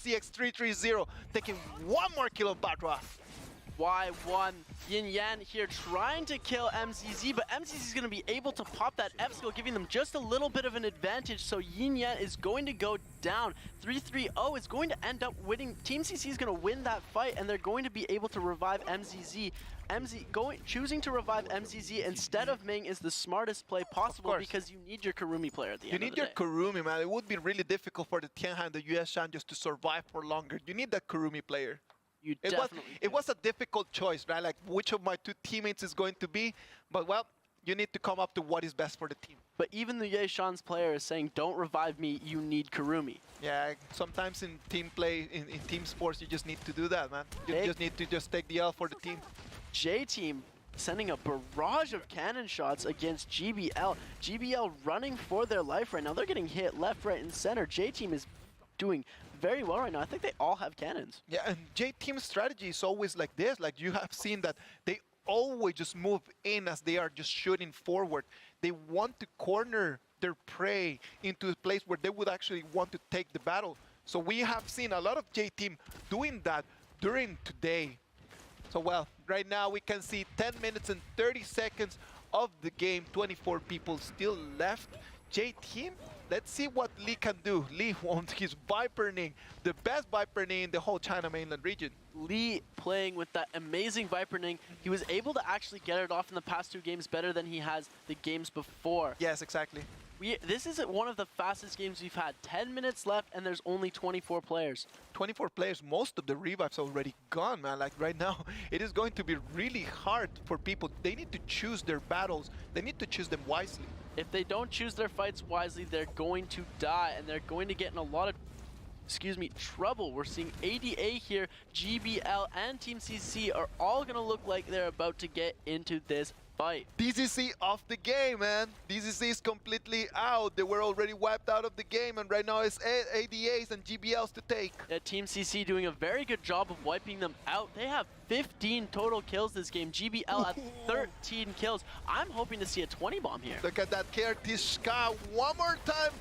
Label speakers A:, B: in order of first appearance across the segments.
A: CX330 taking one more kill of Batra.
B: Y1 Yin Yan here trying to kill MZZ, but MZZ is going to be able to pop that F skill, giving them just a little bit of an advantage. So Yin Yan is going to go down. 3-3-0 is going to end up winning. Team CC is going to win that fight, and they're going to be able to revive MZZ. Choosing to revive MZZ instead of Ming is the smartest play possible because you need your Kurumi player at the end of the day.
A: You need your Kurumi, man. It would be really difficult for the Tianhan and the US Shan just to survive for longer. You need that Kurumi player. It was a difficult choice, right? Like, which of my two teammates is going to be? But, well, you need to come up to what is best for the team.
B: But even the Yeshan's player is saying, don't revive me, you need Kurumi.
A: Yeah, sometimes in team play, in team sports, you just need to do that, man. You just need to just take the L for the team.
B: J-Team sending a barrage of cannon shots against GBL. GBL running for their life right now. They're getting hit left, right, and center. J-Team is doing very well right now. I think they all have cannons.
A: Yeah, and J-Team's strategy is always like this. Like, you have seen that they always just move in as they are just shooting forward. They want to corner their prey into a place where they would actually want to take the battle. So we have seen a lot of J-Team doing that during today. So, well, right now we can see 10 minutes and 30 seconds of the game. 24 people still left. J-Team, let's see what Lee can do. Lee wants his Viperning, the best Viperning in the whole China mainland region.
B: Lee playing with that amazing Viperning. He was able to actually get it off in the past two games better than he has the games before.
A: Yes, exactly.
B: This is one of the fastest games we've had. 10 minutes left and there's only 24 players.
A: 24 players, most of the revives already gone, man. Like, right now, it is going to be really hard for people. They need to choose their battles. They need to choose them wisely.
B: If they don't choose their fights wisely, they're going to die and they're going to get in a lot of trouble. We're seeing ADA here, GBL and Team CC are all going to look like they're about to get into this fight.
A: DCC off the game, man. DCC is completely out. They were already wiped out of the game, and right now it's ADAs and GBLs to take.
B: Yeah, Team CC doing a very good job of wiping them out. They have 15 total kills this game. GBL at 13 kills. I'm hoping to see a 20 bomb here.
A: Look at that KRT Ska one more time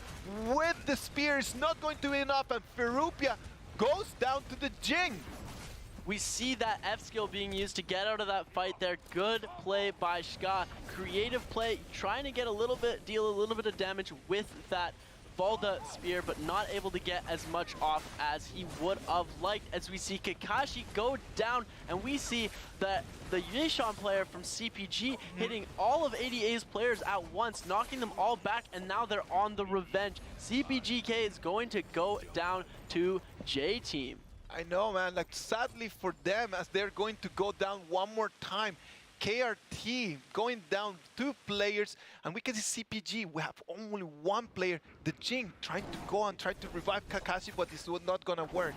A: with the spear. It's not going to be enough, and Ferupia goes down to the Jing.
B: We see that F skill being used to get out of that fight there. Good play by Ska. Creative play, trying to get deal a little bit of damage with that Balda spear, but not able to get as much off as he would have liked. As we see Kakashi go down, and we see that the Yishan player from CPG hitting all of ADA's players at once, knocking them all back, and now they're on the revenge. CPGK is going to go down to J-Team.
A: I know, man. Like, sadly for them, as they're going to go down one more time. KRT going down 2 players, and we can see CPG. We have only 1 player. The Jing trying to go and try to revive Kakashi, but this was not gonna work.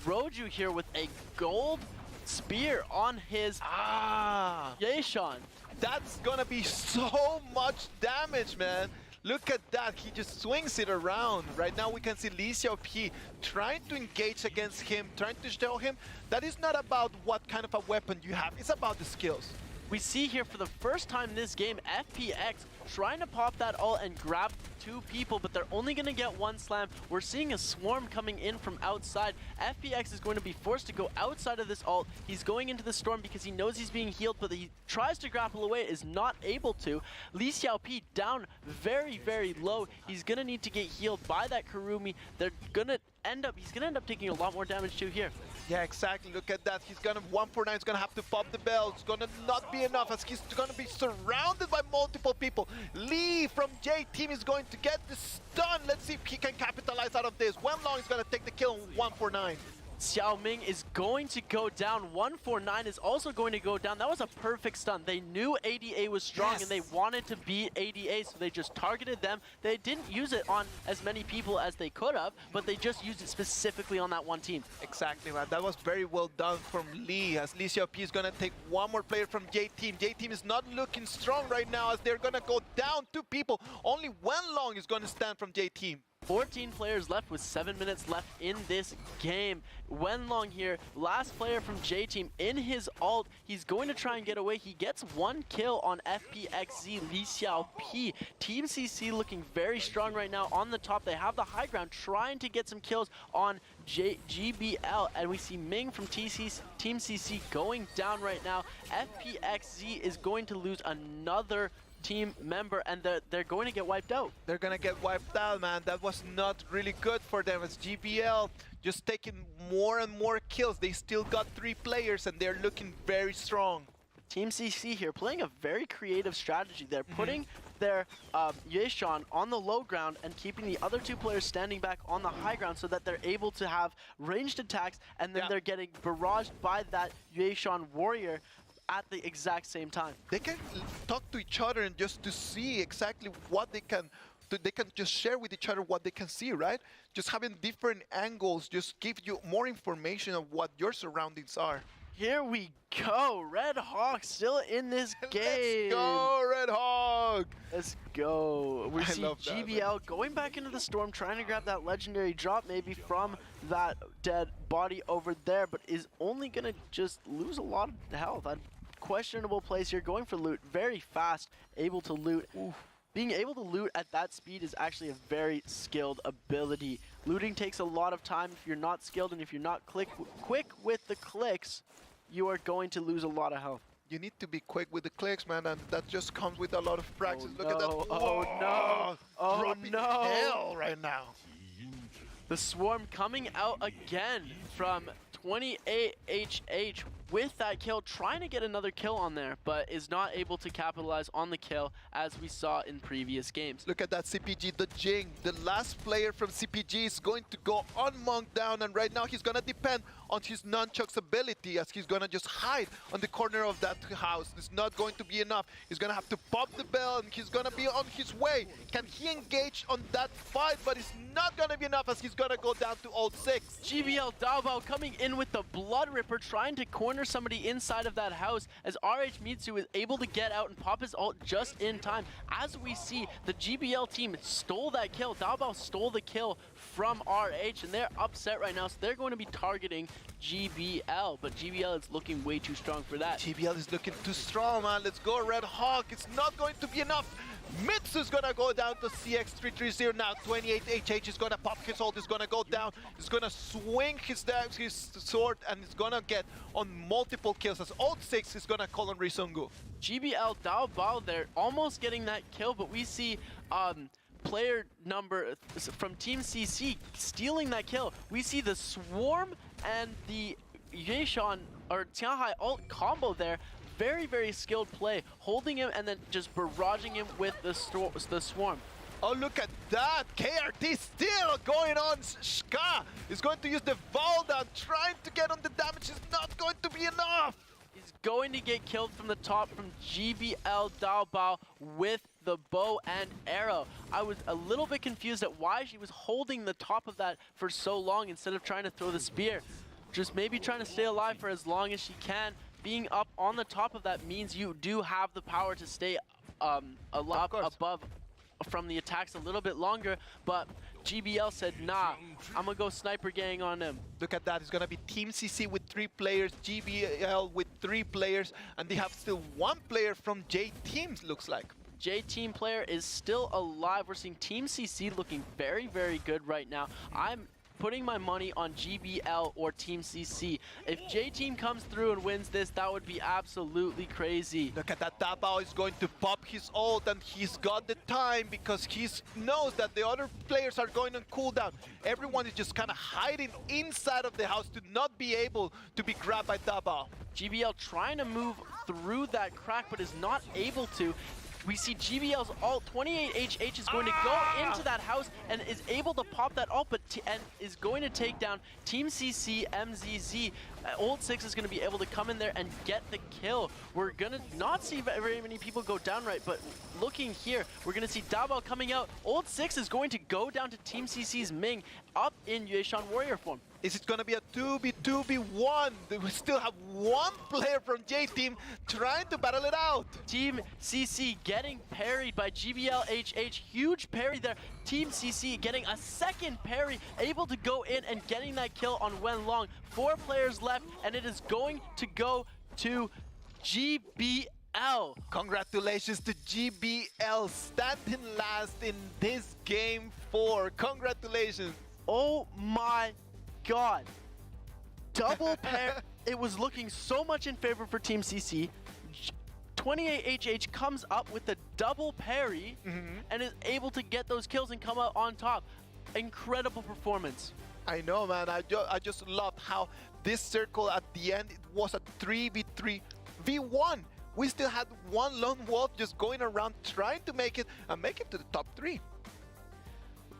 B: Roju here with a gold spear on his Yeshan.
A: That's gonna be so much damage, man. Look at that, he just swings it around. Right now we can see Lee Xiaopi trying to engage against him, trying to show him that it's not about what kind of a weapon you have, it's about the skills.
B: We see here for the first time this game, FPX trying to pop that ult and grab 2 people, but they're only going to get 1 slam. We're seeing a swarm coming in from outside. FPX is going to be forced to go outside of this ult. He's going into the storm because he knows he's being healed, but he tries to grapple away, is not able to. Li Xiaopi down very, very low. He's going to need to get healed by that Kurumi. He's going to end up taking a lot more damage too here.
A: Yeah, exactly. Look at that. He's gonna 149. He's gonna have to pop the bell. It's gonna not be enough as he's gonna be surrounded by multiple people. Lee from J-Team is going to get the stun. Let's see if he can capitalize out of this. Wenlong is gonna take the kill on 149.
B: Xiao Ming is going to go down. 149 is also going to go down. That was a perfect stun. They knew ADA was strong and they wanted to beat ADA, so they just targeted them. They didn't use it on as many people as they could have, but they just used it specifically on that one team.
A: Exactly, man. That was very well done from Lee, as Lee Xiaopi is gonna take 1 more player from J-Team. J-Team is not looking strong right now as they're gonna go down 2 people. Only Wenlong is gonna stand from J-Team.
B: 14 players left with 7 minutes left in this game. Wenlong here, last player from J-Team in his ult. He's going to try and get away. He gets 1 kill on FPXZ Li Xiao P. Team CC looking very strong right now on the top. They have the high ground, trying to get some kills on GBL. And we see Ming from Team CC going down right now. FPXZ is going to lose another team member, and they're going to get wiped out.
A: They're gonna get wiped out, man. That was not really good for them. As GBL just taking more and more kills. They still got 3 players, and they're looking very strong.
B: Team CC here playing a very creative strategy. They're putting their Yueshan on the low ground and keeping the other 2 players standing back on the high ground so that they're able to have ranged attacks, and then they're getting barraged by that Yueshan warrior at the exact same time.
A: They can talk to each other and just to see exactly what they can just share with each other what they can see, right? Just having different angles just give you more information of what your surroundings are.
B: Here we go, Red Hawk still in this game.
A: Let's go, Red Hawk!
B: Let's go. We see
A: love that,
B: GBL going back into the storm, trying to grab that legendary drop maybe from that dead body over there, but is only gonna just lose a lot of health. Questionable place here, going for loot very fast, able to loot. Oof. Being able to loot at that speed is actually a very skilled ability. Looting takes a lot of time if you're not skilled, and if you're not quick with the clicks, you are going to lose a lot of health.
A: You need to be quick with the clicks, man, and that just comes with a lot of practice.
B: Oh,
A: Look at that.
B: Oh no! Oh
A: dropping
B: no!
A: hell right now.
B: The swarm coming out again from 28HH with that kill, trying to get another kill on there, but is not able to capitalize on the kill as we saw in previous games.
A: Look at that CPG, the Jing. The last player from CPG is going to go on Monk down, and right now he's going to depend on his nunchucks ability, as he's going to just hide on the corner of that house. It's not going to be enough. He's going to have to pop the bell, and he's going to be on his way. Can he engage on that fight? But it's not going to be enough, as he's going to go down to ult 6.
B: GBL Daobao coming in with the Blood Ripper, trying to corner somebody inside of that house, as RH Mitsu is able to get out and pop his ult just in time. As we see, the GBL team stole that kill. Daobao stole the kill from RH, and they're upset right now, so they're going to be targeting GBL, but GBL is looking way too strong for that.
A: GBL is looking too strong, man. Let's go, Red Hawk. It's not going to be enough. Mitsu's gonna go down to CX330 now. 28HH is gonna pop his ult, is gonna go down. He's gonna swing his sword, and he's gonna get on multiple kills, as ult 6 is gonna call on Risungu.
B: GBL Daobao there, almost getting that kill, but we see player number from Team CC stealing that kill. We see the Swarm and the Yueshan or Tianhai ult combo there. Very, very skilled play, holding him and then just barraging him with the Swarm.
A: Oh, look at that! KRT still going on. Shka is going to use the Valda, trying to get on the damage. Is not going to be enough.
B: He's going to get killed from the top from GBL Daobao with the bow and arrow. I was a little bit confused at why she was holding the top of that for so long instead of trying to throw the spear. Just maybe trying to stay alive for as long as she can. Being up on the top of that means you do have the power to stay above from the attacks a little bit longer, but GBL said, nah, I'm gonna go sniper gang on him.
A: Look at that, it's gonna be Team CC with 3 players, GBL with 3 players, and they have still 1 player from J-Teams, looks like.
B: J-Team player is still alive. We're seeing Team CC looking very, very good right now. I'm putting my money on GBL or Team CC. If J-Team comes through and wins this, that would be absolutely crazy.
A: Look at that, Daobao is going to pop his ult, and he's got the time because he knows that the other players are going on cooldown. Everyone is just kind of hiding inside of the house to not be able to be grabbed by Daobao.
B: GBL trying to move through that crack, but is not able to. We see GBL's ult, 28HH is going to go into that house and is able to pop that ult, but and is going to take down Team CC MZZ. Ult 6 is going to be able to come in there and get the kill. We're going to not see very many people go down right, but looking here, we're going to see Daobao coming out. Ult 6 is going to go down to Team CC's Ming up in Yueshan Warrior form.
A: Is it going to be a 2v1? We still have 1 player from J-Team trying to battle it out.
B: Team CC getting parried by GBL HH. Huge parry there. Team CC getting a second parry, able to go in and getting that kill on Wenlong. 4 players left, and it is going to go to GBL.
A: Congratulations to GBL, standing last in this game 4. Congratulations.
B: Oh my god. Double pair. It was looking so much in favor for Team CC. 28HH comes up with a double parry and is able to get those kills and come out on top. Incredible performance.
A: I know, man. I just loved how this circle at the end, it was a 3v3 v1. We still had one lone wolf just going around trying to make it and make it to the top 3.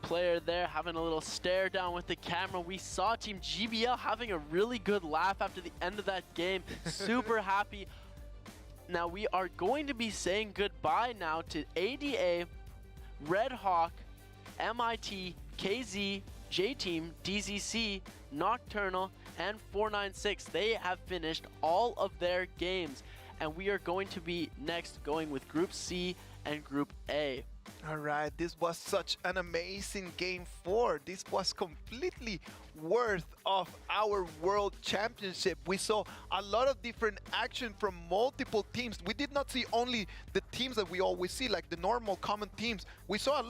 B: Player there having a little stare down with the camera. We saw Team GBL having a really good laugh after the end of that game. Super happy. Now we are going to be saying goodbye now to ADA, Red Hawk, MIT, KZ, J-Team, DZC, Nocturnal, and 496. They have finished all of their games, and we are going to be next going with Group C and Group A.
A: All right, this was such an amazing game 4. This was completely worth of our World Championship. We saw a lot of different action from multiple teams. We did not see only the teams that we always see, like the normal common teams. We saw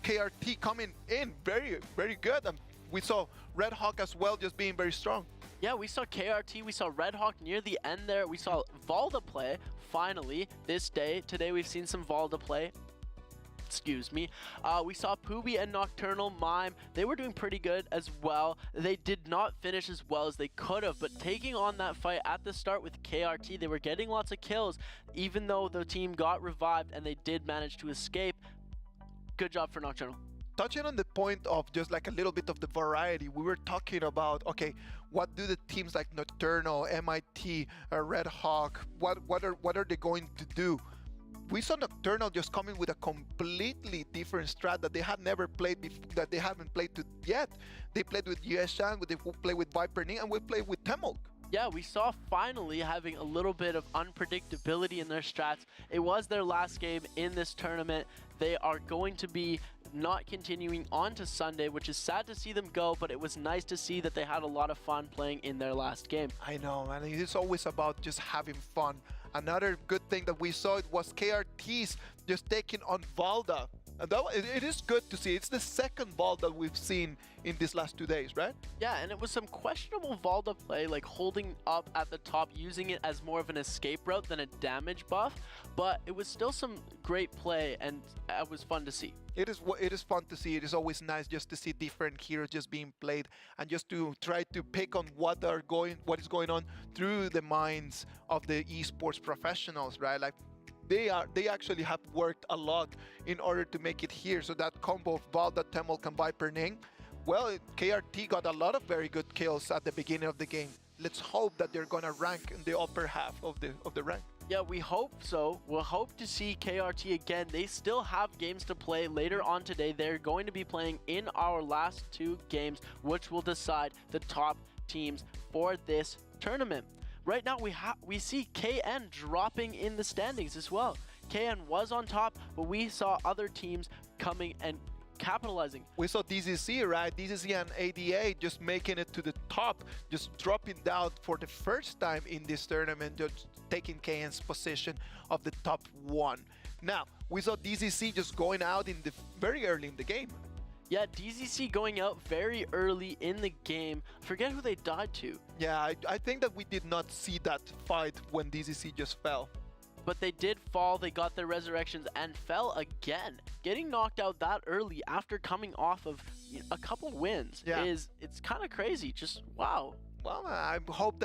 A: KRT coming in very, very good. And we saw Red Hawk as well, just being very strong.
B: Yeah, we saw KRT, we saw Red Hawk near the end there. We saw Valda play, finally, this day. Today we've seen some Valda play. Excuse me. We saw Pooby and Nocturnal Mime. They were doing pretty good as well. They did not finish as well as they could have, but taking on that fight at the start with KRT, they were getting lots of kills, even though the team got revived and they did manage to escape. Good job for Nocturnal.
A: Touching on the point of just like a little bit of the variety, we were talking about, okay, what do the teams like Nocturnal, MIT, Red Hawk, what are they going to do? We saw Nocturnal just coming with a completely different strat that they had never played before, that they haven't played to yet. They played with Yeshan, they played with Viper Ning, and we played with Temulk.
B: Yeah, we saw finally having a little bit of unpredictability in their strats. It was their last game in this tournament. They are going to be not continuing on to Sunday, which is sad to see them go, but it was nice to see that they had a lot of fun playing in their last game.
A: I know, man. It's always about just having fun. Another good thing that we saw, it was KRT's just taking on Valda. And it is good to see. It's the second Valda we've seen in these last 2 days, right?
B: Yeah, and it was some questionable Valda play, like holding up at the top, using it as more of an escape route than a damage buff, but it was still some great play, and it was fun to see.
A: It is fun to see. It is always nice just to see different heroes just being played and just to try to pick on what is going on through the minds of the esports professionals, right? Like they actually have worked a lot in order to make it here. So that combo of Valda, Temulk, and Viper Ning, well, KRT got a lot of very good kills at the beginning of the game. Let's hope that they're gonna rank in the upper half of the rank.
B: Yeah, we hope so. We'll hope to see KRT again. They still have games to play later on today. They're going to be playing in our last 2 games, which will decide the top teams for this tournament. Right now, we see KN dropping in the standings as well. KN was on top, but we saw other teams coming and capitalizing.
A: We saw DZC, right? DZC and ADA just making it to the top, just dropping down for the first time in this tournament, just taking KN's position of the top 1. Now, we saw DZC just going out in the very early in the game.
B: Yeah, DZC going out very early in the game. Forget who they died to.
A: Yeah, I think that we did not see that fight when DZC just fell.
B: But they did fall, they got their resurrections and fell again. Getting knocked out that early after coming off of a couple wins it's kind of crazy. Just wow.
A: Well, I hope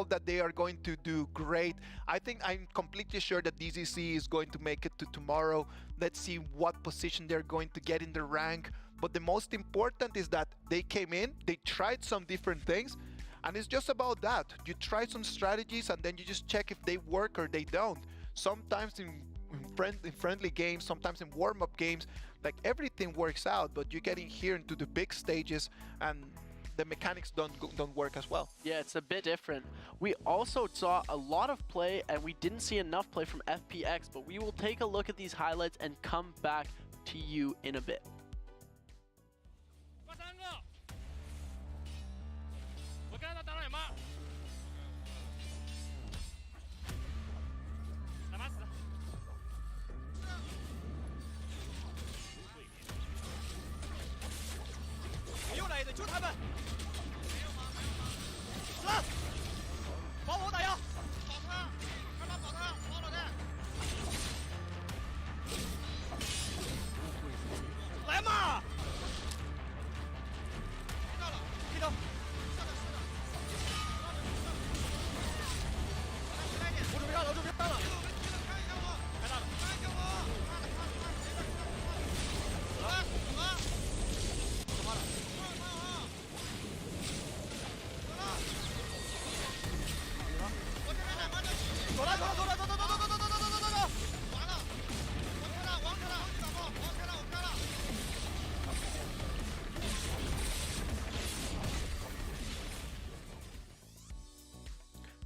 A: that they are going to do great. I'm completely sure that DZC is going to make it to tomorrow. Let's see what position they're going to get in the rank. But the most important is that they came in, they tried some different things, and it's just about that. You try some strategies and then you just check if they work or they don't. Sometimes in friendly games, sometimes in warm-up games, like everything works out, but you get in here into the big stages and the mechanics don't work as well.
B: Yeah, it's a bit different. We also saw a lot of play and we didn't see enough play from FPX, but we will take a look at these highlights and come back to you in a bit.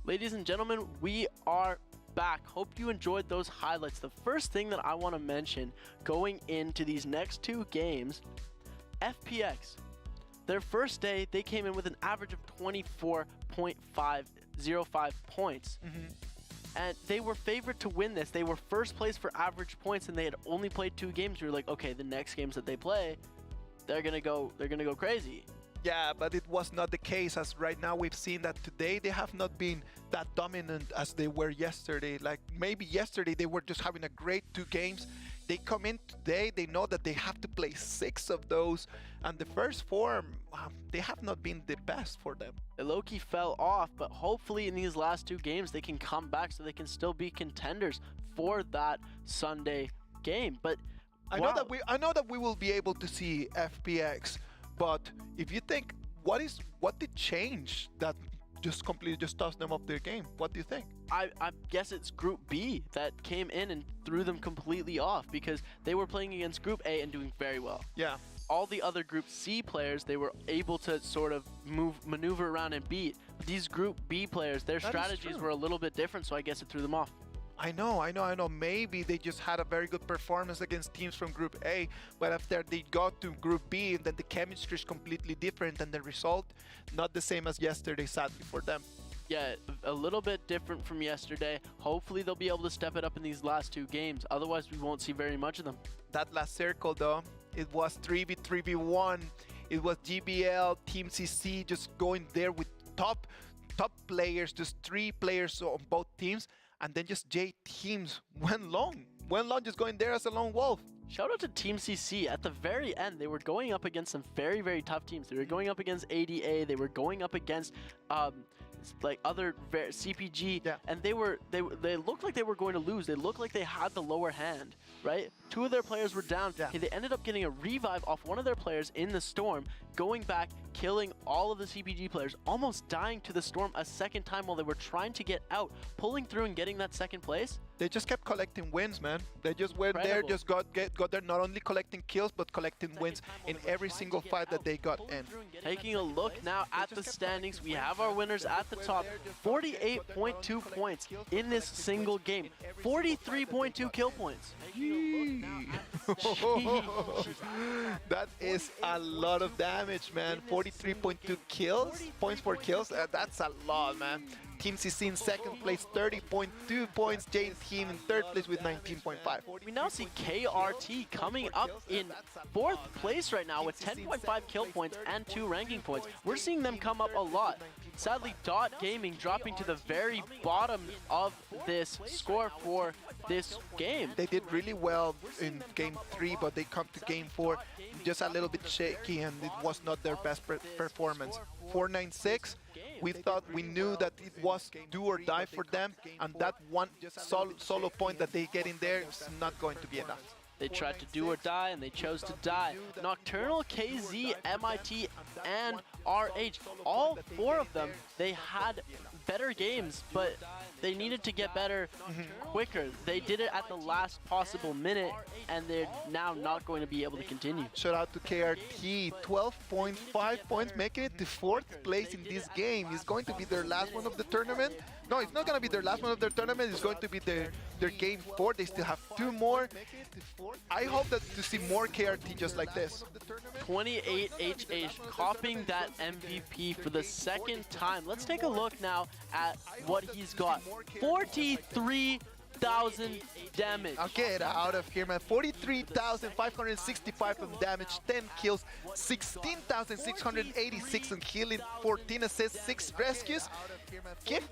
B: Ladies and gentlemen, we are back. Hope you enjoyed those highlights. The first thing that I want to mention going into these next two games, FPX, their first day, they came in with an average of 24.505 points. And they were favored to win this. They were first place for average points, and they had only played 2 games. We were like, okay, the next games that they play, they're gonna go crazy.
A: Yeah, but it was not the case, as right now we've seen that today they have not been that dominant as they were yesterday. Like maybe yesterday they were just having a great 2 games. They come in today, they know that they have to play 6 of those, and the first 4, they have not been the best for them.
B: Loki fell off, but hopefully in these last 2 games they can come back so they can still be contenders for that Sunday game. But
A: I know that we will be able to see FPX. But if you think, what did change that just completely just tossed them off their game? What do you think?
B: I guess it's Group B that came in and threw them completely off, because they were playing against Group A and doing very well.
A: Yeah.
B: All the other Group C players, they were able to sort of maneuver around and beat. But these Group B players, their strategies were a little bit different, so I guess it threw them off.
A: I know. Maybe they just had a very good performance against teams from Group A, but after they got to Group B, then the chemistry is completely different, and the result, not the same as yesterday, sadly for them.
B: Yeah, a little bit different from yesterday. Hopefully they'll be able to step it up in these last 2 games. Otherwise, we won't see very much of them.
A: That last circle, though, it was 3v1. It was GBL, Team CC just going there with top players, just 3 players on both teams. And then just J teams went long just going there as a lone wolf.
B: Shout out to Team CC. At the very end, they were going up against some very, very tough teams. They were going up against ADA. They were going up against like other CPG, and they looked like they were going to lose. They looked like they had the lower hand, right? 2 of their players were down.
A: Yeah.
B: They ended up getting a revive off one of their players in the storm, going back, killing all of the CPG players, almost dying to the storm a second time while they were trying to get out, pulling through and getting that second place.
A: They just kept collecting wins, man. They just went there, just got there, not only collecting kills, but collecting wins in every single fight that they got in.
B: Taking a look now at the standings, we have our winners at the top. 48.2 points in this single game. 43.2 kill points.
A: That is a lot of damage, man. 43.2 points for kills. That's a lot, man. Team CC in second place, 30.2 points. J Team in third place with 19.5.
B: We now see KRT coming up in 4th place right now with 10.5 kill points and 2 ranking points. We're seeing them come up a lot. Sadly, Dot Gaming dropping to the very bottom of this score for this game.
A: They did really well in game 3, but they come to game 4 just a little bit shaky, and it was not their best performance. 496. We knew that it was do or die for them, and that one solo point that they get in there is not going to be enough.
B: They tried to do or die, and they chose to die. Nocturnal, KZ, MIT, and RH. All 4 of them, they had better games, but they needed to get better quicker. They did it at the last possible minute, and they're now not going to be able to continue.
A: Shout out to KRT, 12.5 points, making it to 4th place in this game. It's going to be their last one of the tournament. No, it's not going to be their last one of their tournament. It's going to be their game 4. They still have 2 more. I hope that to see more KRT just like this.
B: 28HH copying that MVP for the 2nd time. Let's take a look now at what he's got. 43,000 damage.
A: I'll get out of here, man. 43,565 of damage, 10 kills, 16,686 on healing, 14 assists, 6 rescues. Give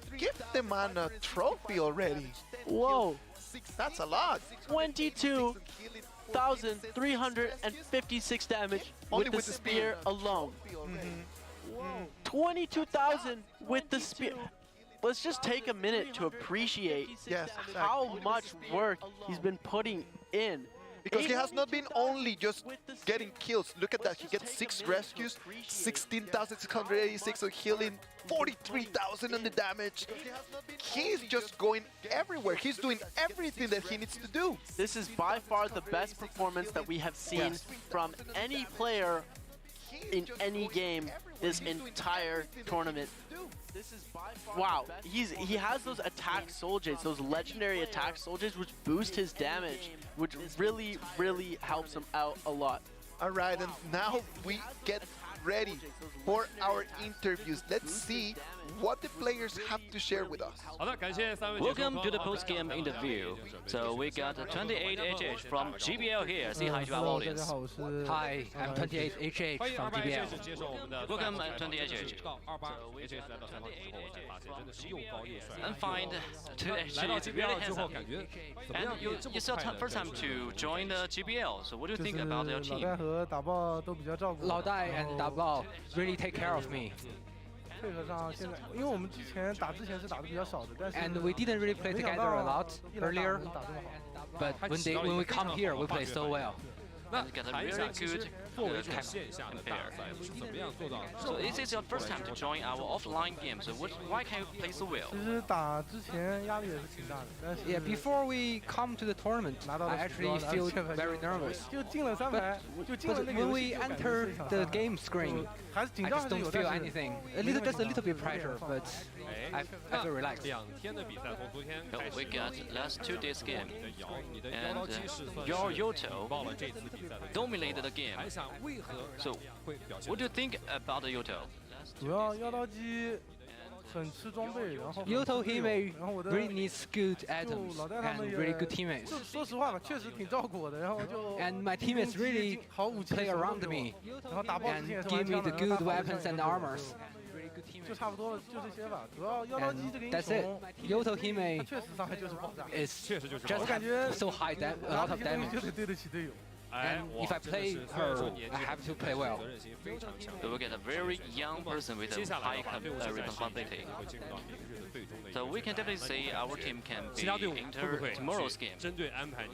A: the man a trophy already.
B: Whoa.
A: That's a lot.
B: 22,356 damage
A: Only
B: with the spear alone. 22,000 with the spear. Let's just take a minute to appreciate how much work he's been putting in.
A: Because he has not been only just getting kills. Look at that. He gets 6 rescues, 16,686 on healing, 43,000 on the damage. He's just going everywhere. He's doing everything that he needs to do.
B: This is by far the best performance that we have seen from any player in any game this entire tournament. Wow, he has those attack soul jades, those legendary attack soul jades, which boost his damage, which really, really helps him out a lot.
A: All right, and now we get ready for our interviews. Let's see what the players have to share with us.
C: Welcome to the post-game interview. So we got 28HH from GBL here. Say hi to our audience.
D: Hi, I'm 28HH from GBL.
C: Welcome 28HH. And find 28HH is really handsome. And it's your first time to join the GBL. So what do you think about your team?
D: 老戴 and 打爆 really take care of me.
E: 配合上现在，因为我们之前是打的比较少的，但是
D: And we didn't really play together a lot earlier,
E: 打这么好。
D: but when we come here, we play so well.
C: You got a really good compare. So this is your first time to join our offline game. So why can you play so well?
E: 其实打之前压力也是挺大的，但是
D: Yeah, before we come to the tournament, I actually feel very nervous.
E: 就进了3排，就进了
D: But
E: 那个
D: when
E: 游
D: we
E: 戏就感觉
D: enter
E: 非常
D: the
E: 大
D: game screen,
E: 还是紧
D: I
E: 张
D: just
E: 还是
D: don't
E: 有，
D: feel
E: 但是
D: anything. Just a little bit pressure, but I feel relaxed.
C: We got last 2 days game, and your Yoto dominated the game. So what do you think about the Yoto?
E: 主要妖刀姬很吃装备，然后
D: Yoto Hime
E: 然后我的
D: really needs good items
E: 老戴他们
D: and
E: 也
D: really good teammates.
E: 就说实话吧，确实挺照顾我的，然后就
D: And my teammates really
E: 好武器
D: play
E: 什么都
D: around
E: 给我
D: me
E: 然后打 boss 之
D: and
E: 前也是
D: give
E: 蛮
D: me
E: 强
D: the
E: 的，
D: good
E: 然后打 boss
D: weapons
E: 之前
D: and
E: 也是
D: armors.
E: 就差不多了，就这些吧。主要妖刀姬
D: And
E: 这个英
D: that's it.
E: 雄，
D: Yoto
E: 他
D: Hime
E: 确实伤害就是爆炸，
D: is
E: 我
D: just
E: 感觉
D: so high, a
E: 拿
D: lot
E: 这
D: of
E: 些东西
D: damage.
E: 就得对得起队友。
D: And if I play her, I have to play well.
C: So we get a very young person with a high responsibility. So we can definitely say our team can be enter tomorrow's game.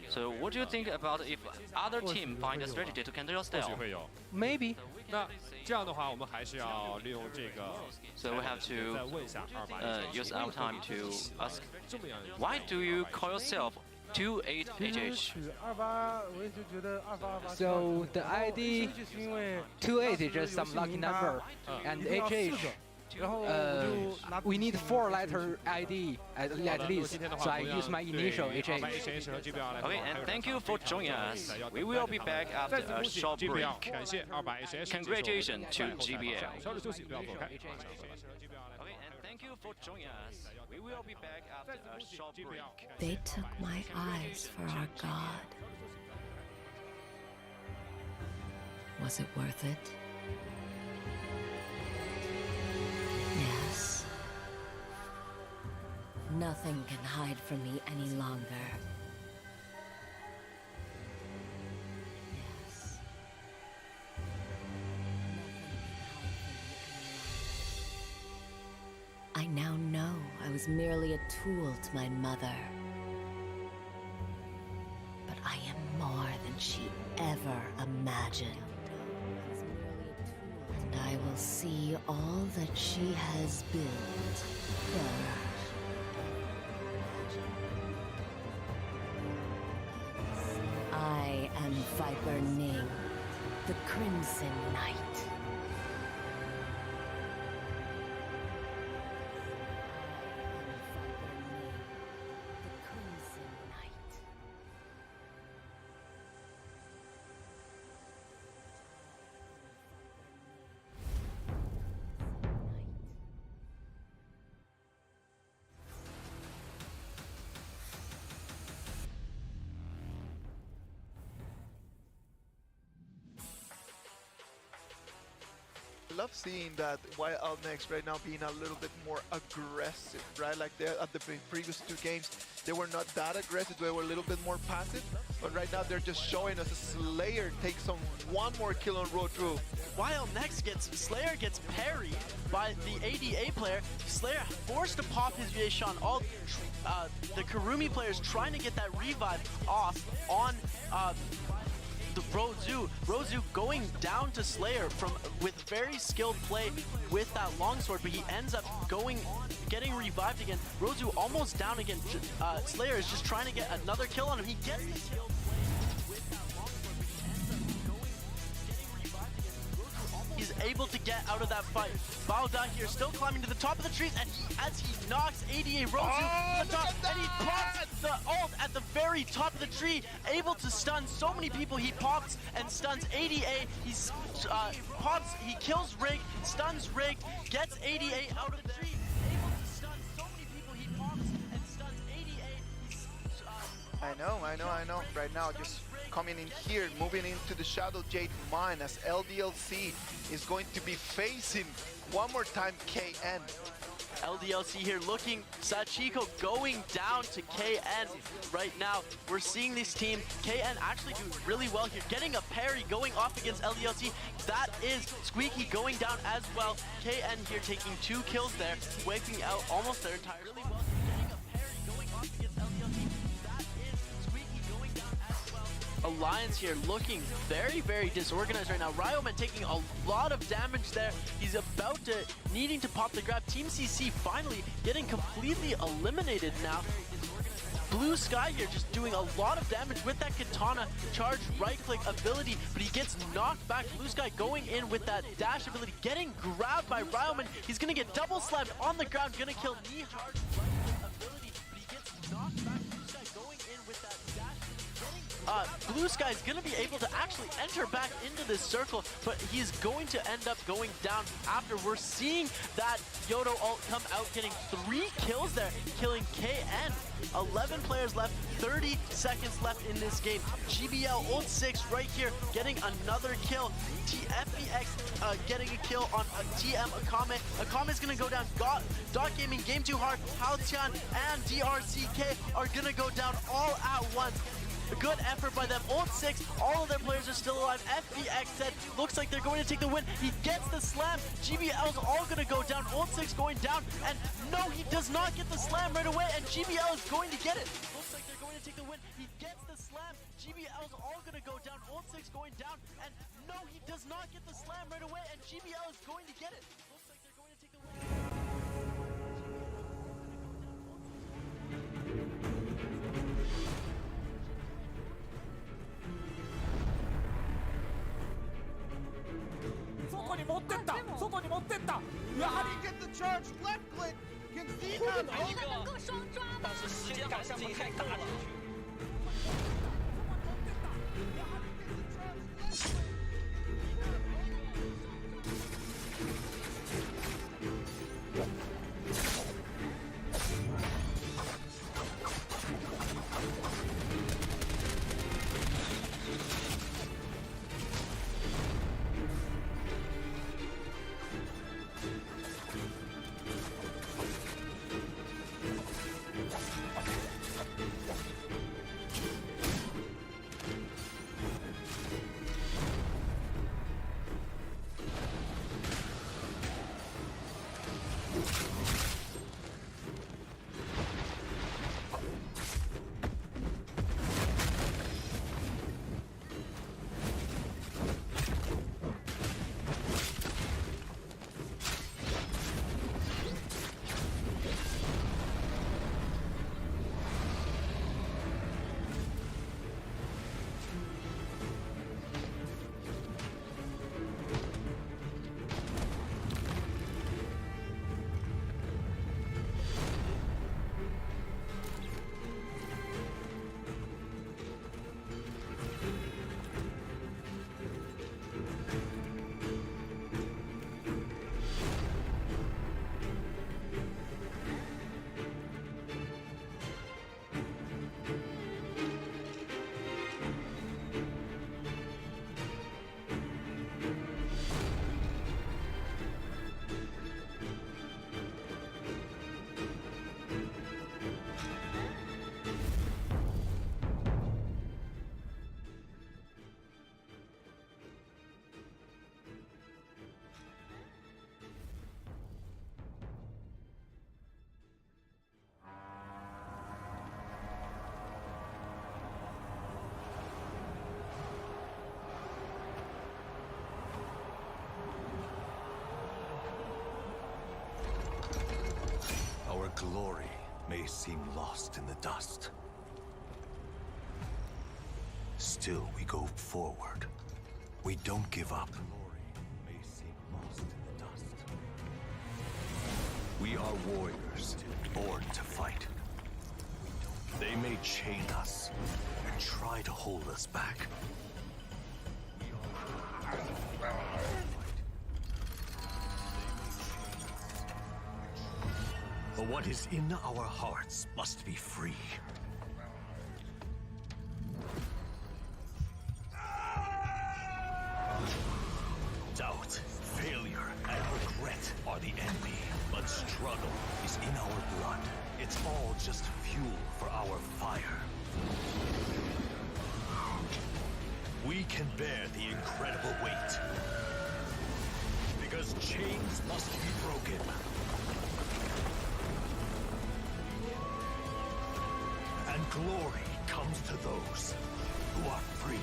C: So what do you think about if other team find a strategy to counter your style?
D: Maybe.
F: 那这样的话，我们还是要利用这个
C: So we have
F: 再
C: to
F: 问一下
C: use our time to ask,
F: 这么样一个
C: why do you call yourself
E: 其实
C: 28HH?
E: 取28，我也就觉得28。
D: So the ID
E: 是因为
D: 28 is just some lucky number, and HH.
E: 然后我就拿
D: We need 4-letter ID at least, so I use my initial HH.
C: Okay, and thank you for joining us. We will be back after a short break.
F: 感谢28HH，
C: Congratulations to GBL.
F: 稍事休息，不要走开。
C: Okay, and thank you for joining us. We will be back after a short break.
G: They took my eyes for our God. Was it worth it? Yes. Nothing can hide from me any longer. Yes. I now know I was merely a tool to my mother. But I am more than she ever imagined. And I will shall see all that she has built perish. I am Viper Ning, the Crimson Knight.
A: I love seeing that Wild Out Next right now being a little bit more aggressive, right? Like at the previous two games, they were not that aggressive, they were a little bit more passive. But right now they're just showing us a Slayer takes on one more kill on road through.
B: Wild next Slayer gets parried by the ADA player. Slayer forced to pop his Vieshon. All the Kurumi players trying to get that revive off on the Rozu. Rozu going down to Slayer with very skilled play with that longsword, but he ends up getting revived again. Rozu almost down again. Slayer is just trying to get another kill on him. He gets the kill. He's able to get out of that fight. Baoda here still climbing to the top of the trees, and as he knocks ADA Rozu to the top, and he pops the ult at the very top of the tree, able to stun so many people. He pops and stuns ADA. He kills Rig, stuns Rig, gets ADA out of the tree. Able to stun so many people. He pops and stuns ADA.
A: I know. Right now, just coming in here, moving into the Shadow Jade mine as LDLC is going to be facing one more time KN.
B: LDLC here looking, Sachiko going down to KN right now. We're seeing this team, KN actually doing really well here, getting a parry going off against LDLC. That is Squeaky going down as well. KN here taking 2 kills there, wiping out almost their entire really well. Getting a parry going off against LDLC. That is Squeaky going down as well. Alliance here looking very, very disorganized right now. Ryoman taking a lot of damage there. He's about to needing to pop the grab. Team CC finally getting completely eliminated now. Blue Sky here just doing a lot of damage with that Katana charge right click ability, but he gets knocked back. Blue Sky going in with that dash ability, getting grabbed by Ryoman. He's gonna get double slammed on the ground, gonna kill knee charge right click ability, but he gets knocked back. Blue Sky going in with that dash. Blue Sky is going to be able to actually enter back into this circle, but he's going to end up going down after we're seeing that Yodo ult come out, getting 3 kills there, killing KN. 11 players left, 30 seconds left in this game. GBL ult 6 right here, getting another kill. TFBX getting a kill on TM Akame. Akame is going to go down. Dot Gaming, Game Too Hard, Halcyon, and DRCK are going to go down all at once. A good effort by them. Ult 6, all of their players are still alive. FBX said, looks like they're going to take the win. He gets the slam. GBL's all going to go down. Ult 6 going down. And no, he does not get the slam right away. And GBL is going to get it. Looks like they're going to take the win. He gets the slam. GBL's all going to go down. Ult 6 going down. And no, he does not get the slam right away. And GBL is going to get it. Looks like they're going to take the win.
H: Get the charge, left click, can see that.
I: 但是时间好像不太大了。
J: glory may seem lost in the dust. Still, we go forward. We don't give up. Glory may seem lost in the dust. We are warriors, born to fight. They may chain us and try to hold us back. But what is in our hearts must be free. Doubt, failure, and regret are the enemy, but struggle is in our blood. It's all just fuel for our fire. We can bear the incredible weight. Because chains must be broken. And glory comes to those who are free.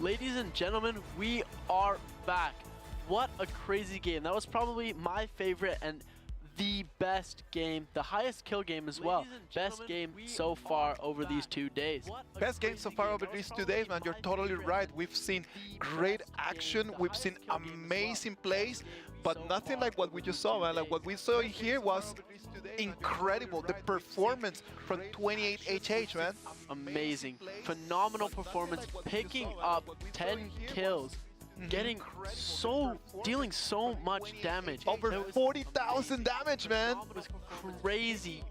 B: Ladies and gentlemen, we are back. What a crazy game. That was probably my favorite and the best game, the highest kill game as well. Best game so far over these 2 days.
A: Best game so far over these 2 days, man. You're totally right. We've seen great action. We've seen amazing plays, but nothing like what we just saw, man. Like what we saw here was incredible. The performance from 28HH, man.
B: Amazing. Phenomenal performance, picking up 10 kills. Getting dealing so much damage.
A: Over 40,000 damage, man.
B: It was crazy.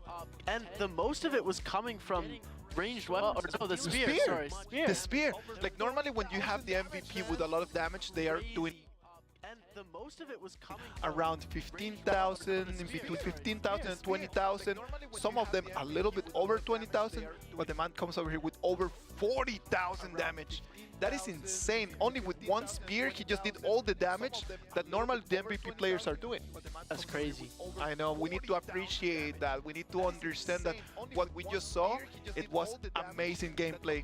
B: And the most of it was coming from ranged weapons. Or no, the spear. Sorry, spear.
A: The spear. Like normally when you have the MVP with a lot of damage, they are doing
B: and the most of it was coming
A: around 15,000, in between 15,000 and 20,000. Some of them a little bit over 20,000, but the man comes over here with over 40,000 damage. That is insane. Only with one spear, he just did all the damage that normally the MVP players are doing.
B: That's crazy.
A: I know, we need to appreciate that. We need to understand that what we just saw, it was amazing gameplay.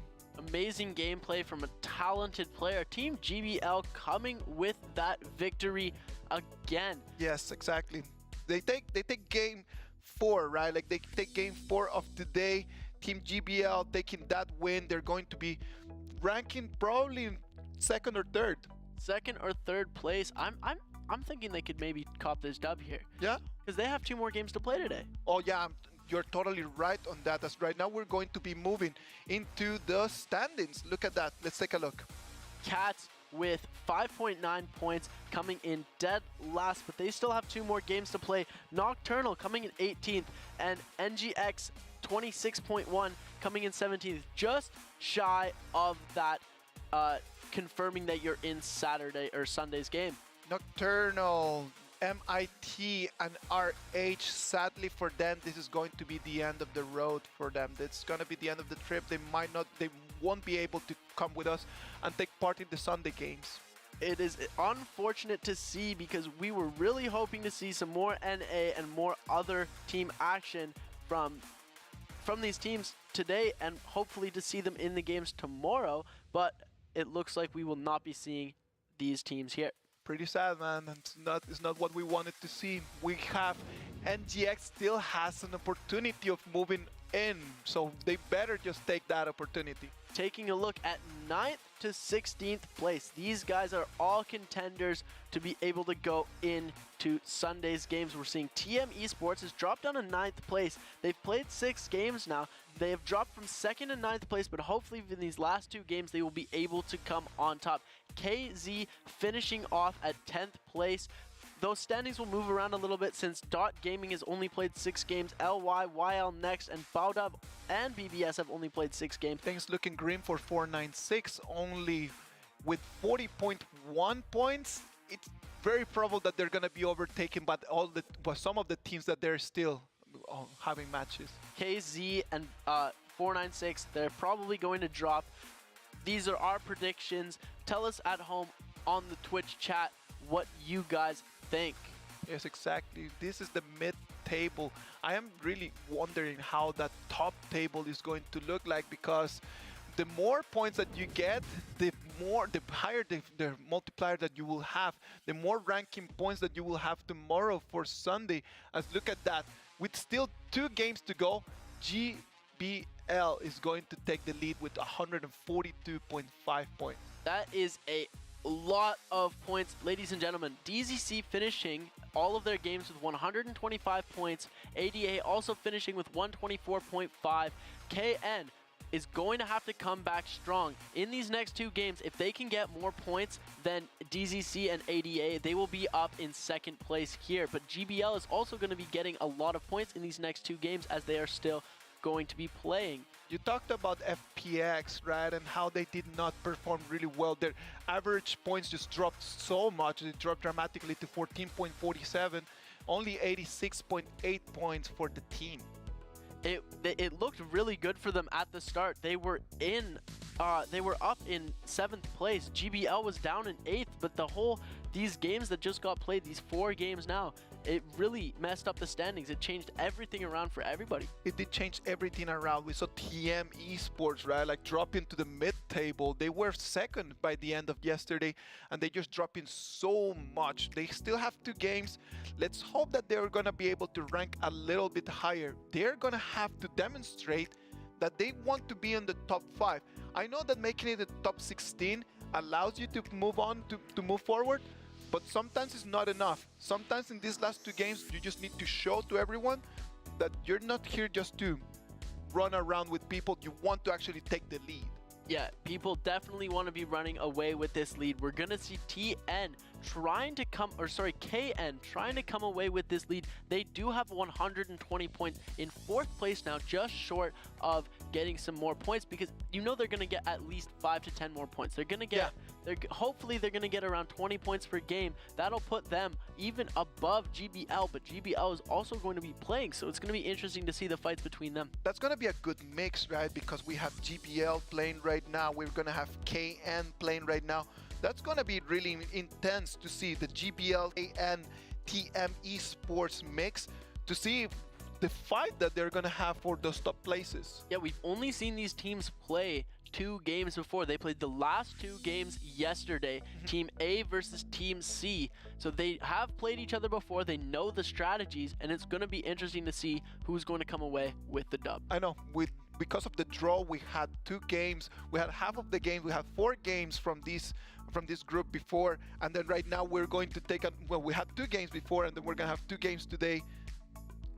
B: Amazing gameplay from a talented player. Team GBL coming with that victory again.
A: Yes, exactly. They take game 4, right? Like they take game 4 of today. Team GBL taking that win. They're going to be ranking probably in second or third.
B: Second or third place. I'm thinking they could maybe cop this dub here.
A: Yeah?
B: Because they have 2 more games to play today.
A: Oh yeah, you're totally right on that. As right now we're going to be moving into the standings. Look at that. Let's take a look.
B: Cats with 5.9 points coming in dead last, but they still have 2 more games to play. Nocturnal coming in 18th and NGX 26.1 coming in 17th, just shy of that confirming that you're in Saturday or Sunday's game.
A: Nocturnal, MIT, and RH. Sadly for them, this is going to be the end of the road for them. It's going to be the end of the trip. They won't be able to come with us and take part in the Sunday games.
B: It is unfortunate to see because we were really hoping to see some more NA and more other team action from these teams today, and hopefully to see them in the games tomorrow, but it looks like we will not be seeing these teams here.
A: Pretty sad, man. It's not what we wanted to see. We have NGX still has an opportunity of moving in, so they better just take that opportunity.
B: Taking a look at 9th to 16th place. These guys are all contenders to be able to go into Sunday's games. We're seeing TM Esports has dropped down to 9th place. They've played 6 games now. They have dropped from 2nd to 9th place, but hopefully in these last 2 games, they will be able to come on top. KZ finishing off at 10th place. Those standings will move around a little bit since Dot Gaming has only played 6 games. LY, YL Next, and Baudab and BBS have only played 6 games.
A: Things looking grim for 496, only with 40.1 points. It's very probable that they're going to be overtaken by some of the teams that they're still having matches.
B: KZ and 496, they're probably going to drop. These are our predictions. Tell us at home on the Twitch chat what you guys think.
A: Yes, exactly. This is the mid-table. I am really wondering how that top table is going to look like, because the more points that you get, the higher the multiplier that you will have, the more ranking points that you will have tomorrow for Sunday. As look at that, with still 2 games to go, GBL is going to take the lead with 142.5 points.
B: That is a lot of points, ladies and gentlemen. DZC finishing all of their games with 125 points. ADA also finishing with 124.5. KN is going to have to come back strong in these next 2 games. If they can get more points than DZC and ADA, they will be up in 2nd place here. But GBL is also going to be getting a lot of points in these next 2 games as they are still going to be playing.
A: You talked about FPX, right, and how they did not perform really well. Their average points just dropped so much. It dropped dramatically to 14.47, only 86.8 points for the team.
B: It looked really good for them at the start. They were up in 7th place. GBL was down in 8th, but these games that just got played, these 4 games now, it really messed up the standings. It changed everything around for everybody.
A: It did change everything around. We saw TM Esports, right, like drop into the mid-table. They were 2nd by the end of yesterday, and they just dropped in so much. They still have 2 games. Let's hope that they're going to be able to rank a little bit higher. They're going to have to demonstrate that they want to be in the top 5. I know that making it the top 16 allows you to move on, to move forward, but sometimes it's not enough. Sometimes in these last 2 games, you just need to show to everyone that you're not here just to run around with people. You want to actually take the lead.
B: Yeah, people definitely want to be running away with this lead. We're going to see KN trying to come away with this lead. They do have 120 points in 4th place now, just short of getting some more points, because you know they're going to get at least 5 to 10 more points. They're going to get, hopefully they're going to get around 20 points per game. That'll put them even above GBL, but GBL is also going to be playing, so it's going to be interesting to see the fights between them.
A: That's going to be a good mix, right? Because we have GBL playing right now. We're going to have KN playing right now. That's going to be really intense to see the GBL, KN, TM esports mix, to see the fight that they're going to have for those top places.
B: Yeah, we've only seen these teams play 2 games before. They played the last 2 games yesterday, Team A versus Team C. So they have played each other before, they know the strategies, and it's going to be interesting to see who's going to come away with the dub.
A: I know, because of the draw, we had 2 games, we had half of the games, we had 4 games from this group before, and then right now we're going to take we had 2 games before, and then we're going to have 2 games today.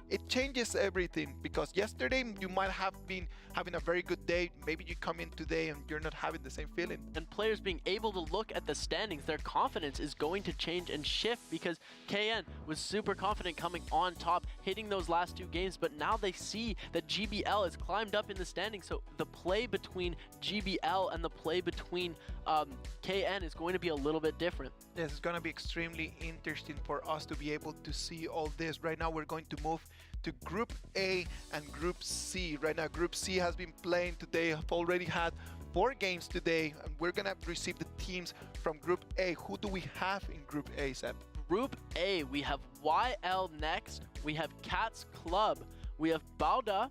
A: It changes everything, because yesterday you might have been having a very good day. Maybe you come in today and you're not having the same feeling.
B: And players being able to look at the standings, their confidence is going to change and shift, because KN was super confident coming on top, hitting those last 2 games, but now they see that GBL has climbed up in the standings. So the play between GBL and the play between KN is going to be a little bit different.
A: Yes, it's going to be extremely interesting for us to be able to see all this. Right now we're going to move to Group A and Group C. Right now Group C has been playing today, have already had 4 games today, and we're going to receive the teams from Group A. Who do we have in Group A, Seb?
B: Group A, we have YL Next, we have Cats Club, we have Bauda,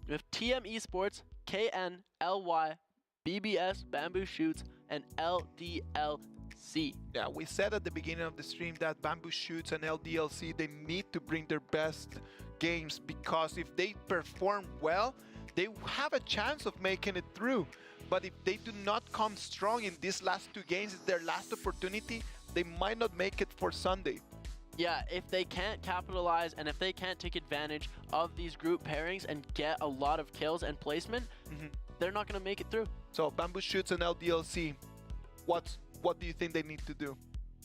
B: we have TM Esports, KN, LY, BBS, Bamboo Shoots, and LDLC.
A: Yeah, we said at the beginning of the stream that Bamboo Shoots and LDLC, they need to bring their best games, because if they perform well, they have a chance of making it through. But if they do not come strong in these last 2 games, it's their last opportunity, they might not make it for Sunday.
B: Yeah, if they can't capitalize and if they can't take advantage of these group pairings and get a lot of kills and placement, they're not going to make it through.
A: So Bamboo Shoots and LDLC, what do you think they need to do?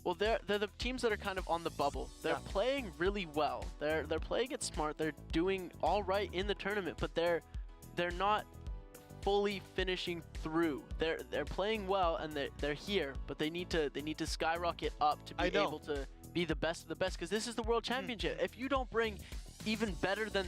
B: Well, they're the teams that are kind of on the bubble. They're playing really well. They're playing it smart. They're doing all right in the tournament, but they're not fully finishing through. They're playing well and they're here, but they need to skyrocket up to be able to be the best of the best, because this is the World Championship. If you don't bring even better than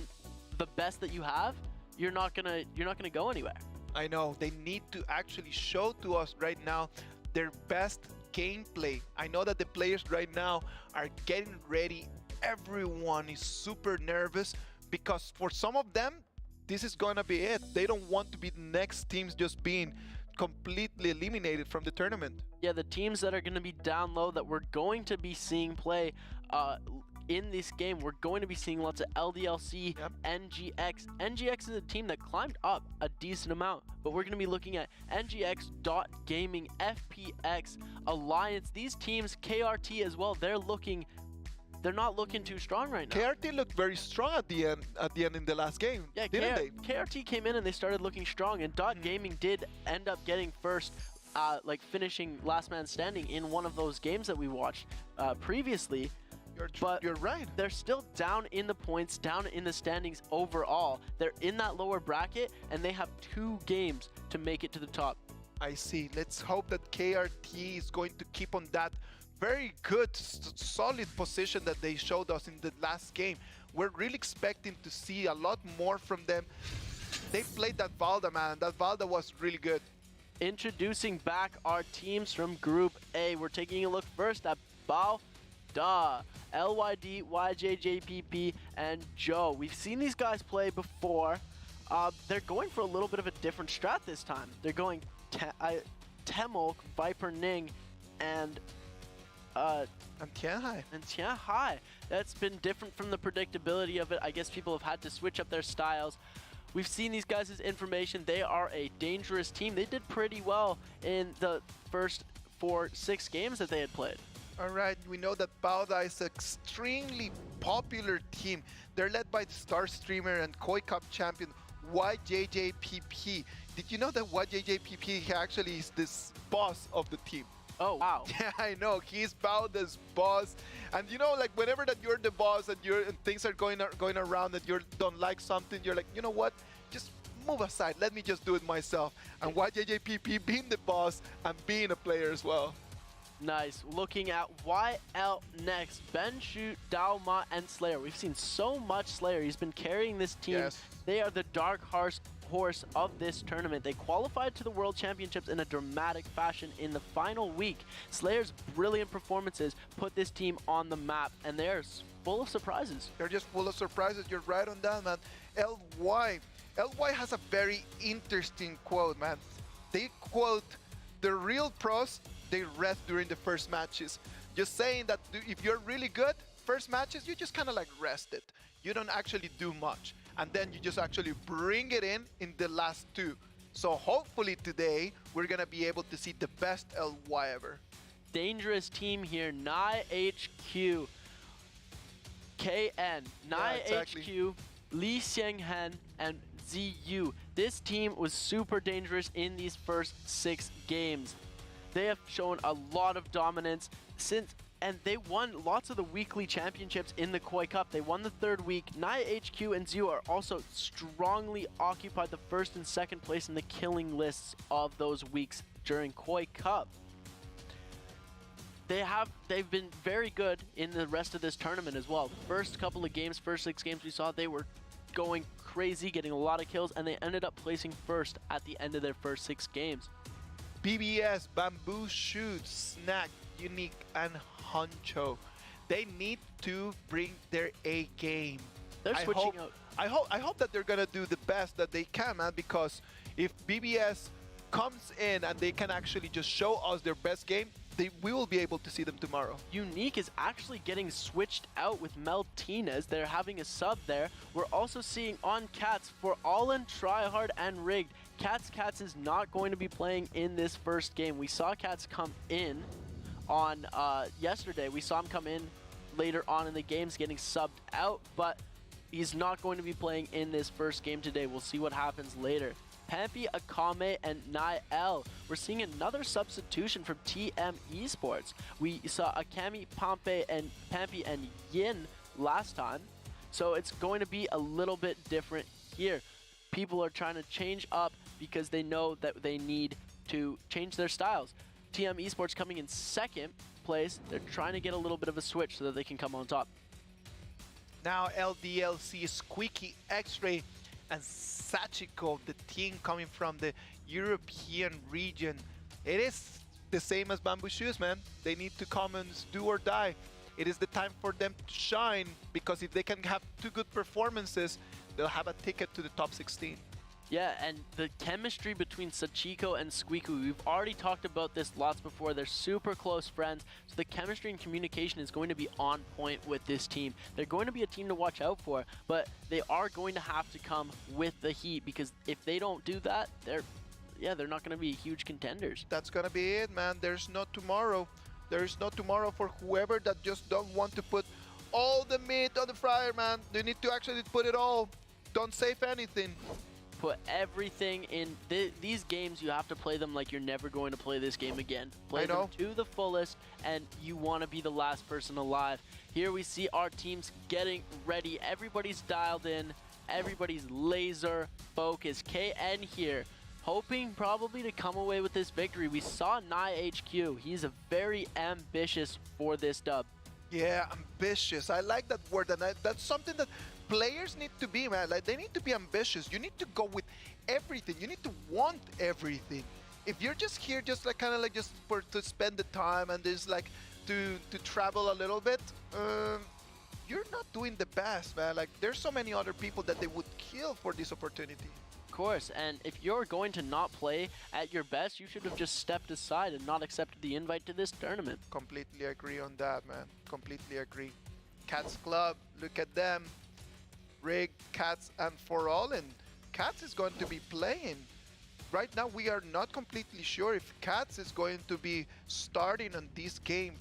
B: the best that you have, you're not gonna go anywhere.
A: I know, they need to actually show to us right now their best gameplay. I know that the players right now are getting ready. Everyone is super nervous, because for some of them, this is gonna be it. They don't want to be the next teams just being completely eliminated from the tournament.
B: Yeah, the teams that are going to be down low that we're going to be seeing play in this game, we're going to be seeing lots of LDLC, NGX. NGX is a team that climbed up a decent amount, but we're going to be looking at NGX, Dot Gaming, FPX, Alliance. These teams, KRT as well, they're not looking too strong right now.
A: KRT looked very strong at the end in the last game, didn't they?
B: KRT came in and they started looking strong, and Dot Gaming did end up getting first, like finishing last man standing in one of those games that we watched previously. But
A: you're right.
B: They're still down in the points, down in the standings overall. They're in that lower bracket, and they have 2 games to make it to the top.
A: I see. Let's hope that KRT is going to keep on that very good, solid position that they showed us in the last game. We're really expecting to see a lot more from them. They played that Valda, man. That Valda was really good.
B: Introducing back our teams from Group A. We're taking a look first at Bauda, LYD, YJJPP, and Joe. We've seen these guys play before. They're going for a little bit of a different strat this time. They're going Temulk, Viper Ning, and Tianhai. That's been different from the predictability of it. I guess people have had to switch up their styles. We've seen these guys' information. They are a dangerous team. They did pretty well in the first 6 games that they had played.
A: All right, we know that Bauda is an extremely popular team. They're led by the star streamer and Koi Cup champion YJJPP. did you know that YJJPP actually is this boss of the team?
B: Oh, wow.
A: Yeah, I know. He's bound as boss. And you know, like whenever that you're the boss and things are going around and you don't like something, you're like, you know what? Just move aside. Let me just do it myself. And YJJPP being the boss and being a player as well.
B: Nice. Looking at YL next. Ben Shu, Daoma, and Slayer. We've seen so much Slayer. He's been carrying this team.
A: Yes.
B: They are the dark horse of this tournament. They qualified to the World Championships in a dramatic fashion in the final week. Slayer's brilliant performances put this team on the map, and they're full of surprises.
A: They're just full of surprises. You're right on that, man. LY has a very interesting quote, man. They quote, the real pros, they rest during the first matches. Just saying that if you're really good, first matches, you just kind of like rest it. You don't actually do much. And then you just actually bring it in the last two. So hopefully today, we're going to be able to see the best LY ever.
B: Dangerous team here, Nai HQ, KN, Nai
A: exactly.
B: HQ, Lee Xianghan, and ZU. This team was super dangerous in these first 6 games. They have shown a lot of dominance and they won lots of the weekly championships in the Koi Cup. They won the 3rd week. Nai HQ and ZU are also strongly occupied the 1st and 2nd place in the killing lists of those weeks during Koi Cup. They've been very good in the rest of this tournament as well. The first couple of games, first 6 games we saw, they were going crazy, getting a lot of kills, and they ended up placing 1st at the end of their first 6 games.
A: BBS, Bamboo Shoots, Snack, Unique, and Honcho. They need to bring their A game.
B: They're switching out.
A: I hope that they're gonna do the best that they can, man, because if BBS comes in and they can actually just show us their best game, we will be able to see them tomorrow.
B: Unique is actually getting switched out with Meltinez. They're having a sub there. We're also seeing on Cats for Allen, Tryhard, and Rigged. Cats is not going to be playing in this first game. We saw Cats come in on yesterday. We saw him come in later on in the games getting subbed out, but he's not going to be playing in this first game today. We'll see what happens later. Pampy, Akame, and Nael. We're seeing another substitution from TM Esports. We saw Akami, Pampy, and Yin last time, so it's going to be a little bit different here. People are trying to change up because they know that they need to change their styles. TM Esports coming in 2nd place. They're trying to get a little bit of a switch so that they can come on top.
A: Now LDLC, Squeaky, X-Ray, and Sachiko, the team coming from the European region. It is the same as Bamboo Shoes, man. They need to come and do or die. It is the time for them to shine, because if they can have 2 good performances, they'll have a ticket to the top 16.
B: Yeah, and the chemistry between Sachiko and Squeaku, we've already talked about this lots before. They're super close friends, so the chemistry and communication is going to be on point with this team. They're going to be a team to watch out for, but they are going to have to come with the heat, because if they don't do that, they're not going to be huge contenders.
A: That's going to be it, man. There's no tomorrow. There's no tomorrow for whoever that just don't want to put all the meat on the fryer, man. They need to actually put it all. Don't save anything.
B: Put everything in these games. You have to play them like you're never going to play this game again. Play them to the fullest, and you want to be the last person alive. Here we see our teams getting ready. Everybody's dialed in. Everybody's laser focused. KN here, hoping probably to come away with this victory. We saw Nai HQ. He's a very ambitious for this dub.
A: Yeah, ambitious. I like that word, and that's something that players need to be, man. Like, they need to be ambitious. You need to go with everything. You need to want everything. If you're just here, just like kind of like just to spend the time and just like to travel a little bit, you're not doing the best, man. Like, there's so many other people that they would kill for this opportunity.
B: Of course, and if you're going to not play at your best, you should have just stepped aside and not accepted the invite to this tournament.
A: Completely agree on that, man. Completely agree. Cats Club, look at them. Rig, Cats, and For All, and Cats is going to be playing. Right now, we are not completely sure if Cats is going to be starting on this game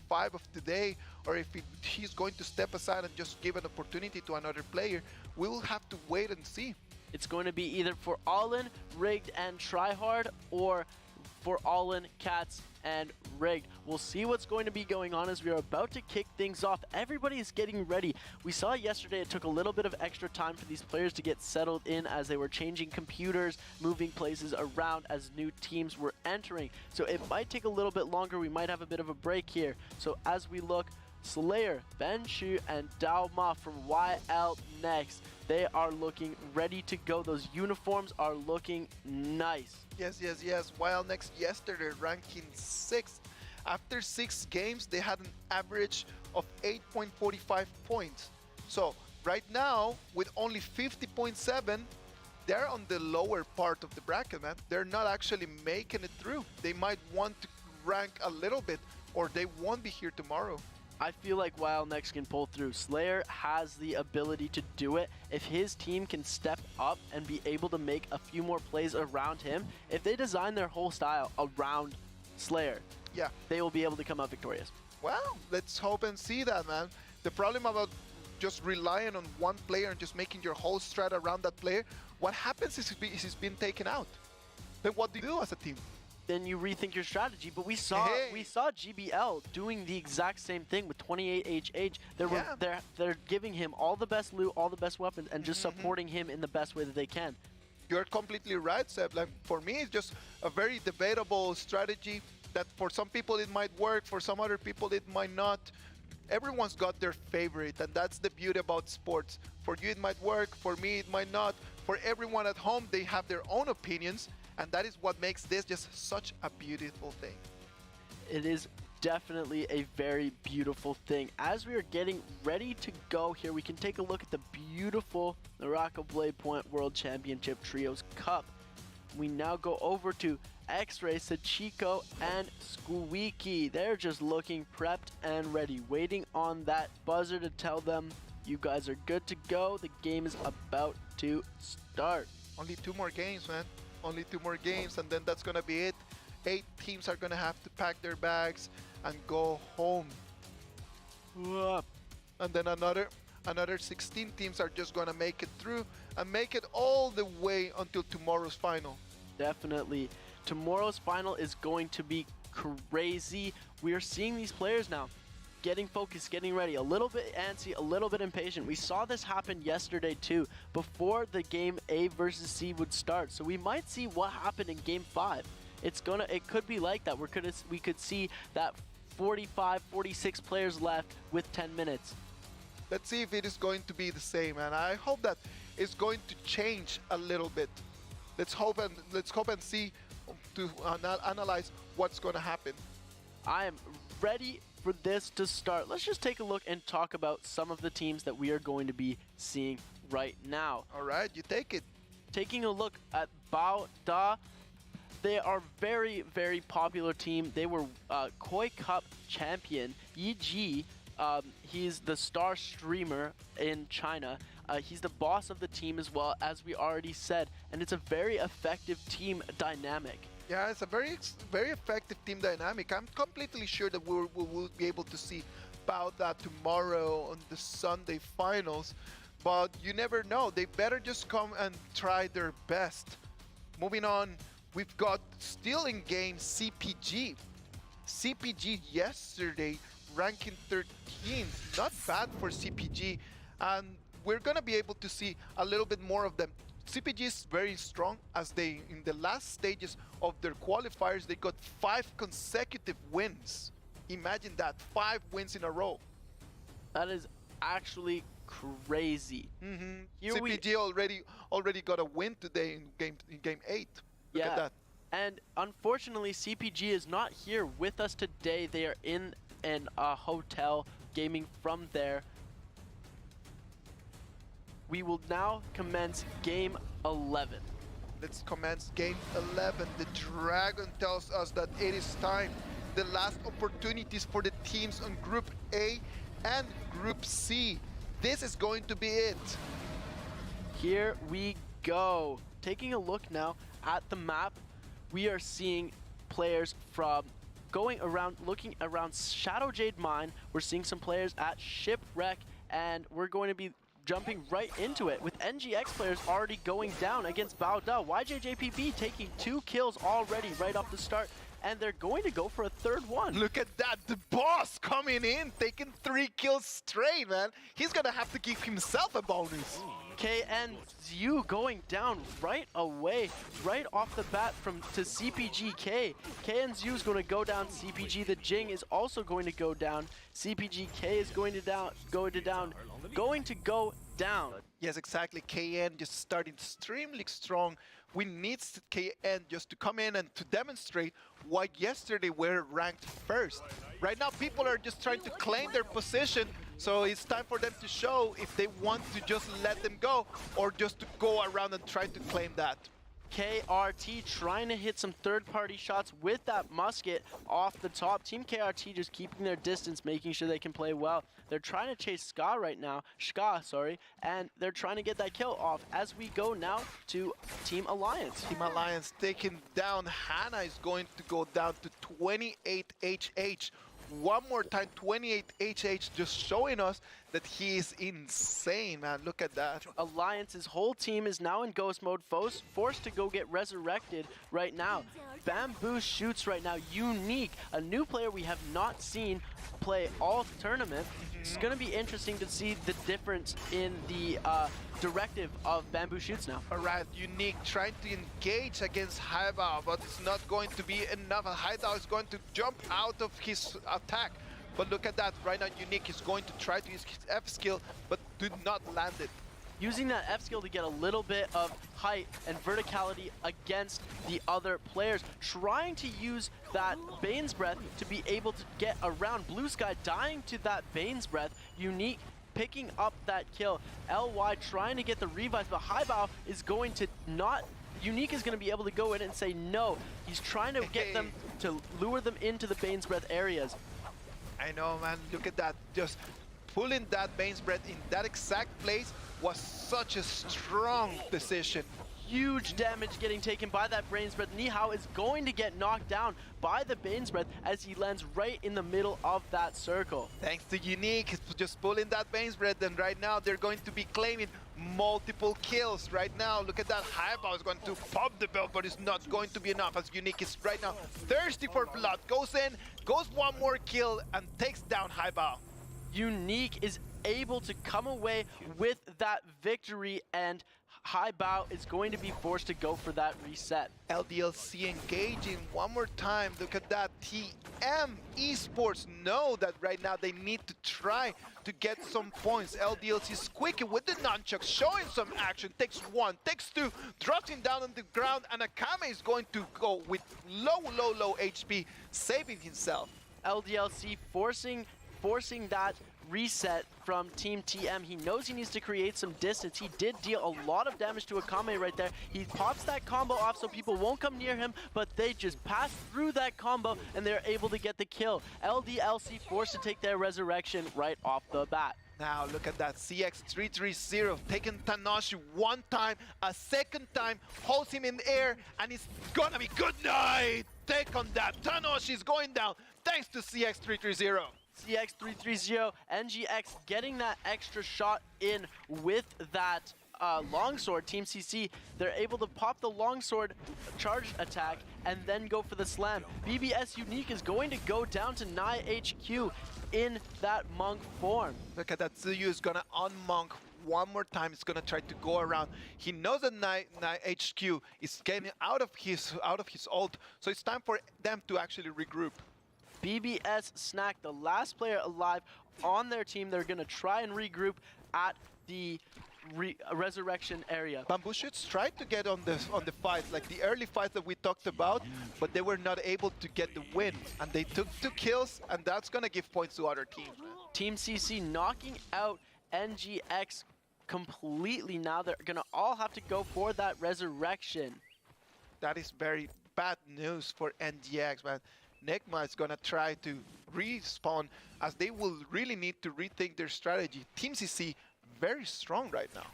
A: 5 of today, or if he's going to step aside and just give an opportunity to another player. We will have to wait and see.
B: It's going to be either for All-In, Rigged, and Tryhard, or for All-In, Cats, and Rigged. We'll see what's going to be going on as we are about to kick things off. Everybody is getting ready. We saw yesterday it took a little bit of extra time for these players to get settled in as they were changing computers, moving places around as new teams were entering. So it might take a little bit longer. We might have a bit of a break here. So as we look, Slayer, Ben Shu, and Dao Ma from YL Next. They are looking ready to go. Those uniforms are looking nice.
A: Yes. While Next yesterday ranking 6th. After 6 games, they had an average of 8.45 points. So right now, with only 50.7, they're on the lower part of the bracket, man. They're not actually making it through. They might want to rank a little bit, or they won't be here tomorrow.
B: I feel like Wild Next can pull through. Slayer has the ability to do it. If his team can step up and be able to make a few more plays around him, if they design their whole style around Slayer,
A: yeah,
B: they will be able to come out victorious.
A: Well, let's hope and see that, man. The problem about just relying on one player and just making your whole strat around that player, what happens is he's been taken out. Then what do you do as a team?
B: Then you rethink your strategy. But we saw GBL doing the exact same thing with 28HH. They're giving him all the best loot, all the best weapons, and just supporting him in the best way that they can.
A: You're completely right, Seb. Like, for me, it's just a very debatable strategy that for some people it might work, for some other people it might not. Everyone's got their favorite, and that's the beauty about sports. For you it might work, for me it might not. For everyone at home, they have their own opinions. And that is what makes this just such a beautiful thing.
B: It is definitely a very beautiful thing. As we are getting ready to go here, we can take a look at the beautiful Naraka Blade Point World Championship Trios Cup. We now go over to X-Ray, Sachiko, and Squeaky. They're just looking prepped and ready, waiting on that buzzer to tell them you guys are good to go. The game is about to start.
A: Only 2 more games, man. Only 2 more games, and then that's gonna be it. 8 teams are gonna have to pack their bags and go home. And then another 16 teams are just gonna make it through and make it all the way until tomorrow's final.
B: Definitely. Tomorrow's final is going to be crazy. We are seeing these players now getting focused, getting ready, a little bit antsy, a little bit impatient. We saw this happen yesterday too, before the game A versus C would start. So we might see what happened in game 5. It could be like that. We could see that 45, 46 players left with 10 minutes.
A: Let's see if it is going to be the same, and I hope that it's going to change a little bit. Let's hope and see to analyze what's going to happen.
B: I am ready for this to start. Let's just take a look and talk about some of the teams that we are going to be seeing right now.
A: All right, you take it.
B: Taking a look at Bao Da, they are very, very popular team. They were Koi Cup champion. Yi Ji, he's the star streamer in China. He's the boss of the team as well, as we already said, and it's a very effective team dynamic.
A: Yeah, it's a very effective team dynamic. I'm completely sure that we will be able to see about that tomorrow on the Sunday finals. But you never know. They better just come and try their best. Moving on, we've got still in game CPG. CPG yesterday ranking 13th. Not bad for CPG. And we're going to be able to see a little bit more of them. CPG is very strong, as they, in the last stages of their qualifiers, they got 5 consecutive wins. Imagine that, 5 wins in a row.
B: That is actually crazy.
A: CPG already got a win today in game 8. Look at that.
B: And unfortunately, CPG is not here with us today. They are in a hotel gaming from there. We will now commence game 11.
A: Let's commence game 11. The Dragon tells us that it is time. The last opportunities for the teams on Group A and Group C. This is going to be it.
B: Here we go. Taking a look now at the map, we are seeing players from going around, looking around Shadow Jade Mine. We're seeing some players at Shipwreck, and we're going to be jumping right into it with NGX players already going down against Bao Da. YJJPB taking 2 kills already right off the start, and they're going to go for a third one.
A: Look at that, the boss coming in, taking 3 kills straight, man. He's gonna have to give himself a bonus.
B: KNZU going down right away, right off the bat to CPGK. KNZU is going to go down. CPG the Jing is also going to go down. CPGK is going to go down.
A: Yes, exactly. KN just started extremely strong. We need KN just to come in and to demonstrate why yesterday we're ranked first. Right now, people are just trying to claim their position, so it's time for them to show if they want to just let them go or just to go around and try to claim that.
B: KRT trying to hit some third-party shots with that musket off the top. Team KRT just keeping their distance, making sure they can play well. They're trying to chase Ska right now, and they're trying to get that kill off as we go now to Team Alliance.
A: Team Alliance taking down. Hannah is going to go down to 28 HH. One more time, 28 HH, just showing us that he is insane, man. Look at that.
B: Alliance's whole team is now in ghost mode, forced to go get resurrected right now. Bamboo shoots right now. Unique, a new player we have not seen play all tournament. It's going to be interesting to see the difference in the directive of Bamboo shoots now.
A: All right, Unique trying to engage against Haibao, but it's not going to be enough. Haibao is going to jump out of his attack. But look at that, right now Unique is going to try to use his F skill, but do not land it.
B: Using that F skill to get a little bit of height and verticality against the other players. Trying to use that Bane's Breath to be able to get around. Blue Sky dying to that Bane's Breath. Unique picking up that kill. LY trying to get the revive, but Haibao is going to not... Unique is going to be able to go in and say no. He's trying to get them to lure them into the Bane's Breath areas.
A: I know, man. Look at that. Just pulling that Bane's Breath in that exact place was such a strong decision.
B: Huge damage getting taken by that Bane's Breath. Nihao is going to get knocked down by the Bane's Breath as he lands right in the middle of that circle.
A: Thanks to Unique, just pulling that Bane's Breath, and right now they're going to be claiming multiple kills. Right now, look at that. Haibao is going to pop the belt, but it's not going to be enough as Unique is right now thirsty for blood. Goes in, goes one more kill, and takes down Haibao.
B: Unique is able to come away with that victory, and Haibao is going to be forced to go for that reset.
A: LDLC engaging one more time. Look at that. TM Esports know that right now they need to try to get some points. LDLC is quick with the nunchucks, showing some action. Takes 1, takes 2, drops him down on the ground, and Akame is going to go with low HP, saving himself.
B: LDLC forcing that reset from Team TM. He knows he needs to create some distance. He did deal a lot of damage to Akame right there. He pops that combo off so people won't come near him, but they just pass through that combo and they're able to get the kill. LDLC forced to take their resurrection right off the bat.
A: Now look at that, CX330 taking Tanashi one time, a second time, holds him in the air, and it's gonna be good night! Take on that, Tanashi is going down thanks to CX330.
B: CX330, NGX getting that extra shot in with that longsword. Team CC, they're able to pop the longsword charge attack and then go for the slam. BBS Unique is going to go down to Nai HQ in that monk form.
A: Look at that, Ziyu is gonna unmonk one more time. He's gonna try to go around. He knows that Nai HQ is getting out of his ult, so it's time for them to actually regroup.
B: BBS Snack, the last player alive on their team. They're going to try and regroup at the resurrection area.
A: Bamboo Shoots tried to get on the fight, like the early fight that we talked about, but they were not able to get the win. And they took 2 kills, and that's going to give points to other teams, man.
B: Team CC knocking out NGX completely now. They're going to all have to go for that resurrection.
A: That is very bad news for NGX, man. Negma is going to try to respawn as they will really need to rethink their strategy. Team CC very strong right now.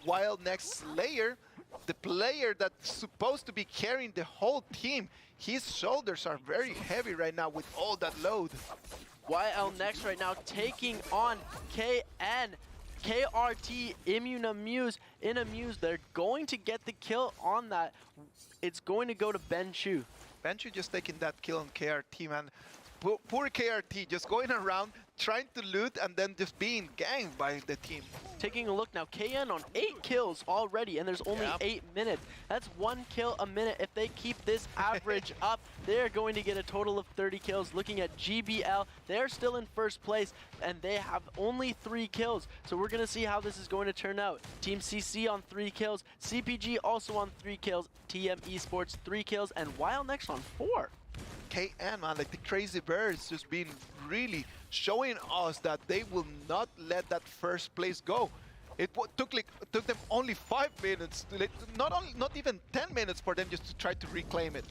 A: While next Slayer, the player that's supposed to be carrying the whole team, his shoulders are very heavy right now with all that load.
B: YL next right now taking on KN. KRT, Immunamuse, in Amuse, they're going to get the kill on that. It's going to go to Ben Chu.
A: Ben Chu just taking that kill on KRT, man. Poor KRT, just going around, trying to loot, and then just being ganged by the team.
B: Taking a look now, KN on 8 kills already, and there's only 8 minutes. That's 1 kill a minute. If they keep this average up, they're going to get a total of 30 kills. Looking at GBL, they're still in first place, and they have only 3 kills. So we're going to see how this is going to turn out. Team CC on 3 kills, CPG also on 3 kills, TM Esports 3 kills, and Wild Next on 4.
A: KN, man, like the Crazy Birds just been really showing us that they will not let that first place go. It took them only 5 minutes, not even 10 minutes for them just to try to reclaim it.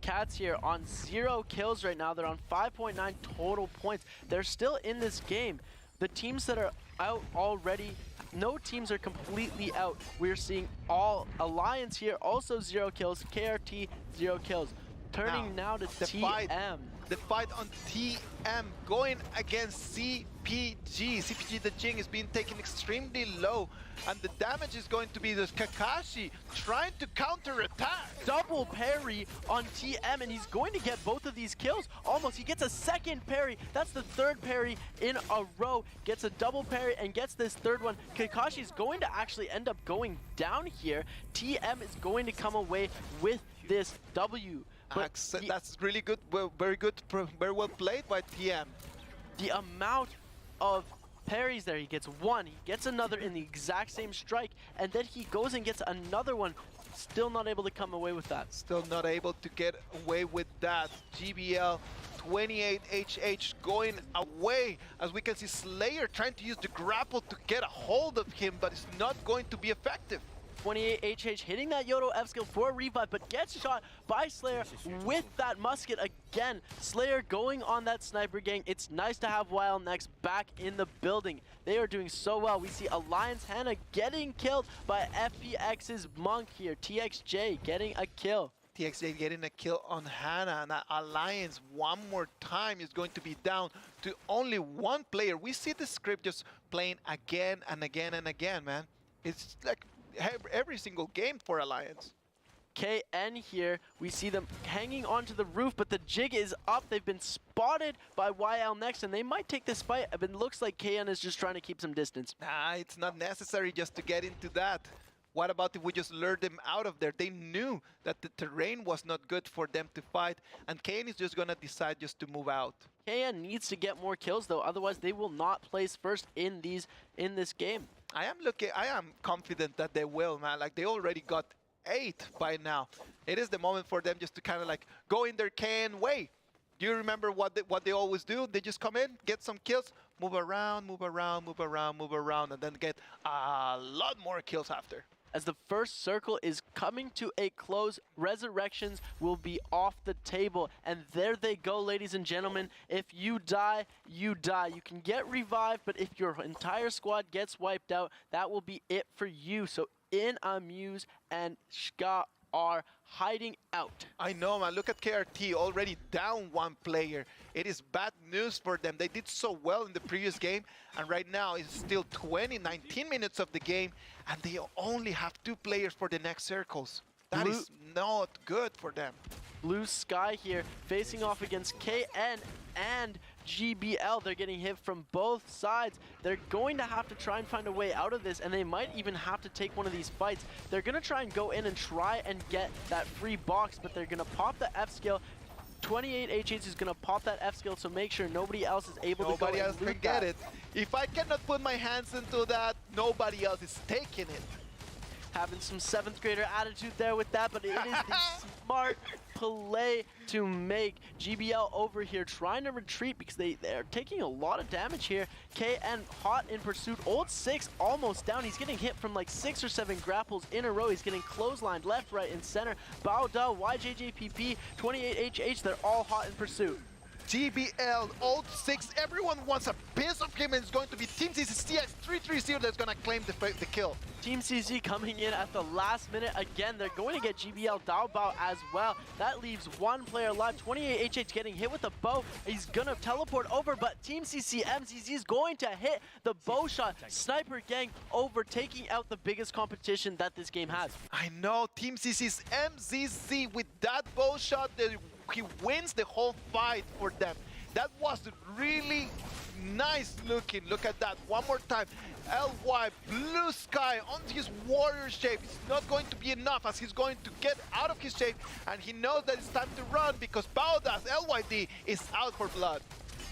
B: Cats here on 0 kills right now. They're on 5.9 total points. They're still in this game. The teams that are out already, no teams are completely out. We're seeing all Alliance here, also 0 kills, KRT 0 kills. Turning now to TM.
A: The fight on TM going against CPG. CPG, the Jing, is being taken extremely low, and the damage is going to be this Kakashi trying to counter-attack.
B: Double parry on TM, and he's going to get both of these kills. Almost, he gets a second parry. That's the 3rd parry in a row. Gets a double parry and gets this 3rd one. Kakashi is going to actually end up going down here. TM is going to come away with this W.
A: That's really good, very good, very well played by TM.
B: The amount of parries there, he gets 1, he gets another in the exact same strike, and then he goes and gets another one. Still not able to come away with that.
A: Still not able to get away with that. GBL 28HH going away. As we can see, Slayer trying to use the grapple to get a hold of him, but it's not going to be effective.
B: 28HH hitting that Yodo F skill for a revive, but gets shot by Slayer with that musket again. Slayer going on that sniper gang. It's nice to have Wild Next back in the building. They are doing so well. We see Alliance Hannah getting killed by FPX's Monk here. TXJ getting a kill.
A: TXJ getting a kill on Hannah, and that Alliance one more time is going to be down to only 1 player. We see the script just playing again and again and again, man. It's like every single game for Alliance.
B: KN here, we see them hanging onto the roof, but the jig is up. They've been spotted by YL Next, and they might take this fight, but it looks like KN is just trying to keep some distance.
A: Nah, it's not necessary just to get into that. What about if we just lured them out of there? They knew that the terrain was not good for them to fight, and KN is just gonna decide just to move out.
B: KN needs to get more kills though, otherwise they will not place first in this game.
A: I am confident that they will, man. Like, they already got 8 by now. It is the moment for them just to kind of like go in their KN way. Do you remember what they always do? They just come in, get some kills, move around, move around, move around, move around, and then get a lot more kills after.
B: As the first circle is coming to a close, Resurrections will be off the table. And there they go, ladies and gentlemen. If you die, you die. You can get revived, but if your entire squad gets wiped out, that will be it for you. So Amuse and Ska are hiding out.
A: I know, man. Look at KRT, already down 1 player. It is bad news for them. They did so well in the previous game, and right now it's still 19 minutes of the game, and they only have 2 players for the next circles. That is not good for them.
B: Blue Sky here facing off against KN and GBL. They're getting hit from both sides. They're going to have to try and find a way out of this, and they might even have to take one of these fights. They're going to try and go in and try and get that free box, but they're going to pop the F skill. 28HH is going to pop that F skill, so make sure nobody else is able to go and
A: Nobody else can get it. If I cannot put my hands into that, nobody else is taking it.
B: Having some 7th grader attitude there with that, but it is the smart play to make. GBL over here trying to retreat because they're taking a lot of damage here. KN hot in pursuit. Old 6 almost down. He's getting hit from like 6 or 7 grapples in a row. He's getting clotheslined left, right, and center. Bao Da, YJJPP, 28HH, they're all hot in pursuit.
A: GBL, Old 6, everyone wants a piece of him, and it's going to be Team CCS 3 3-0 that's gonna claim the kill.
B: Team CZ coming in at the last minute again. They're going to get GBL Daobao as well. That leaves one player alive. 28 HH getting hit with a bow. He's gonna teleport over, but Team CC MZZ is going to hit the bow shot. Sniper Gang over, taking out the biggest competition that this game has.
A: I know, Team CC's MZZ with that bow shot, he wins the whole fight for them. That was really nice looking. Look at that one more time. LY, blue sky on his warrior shape. It's not going to be enough as he's going to get out of his shape, and he knows that it's time to run because Baudas LYD is out for blood.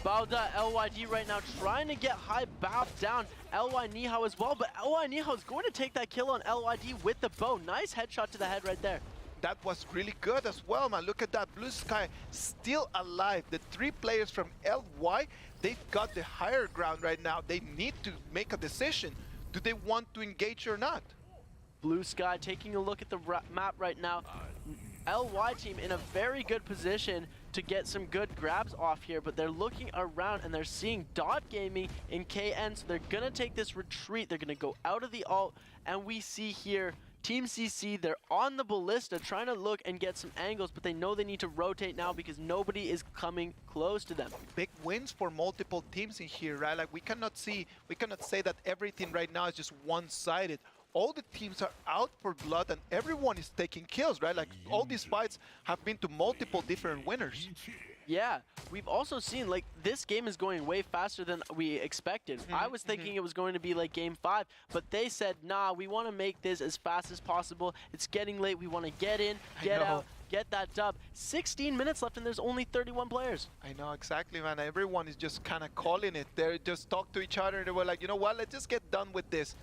B: Bauda, LYD right now trying to get high bow down. LY Nihao as well, but LY Nihao is going to take that kill on LYD with the bow. Nice headshot to the head right there.
A: That was really good as well, man. Look at that, blue sky still alive. The 3 players from LY, they've got the higher ground right now. They need to make a decision. Do they want to engage or not?
B: Blue sky taking a look at the map right now. LY team in a very good position to get some good grabs off here, but they're looking around and they're seeing Dot Gaming in KN, so they're gonna take this retreat. They're gonna go out of the alt, and we see here Team CC, they're on the ballista trying to look and get some angles, but they know they need to rotate now because nobody is coming close to them.
A: Big wins for multiple teams in here, right? Like we cannot say that everything right now is just one-sided. All the teams are out for blood and everyone is taking kills, right? Like all these fights have been to multiple different winners.
B: Yeah, we've also seen like this game is going way faster than we expected. I was thinking it was going to be like game 5, but they said, nah, we want to make this as fast as possible. It's getting late. We want to get in, get out, get that dub. 16 minutes left and there's only 31 players.
A: I know, exactly, man. Everyone is just kind of calling it. They just talk to each other. They were like, you know what, let's just get done with this.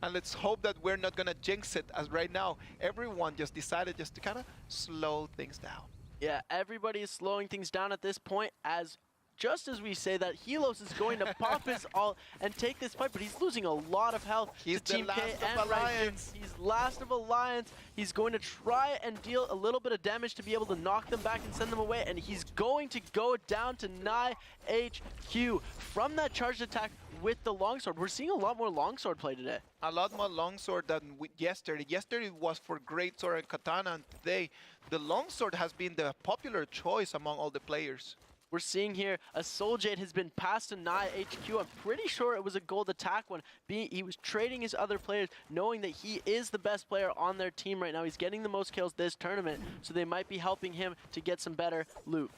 A: And let's hope that we're not going to jinx it, as right now, everyone just decided just to kind of slow things down.
B: Yeah, everybody is slowing things down at this point as just as we say that, Helos is going to pop his ult and take this fight, but he's losing a lot of health
A: He's
B: to Team
A: the last
B: KN
A: of Alliance.
B: Right, he's last of Alliance. He's going to try and deal a little bit of damage to be able to knock them back and send them away, and he's going to go down to Nai HQ from that charged attack with the longsword. We're seeing a lot more longsword play today.
A: A lot more longsword than yesterday. Yesterday was for greatsword and katana, and today the longsword has been the popular choice among all the players.
B: We're seeing here a Soul Jade has been passed to Nai HQ. I'm pretty sure it was a gold attack one. He was trading his other players, knowing that he is the best player on their team right now. He's getting the most kills this tournament, so they might be helping him to get some better loot.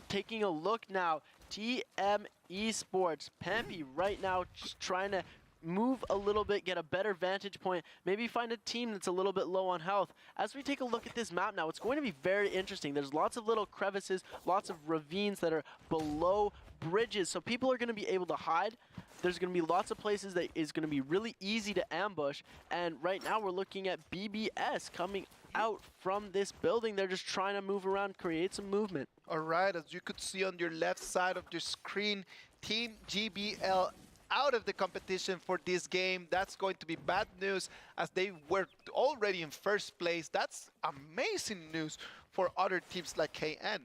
B: Taking a look now, TM Esports. Pampy right now just trying to move a little bit, get a better vantage point, maybe find a team that's a little bit low on health. As we take a look at this map now, it's going to be very interesting. There's lots of little crevices, lots of ravines that are below bridges, so people are going to be able to hide. There's going to be lots of places that is going to be really easy to ambush, and right now we're looking at BBS coming out from this building. They're just trying to move around, create some movement.
A: All right, as you could see on your left side of your screen, Team GBL out of the competition for this game. That's going to be bad news as they were already in first place. That's amazing news for other teams like KN.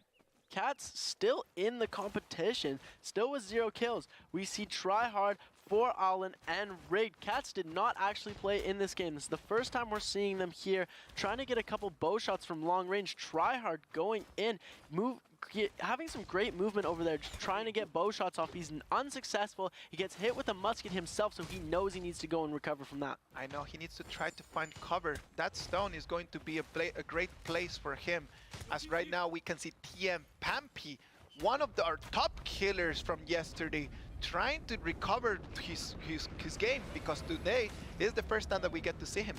B: Cats still in the competition, still with 0 kills. We see Tryhard, for Allen, and Raid. Cats did not actually play in this game. This is the first time we're seeing them here, trying to get a couple bow shots from long range. Tryhard going in, having some great movement over there, just trying to get bow shots off. He's unsuccessful. He gets hit with a musket himself, so he knows he needs to go and recover from that.
A: I know, he needs to try to find cover. That stone is going to be a great place for him, as right now we can see TM Pampy, one of our top killers from yesterday, trying to recover his game, because today is the first time that we get to see him.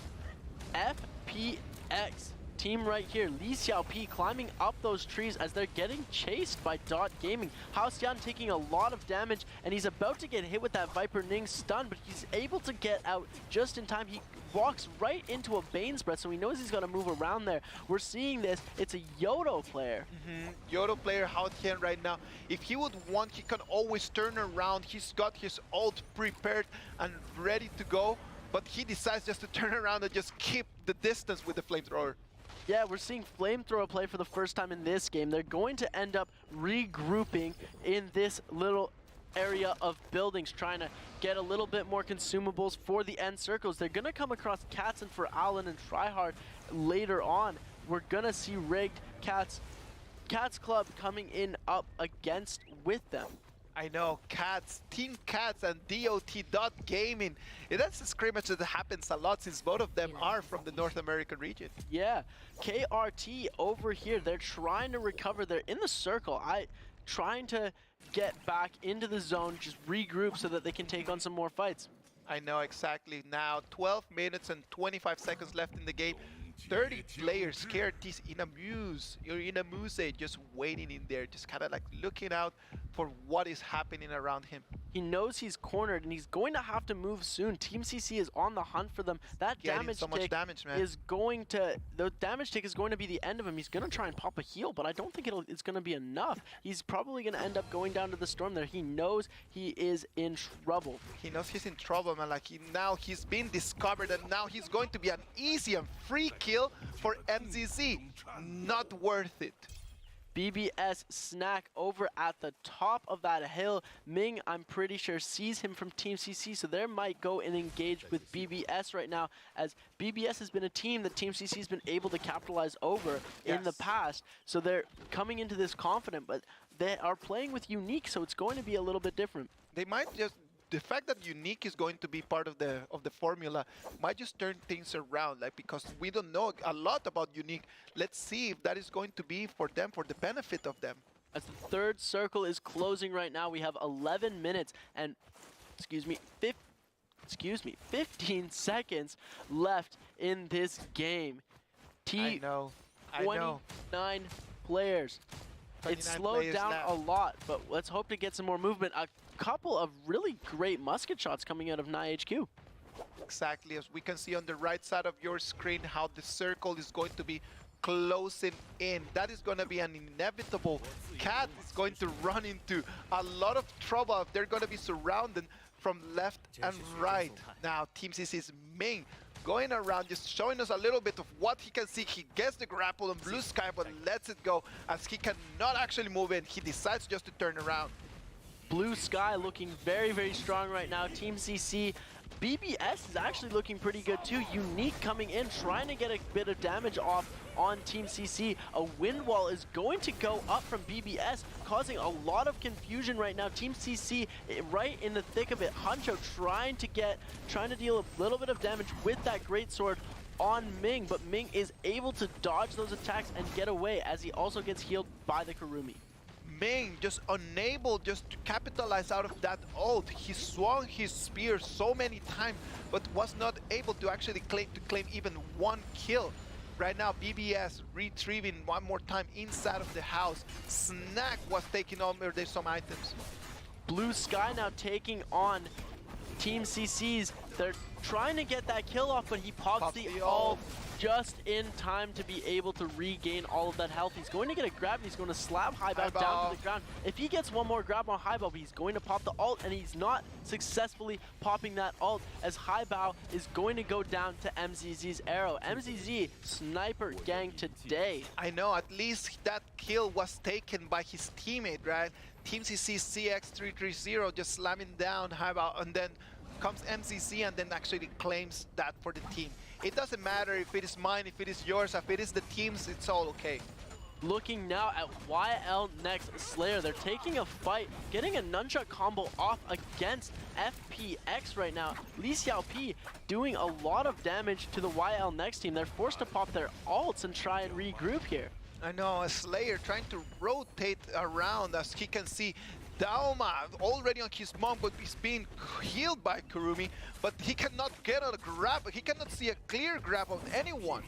B: FPX team right here, Lee Xiao P climbing up those trees as they're getting chased by Dot Gaming. Hao Xian taking a lot of damage, and he's about to get hit with that Viper Ning stun, but he's able to get out just in time. He walks right into a Bane's Breath, so he knows he's going to move around there. We're seeing this. It's a Yodo player.
A: Yodo player Hao Xian right now. If he would want, he can always turn around. He's got his ult prepared and ready to go, but he decides just to turn around and just keep the distance with the flamethrower.
B: Yeah, we're seeing Flamethrower play for the first time in this game. They're going to end up regrouping in this little area of buildings, trying to get a little bit more consumables for the end circles. They're going to come across Katzen for Allen and Tryhard later on. We're going to see rigged Cats Club coming in up against with them.
A: I know, Team Cats and DOT Gaming. That's a scrimmage that happens a lot since both of them are from the North American region.
B: Yeah, KRT over here, they're trying to recover. They're in the circle. Trying to get back into the zone, just regroup so that they can take on some more fights.
A: I know exactly. Now 12 minutes and 25 seconds left in the game. 30 players scared. You're in a muse, just waiting in there, just kind of like looking out for what is happening around him.
B: He knows he's cornered and he's going to have to move soon. Team CC is on the hunt for them. That damage is going to, the damage tick is going to be the end of him. He's going to try and pop a heal, but I don't think it's going to be enough. He's probably going to end up going down to the storm there. He knows he is in trouble.
A: He knows he's in trouble, man. Like now he's been discovered and now he's going to be an easy and free kill for MZZ. Not worth it.
B: BBS Snack over at the top of that hill. Ming, I'm pretty sure, sees him from Team CC, so they might go and engage with BBS right now, as BBS has been a team that Team CC has been able to capitalize over in the past. So they're coming into this confident, but they are playing with Unique, so it's going to be a little bit different.
A: They might just, the fact that Unique is going to be part of the formula might just turn things around, like, because we don't know a lot about Unique. Let's see if that is going to be for them, for the benefit of them.
B: As the third circle is closing right now, we have 11 minutes and 15 seconds left in this game.
A: I know.
B: 29 players. It slowed down
A: now
B: a lot, but let's hope to get some more movement. A couple of really great musket shots coming out of Nye HQ.
A: Exactly, as we can see on the right side of your screen, how the circle is going to be closing in. That is going to be an inevitable. Cat is going to run into a lot of trouble if they're going to be surrounded from left and right. Now, Team CC's Ming going around, just showing us a little bit of what he can see. He gets the grapple on Blue Sky, but lets it go as he cannot actually move in. He decides just to turn around.
B: Blue Sky looking very, very strong right now. Team CC, BBS is actually looking pretty good too. Unique coming in, trying to get a bit of damage off on Team CC. A wind wall is going to go up from BBS, causing a lot of confusion right now. Team CC right in the thick of it. Huncho trying to deal a little bit of damage with that greatsword on Ming, but Ming is able to dodge those attacks and get away as he also gets healed by the Kurumi.
A: Ming just unable just to capitalize out of that ult. He swung his spear so many times, but was not able to actually claim even one kill. Right now, BBS retrieving one more time inside of the house. Snack was taking over some items.
B: Blue Sky now taking on Team CC's. They're trying to get that kill off, but he pops the ult just in time to be able to regain all of that health. He's going to get a grab, and he's going to slap Highbow down to the ground. If he gets one more grab on Highbow, he's going to pop the ult, and he's not successfully popping that ult, as Highbow is going to go down to MZZ's arrow. MZZ, sniper gang today.
A: I know, at least that kill was taken by his teammate, right? Team CC CX330 just slamming down Highbow, and then comes MCC and then actually claims that for the team. It doesn't matter if it is mine, if it is yours, if it is the team's, it's all okay.
B: Looking now at YL Next Slayer. They're taking a fight, getting a nunchuck combo off against FPX right now. Li Xiaopi doing a lot of damage to the YL Next team. They're forced to pop their ults and try and regroup here.
A: I know, a Slayer trying to rotate around, as he can see Dauma already on his monk, but he's being healed by Kurumi, but he cannot get a grab. He cannot see a clear grab of anyone.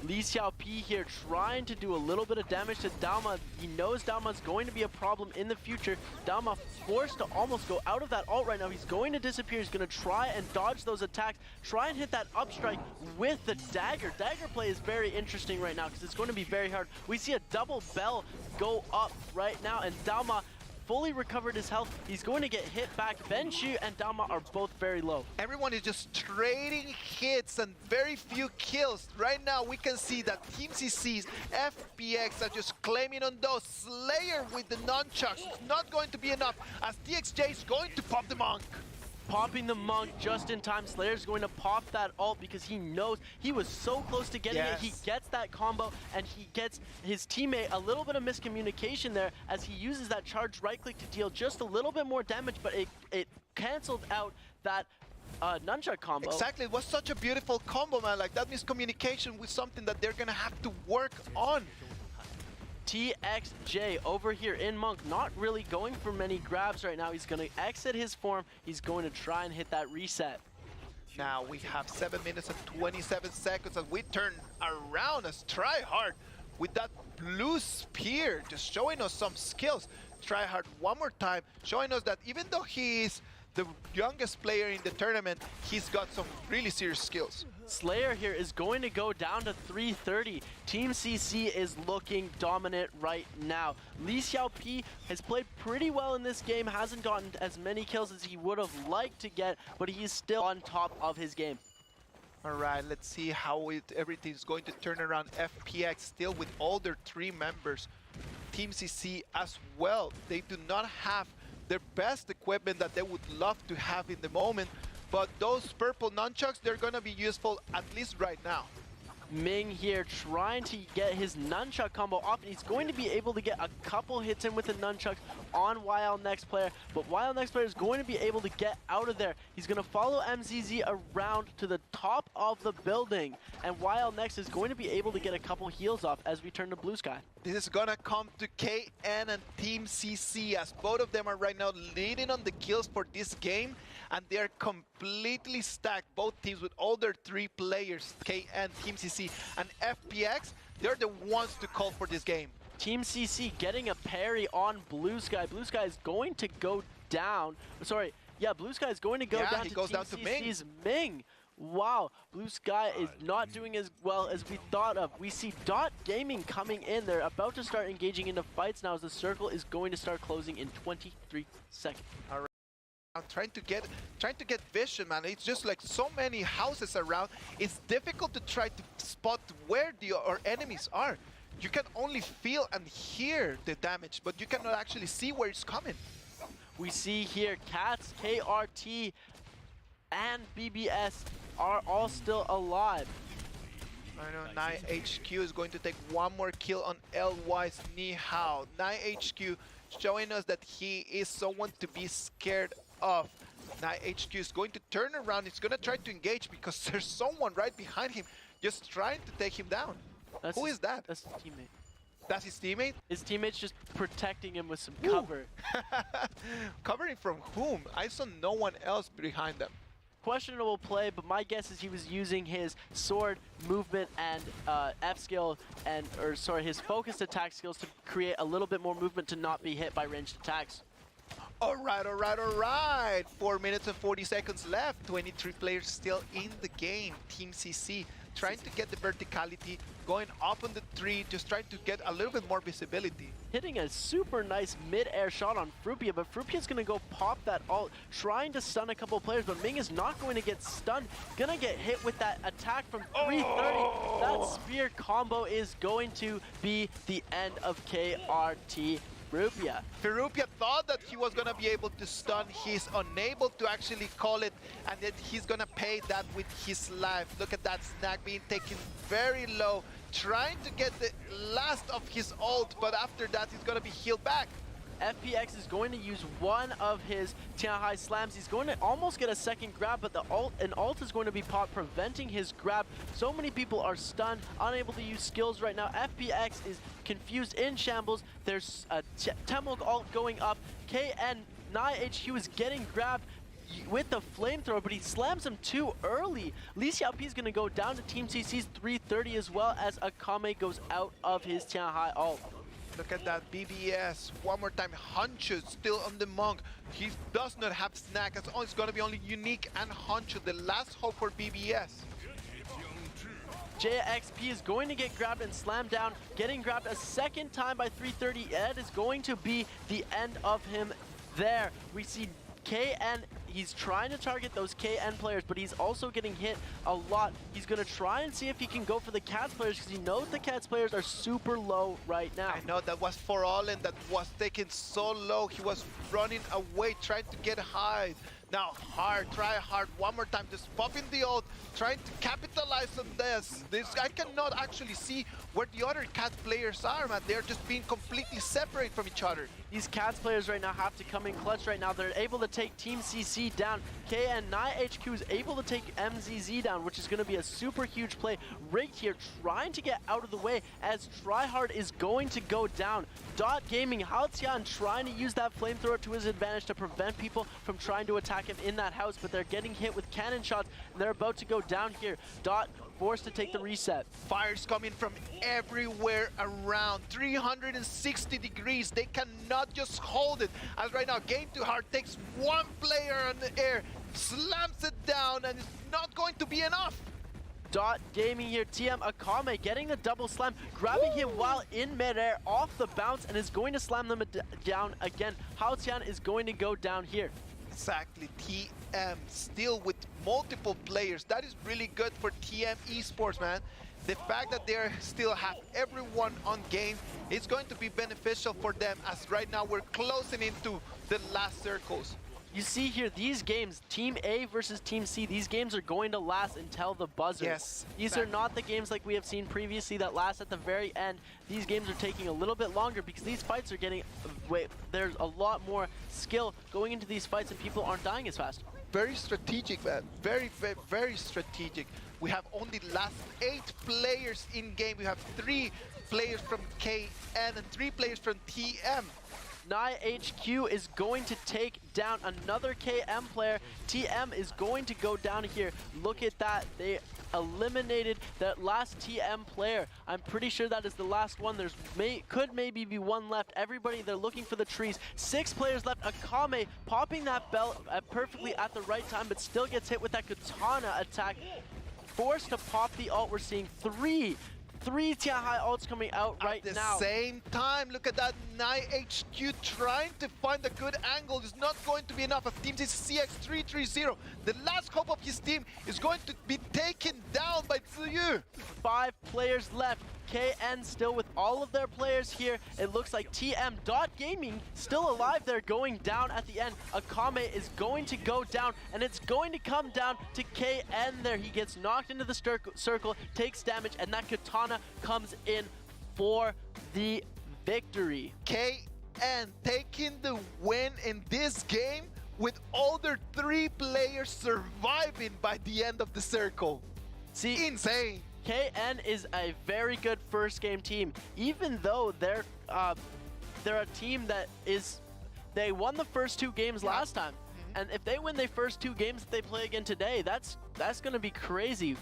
B: Li Xiaopi here trying to do a little bit of damage to Dauma. He knows Dauma's going to be a problem in the future. Dauma forced to almost go out of that ult right now. He's going to disappear. He's going to try and dodge those attacks. Try and hit that upstrike with the dagger. Dagger play is very interesting right now because it's going to be very hard. We see a double bell go up right now, and Dauma fully recovered his health. He's going to get hit back. Ben Shu and Dalma are both very low.
A: Everyone is just trading hits and very few kills. Right now, we can see that Team CC's FPX are just claiming on those. Slayer with the nunchucks. It's not going to be enough as TXJ is going to pop the Monk.
B: Popping the Monk just in time. Slayer's going to pop that ult because he knows he was so close to getting it. He gets that combo and he gets his teammate a little bit of miscommunication there as he uses that charged right click to deal just a little bit more damage, but it canceled out that nunchuck combo.
A: Exactly, it was such a beautiful combo, man. Like that miscommunication was something that they're gonna have to work on.
B: TXJ over here in Monk, not really going for many grabs right now. He's going to exit his form. He's going to try and hit that reset.
A: Now we have 7 minutes and 27 seconds as we turn around as Tryhard with that blue spear, just showing us some skills. Tryhard one more time, showing us that even though he is the youngest player in the tournament, he's got some really serious skills.
B: Slayer here is going to go down to 330. Team CC is looking dominant right now. Li Xiaopi has played pretty well in this game, hasn't gotten as many kills as he would have liked to get, but he's still on top of his game.
A: All right, let's see how everything's going to turn around. FPX still with all their 3 members. Team CC as well. They do not have their best equipment that they would love to have in the moment, but those purple nunchucks, they're gonna be useful at least right now.
B: Ming here trying to get his nunchuck combo off, and he's going to be able to get a couple hits in with the nunchucks on Wild Next Player, but Wild Next Player is going to be able to get out of there. He's going to follow MZZ around to the top of the building, and Wild Next is going to be able to get a couple heals off as we turn to Blue Sky.
A: This is gonna come to KN and Team CC as both of them are right now leading on the kills for this game, and they're completely stacked, both teams with all their 3 players, KN, Team CC, and FPX. They're the ones to call for this game.
B: Team CC getting a parry on Blue Sky. Blue Sky is going to go down. Sorry, yeah, Blue Sky is going to go down
A: he
B: to
A: goes
B: Team
A: down to
B: CC's Ming. Wow, Blue Sky is not doing as well as we thought of. We see Dot Gaming coming in. They're about to start engaging into fights now as the circle is going to start closing in 23 seconds.
A: All right. I'm trying to get vision, man. It's just like so many houses around. It's difficult to try to spot where our enemies are. You can only feel and hear the damage, but you cannot actually see where it's coming.
B: We see here Cats, KRT, and BBS are all still alive.
A: I know 9HQ is going to take one more kill on LY's Ni Hao. 9HQ showing us that he is someone to be scared of. 9HQ is going to turn around. He's going to try to engage because there's someone right behind him just trying to take him down. Who is that?
B: That's his teammate.
A: That's his teammate?
B: His teammate's just protecting him with some cover.
A: Covering from whom? I saw no one else behind them.
B: Questionable play, but my guess is he was using his sword movement and F skill his focused attack skills to create a little bit more movement to not be hit by ranged attacks.
A: All right. 4 minutes and 40 seconds left. 23 players still in the game. Team CC trying to get the verticality, going up on the tree, just trying to get a little bit more visibility.
B: Hitting a super nice mid-air shot on Frupia, but Frupia's gonna go pop that ult, trying to stun a couple players, but Ming is not going to get stunned. Gonna get hit with that attack from 330. That spear combo is going to be the end of KRT. Frupia
A: thought that he was gonna be able to stun. He's unable to actually call it, and then he's gonna pay that with his life. Look at that snack being taken very low, trying to get the last of his ult, but after that he's gonna be healed back.
B: FPX is going to use one of his Tianhai slams. He's going to almost get a second grab, but an ult is going to be popped, preventing his grab. So many people are stunned, unable to use skills right now. FPX is confused, in shambles. There's a Temulk ult going up. KN 9HQ is getting grabbed with the flamethrower, but he slams him too early. Li Xiaopi is going to go down to Team CC's 330 as well as Akame goes out of his Tianhai ult.
A: Look at that, BBS, one more time, Huncho still on the Monk. He does not have snack, it's gonna be only Unique and Huncho, the last hope for BBS.
B: JXP is going to get grabbed and slammed down, getting grabbed a second time by 330. That is going to be the end of him there. We see KN, he's trying to target those KN players, but he's also getting hit a lot. He's going to try and see if he can go for the Cats players because he knows the Cats players are super low right now.
A: I know that was for Allen that was taken so low. He was running away, trying to get high. Now hard, try hard one more time, just popping the ult, trying to capitalize on this. I cannot actually see where the other Cat players are, man. They're just being completely separate from each other.
B: These Cats players right now have to come in clutch right now. They're able to take Team CC down. KN HQ is able to take MZZ down, which is going to be a super huge play right here, trying to get out of the way as Tryhard is going to go down. Dot Gaming, Haotian trying to use that flamethrower to his advantage to prevent people from trying to attack him in that house, but they're getting hit with cannon shots, and they're about to go down here. Dot forced to take the reset.
A: Fire's coming from everywhere around, 360 degrees. They cannot just hold it. As right now, Game Too Hard takes one player on the air, slams it down, and it's not going to be enough.
B: Dot Gaming here, TM Akame getting the double slam, grabbing him while in midair off the bounce, and is going to slam them down again. Haotian is going to go down here.
A: Exactly, TM still with multiple players. That is really good for TM Esports, man. The fact that they still have everyone on game is going to be beneficial for them, as right now we're closing into the last circles.
B: You see here, these games, Team A versus Team C, these games are going to last until the buzzer.
A: Yes.
B: These are not the games like we have seen previously that last at the very end. These games are taking a little bit longer because these fights are getting, there's a lot more skill going into these fights and people aren't dying as fast.
A: Very strategic, man. Very, very, very strategic. We have only last 8 players in game. We have 3 players from KN and 3 players from TM.
B: HQ is going to take down another KM player. TM is going to go down here. Look at that. They eliminated that last TM player. I'm pretty sure that is the last one. There's could maybe be one left. Everybody, they're looking for the trees. 6 players left. Akame popping that bell perfectly at the right time, but still gets hit with that katana attack. Forced to pop the ult. We're seeing 3 Tianhai ults coming out right now.
A: At the same time, look at that. HQ trying to find a good angle is not going to be enough. Of Team CX330, the last hope of his team is going to be taken down by Ziyu.
B: 5 players left. KN still with all of their players here. It looks like TM Dot Gaming still alive. They're going down at the end. Akame is going to go down, and it's going to come down to KN there. He gets knocked into the circle, takes damage, and that katana comes in for the victory.
A: KN taking the win in this game with all their 3 players surviving by the end of the circle.
B: See,
A: insane.
B: KN is a very good first game team, even though they're a team that they won the first 2 games last time. And if they win their first 2 games that they play again today, that's gonna be crazy.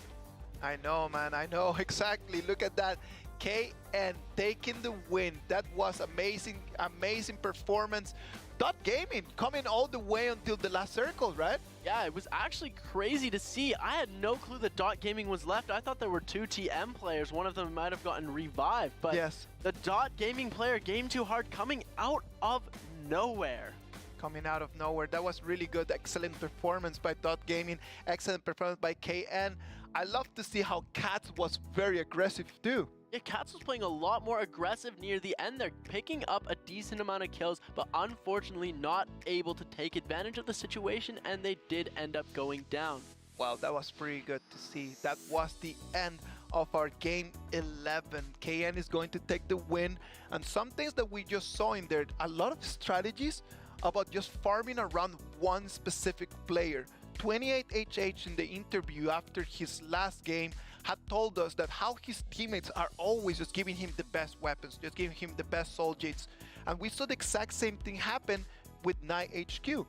A: I know, man, I know, exactly. Look at that. KN taking the win. That was amazing, amazing performance. Dot Gaming coming all the way until the last circle, right?
B: Yeah, it was actually crazy to see. I had no clue that Dot Gaming was left. I thought there were 2 TM players. One of them might have gotten revived, but
A: yes,
B: the Dot Gaming player, Game Too Hard, coming out of nowhere.
A: Coming out of nowhere. That was really good. Excellent performance by Dot Gaming. Excellent performance by KN. I love to see how Cats was very aggressive too.
B: Yeah, Cats was playing a lot more aggressive near the end. They're picking up a decent amount of kills, but unfortunately not able to take advantage of the situation, and they did end up going down.
A: Wow, that was pretty good to see. That was the end of our game 11. KN is going to take the win, and some things that we just saw in there, a lot of strategies about just farming around one specific player. 28HH in the interview after his last game had told us that how his teammates are always just giving him the best weapons, just giving him the best soul jades. And we saw the exact same thing happen with HQ.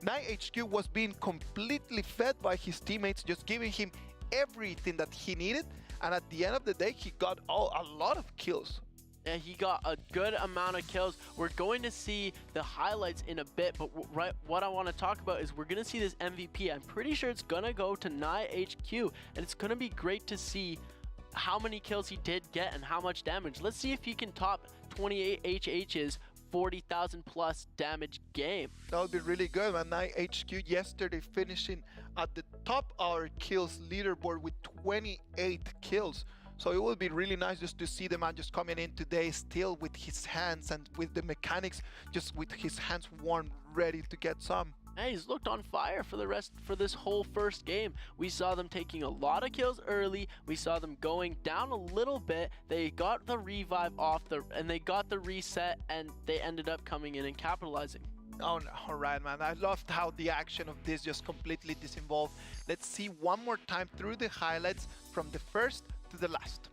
A: HQ was being completely fed by his teammates, just giving him everything that he needed. And at the end of the day, he got a lot of kills.
B: And he got a good amount of kills. We're going to see the highlights in a bit, but what I want to talk about is we're going to see this MVP. I'm pretty sure it's going to go to HQ, and it's going to be great to see how many kills he did get and how much damage. Let's see if he can top 28 HH's 40,000 plus damage game.
A: That would be really good, man. HQ yesterday finishing at the top of our kills leaderboard with 28 kills. So it would be really nice just to see the man just coming in today still with his hands and with the mechanics, just with his hands warm, ready to get some.
B: Hey, he's looked on fire for this whole first game. We saw them taking a lot of kills early. We saw them going down a little bit. They got the revive off and they got the reset, and they ended up coming in and capitalizing.
A: Oh, no. All right, man. I loved how the action of this just completely disinvolved. Let's see one more time through the highlights from the first to the last.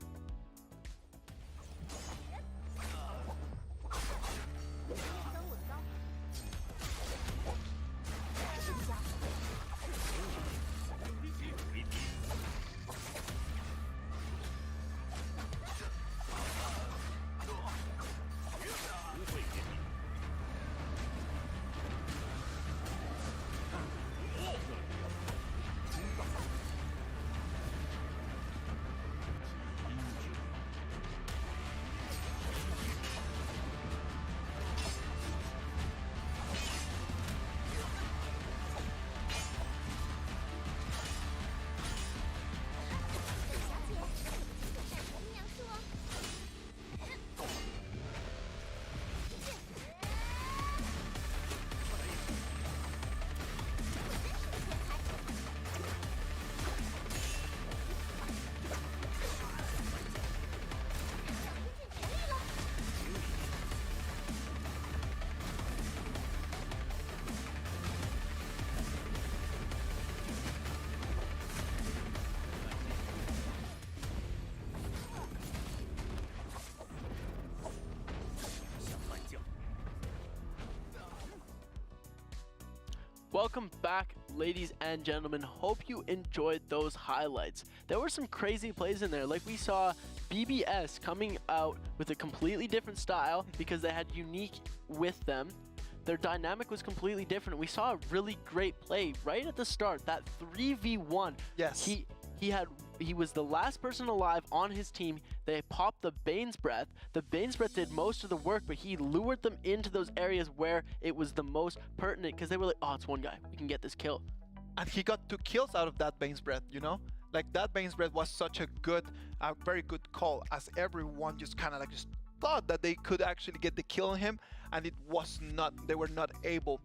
B: Welcome back, ladies and gentlemen. Hope you enjoyed those highlights. There were some crazy plays in there. Like we saw BBS coming out with a completely different style because they had unique with them. Their dynamic was completely different. We saw a really great play right at the start, that 3v1.
A: Yes.
B: He was the last person alive on his team. They popped the Bane's Breath. The Bane's Breath did most of the work, but he lured them into those areas where it was the most pertinent because they were like, oh, it's one guy. We can get this kill.
A: And he got 2 kills out of that Bane's Breath, you know? Like that Bane's Breath was such a very good call, as everyone just kind of like just thought that they could actually get the kill on him, and it was not, they were not able.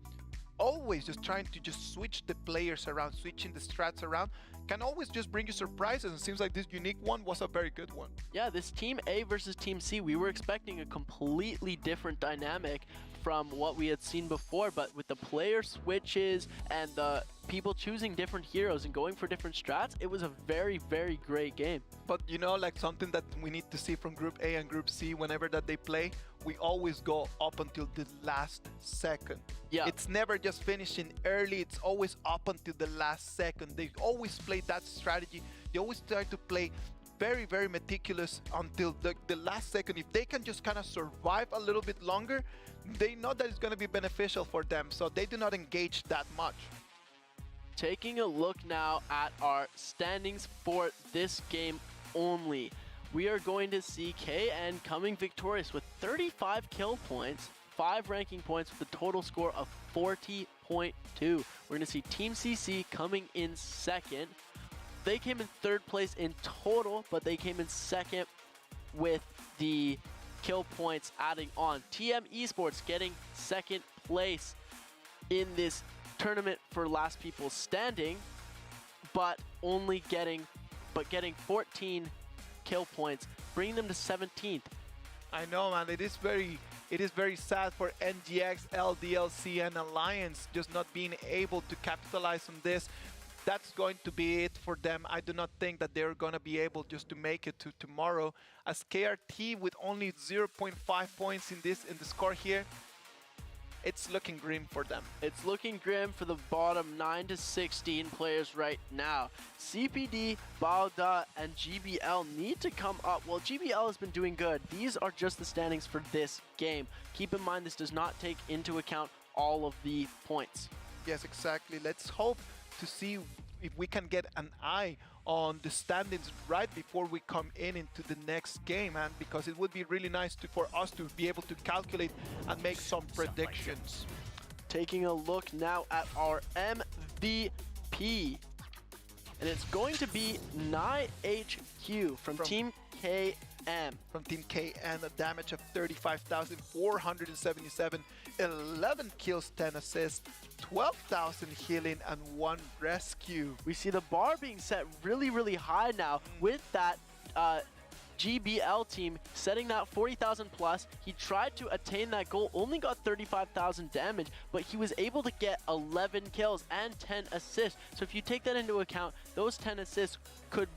A: Always just trying to just switch the players around, switching the strats around, can always just bring you surprises, and it seems like this unique one was a very good one.
B: Yeah, this Team A versus Team C, we were expecting a completely different dynamic from what we had seen before, but with the player switches and the people choosing different heroes and going for different strats, it was a very, very great game.
A: But you know, like something that we need to see from Group A and Group C whenever that they play, we always go up until the last second.
B: Yeah.
A: It's never just finishing early, it's always up until the last second. They always play that strategy. They always try to play very, very meticulous until the last second. If they can just kind of survive a little bit longer, they know that it's going to be beneficial for them, so they do not engage that much.
B: Taking a look now at our standings for this game only. We are going to see KN coming victorious with 35 kill points, 5 ranking points with a total score of 40.2. We're going to see Team CC coming in second. They came in third place in total, but they came in second with the kill points adding on. TM Esports getting second place in this tournament for last people standing, but getting 14 kill points, bringing them to 17th.
A: I know, man. It is very sad for NGX, LDLC, and Alliance just not being able to capitalize on this. That's going to be it for them. I do not think that they're going to be able just to make it to tomorrow. As KRT with only 0.5 points in the score here, it's looking grim for them.
B: It's looking grim for the bottom 9 to 16 players right now. CPD, Balda, and GBL need to come up. Well, GBL has been doing good. These are just the standings for this game. Keep in mind, this does not take into account all of the points.
A: Yes, exactly. Let's hope to see if we can get an eye on the standings right before we come into the next game, man, because it would be really nice for us to be able to calculate and make some predictions.
B: Taking a look now at our MVP. And it's going to be NiHQ from Team KM.
A: From Team KN, a damage of 35,477, 11 kills, 10 assists, 12,000 healing, and 1 rescue.
B: We see the bar being set really, really high now with that GBL team setting that 40,000 plus. He tried to attain that goal, only got 35,000 damage, but he was able to get 11 kills and 10 assists. So if you take that into account, those 10 assists could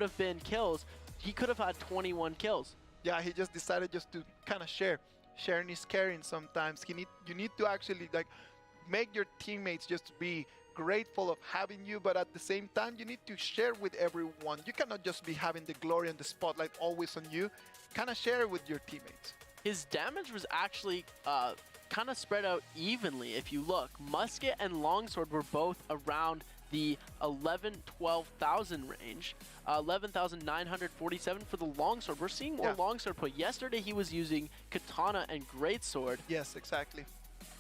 B: have been kills. He could have had 21 kills.
A: Yeah, he just decided just to kind of share. Sharing is caring sometimes. You need to actually like make your teammates just be grateful of having you, but at the same time you need to share with everyone. You cannot just be having the glory and the spotlight always on you. Kind of share it with your teammates.
B: His damage was actually kind of spread out evenly. If you look, musket and longsword were both around the 12,000 range. 11,947 for the longsword. We're seeing more longsword play. Yesterday he was using katana and greatsword.
A: Yes, exactly.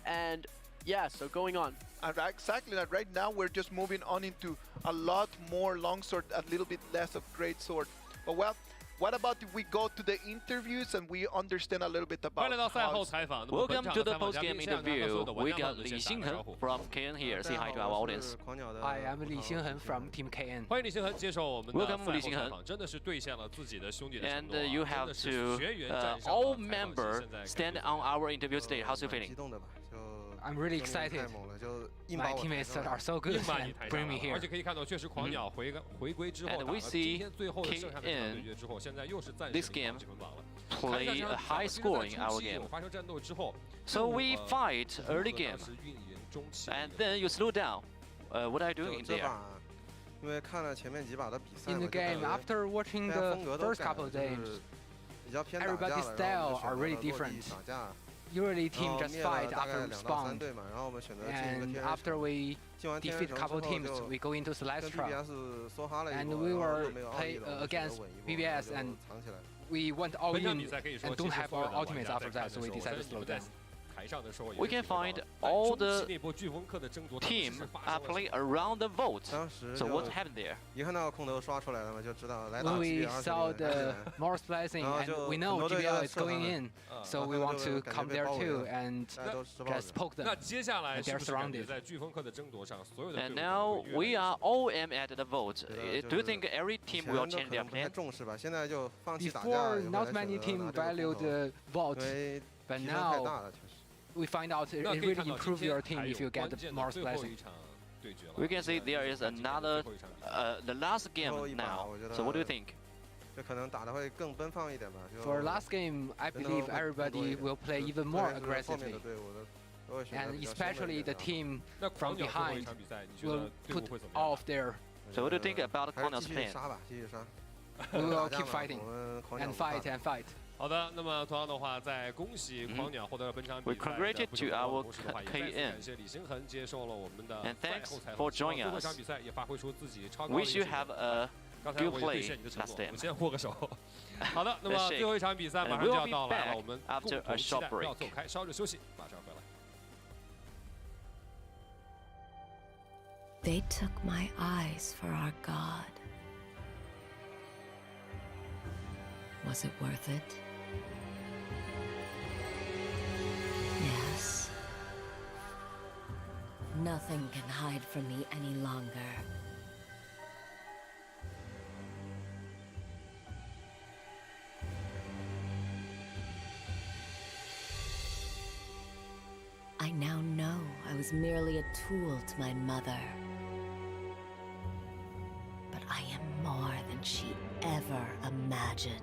B: And yeah, so going on.
A: Exactly. Right now we're just moving on into a lot more longsword, a little bit less of greatsword. But well, what about if we go to the interviews and we understand a little bit about
C: Welcome to the post-game interview. We got Li Xinghen from KN here. Say hi to our audience.
D: Hi, I'm Li Xinghen from Team KN.
C: Welcome, Li Xinghen. And you have to, all members stand on our interview stage. How's you feeling?
D: I'm really excited. My teammates are so good and bring me here.
C: And we see KN this game play a high score in our game. So we fight early game, and then you slow down. What are you doing in there?
D: In the game, after watching the first couple of games, everybody's style are really different. Usually team just fight after spawn, and after we defeat a couple teams, we go into Celestra, and we were play against BBS, and we went all in and don't have our ultimates after that, so we decided to slow down.
C: We can find all the team are playing around the vote. So what happened there?
D: When we saw the more splicing and we know GBL is going in, so we want to come there too and just poke them. And they're surrounded.
C: And now we are all aim at the vote. Do you think every team will change their plan?
D: Before, not many teams value the vote, but now we find out it really improves your team if you get the more splicing.
C: We can see there is another, the last game now. So what do you think?
D: For last game, I believe everybody will play even more aggressively. And especially the team from behind will put all of their...
C: So what do you think about Cornell's plan?
D: We will keep fighting and fight and fight.
F: 好的，那么同样的话，在恭喜狂鸟获得了本场比赛的
C: to our KN.
F: 感谢李星恒接受了我们的赛后采访。
C: for joining us.
F: 最后一场比赛也发挥出自己超高的
C: Wish you have a good play last time.
F: 我们先握个手。好的，那么最后一场比赛马上就要到来了，我们共同期待，不要走开，稍事休息，马上回来。
G: They took my eyes for our God. Was it worth it? Yes. Nothing can hide from me any longer. I now know I was merely a tool to my mother. But I am more than she ever imagined.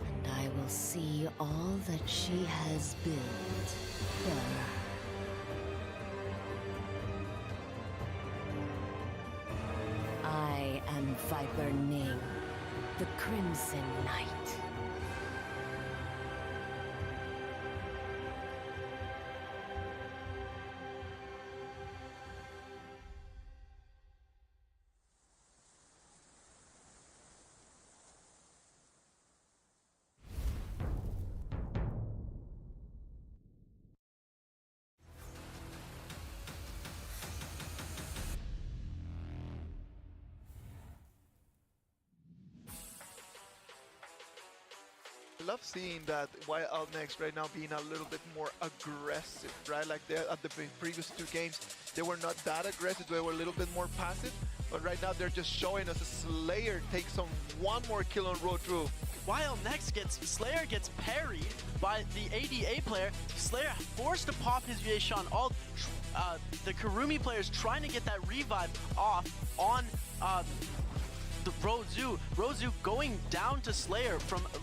G: And I will see all that she has built her. I am Viper Ning, the Crimson Knight.
A: love seeing that Wild Next right now being a little bit more aggressive, right? Like at the previous 2 games, they were not that aggressive. They were a little bit more passive. But right now, they're just showing us a Slayer takes on 1 more kill on road through.
B: Wild next Slayer gets parried by the ADA player. Slayer forced to pop his Yueshon ult. The Kurumi player is trying to get that revive off on the Rozu. Rozu going down to Slayer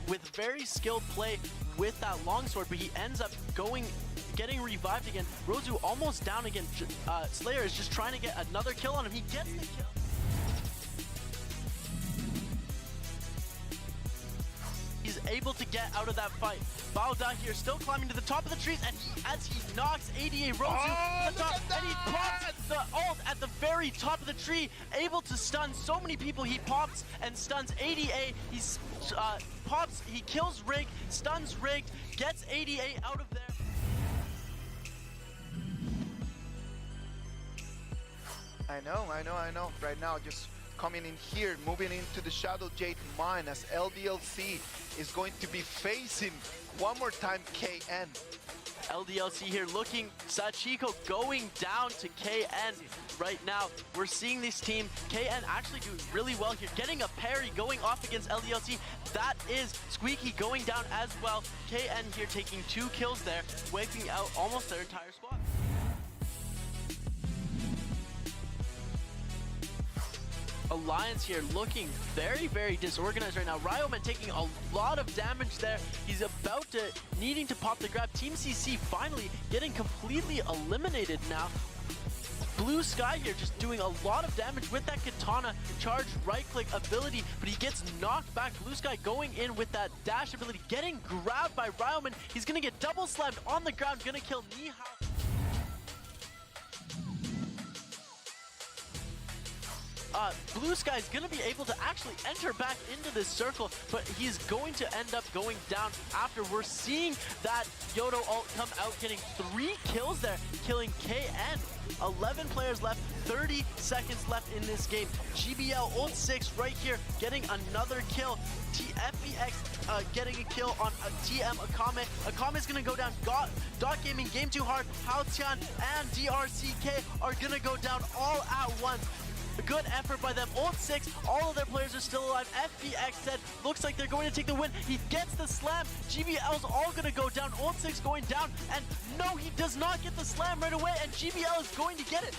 B: with very skilled play with that longsword, but he ends up getting revived again. Rozu almost down again. Slayer is just trying to get another kill on him. He gets the kill. He's able to get out of that fight. Baoda here still climbing to the top of the trees, and as he knocks ADA Rozu to the top, and he pops the ult at the very top of the tree, able to stun so many people. He pops and stuns ADA. He he kills Rig, stuns Rigged, gets ADA out of there.
A: I know. Right now, just coming in here, moving into the Shadow Jade mine as LDLC is going to be facing one more time KN.
B: LDLC here looking, Sachiko going down to KN right now. We're seeing this team, KN actually doing really well here, getting a parry going off against LDLC. That is Squeaky going down as well. KN here taking 2 kills there, wiping out almost their entire squad. Alliance here looking very, very disorganized right now. Ryoman taking a lot of damage there. He's about to needing to pop the grab. Team CC finally getting completely eliminated now. Blue Sky here just doing a lot of damage with that Katana charge right click ability, but he gets knocked back. Blue Sky going in with that dash ability, getting grabbed by Ryoman. He's gonna get double slammed on the ground, gonna kill Nihao. Blue Sky is going to be able to actually enter back into this circle, but he's going to end up going down after. We're seeing that Yodo ult come out, getting 3 kills there, killing KN. 11 players left, 30 seconds left in this game. GBL ult 6 right here, getting another kill. FBX getting a kill on TM Akame. Akame is going to go down. Dot Gaming, Game Too Hard, Haotian, and DRCK are going to go down all at once. A good effort by them. Ult 6, all of their players are still alive. FBX said, looks like they're going to take the win. He gets the slam. GBL's all going to go down. Ult 6 going down. And no, he does not get the slam right away. And GBL is going to get it.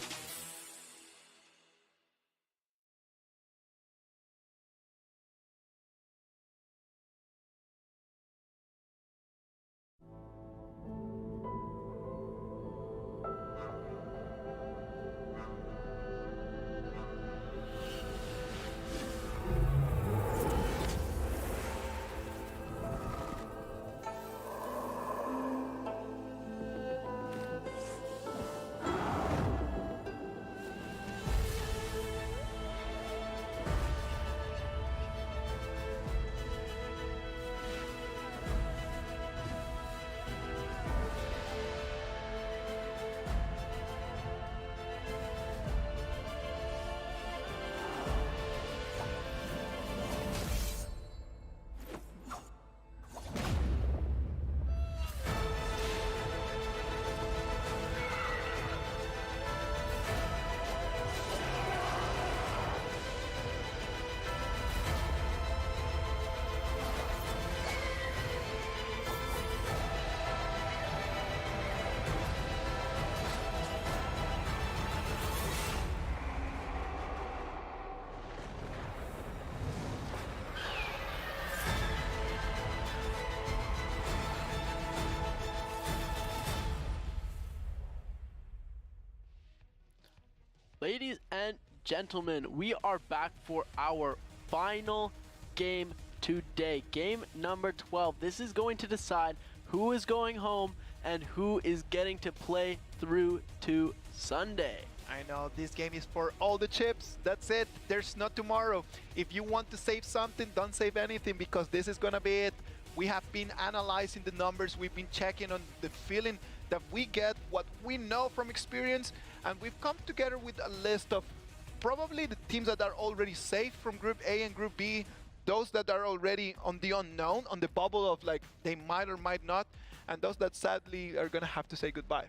B: Ladies and gentlemen, we are back for our final game today. Game number 12. This is going to decide who is going home and who is getting to play through to Sunday.
A: I know, this game is for all the chips. That's it. There's no tomorrow. If you want to save something, don't save anything, because this is gonna be it. We have been analyzing the numbers. We've been checking on the feeling that we get, what we know from experience, and we've come together with a list of probably the teams that are already safe from Group A and Group B. those that are already on the unknown, on the bubble of like they might or might not, and those that sadly are gonna have to say goodbye.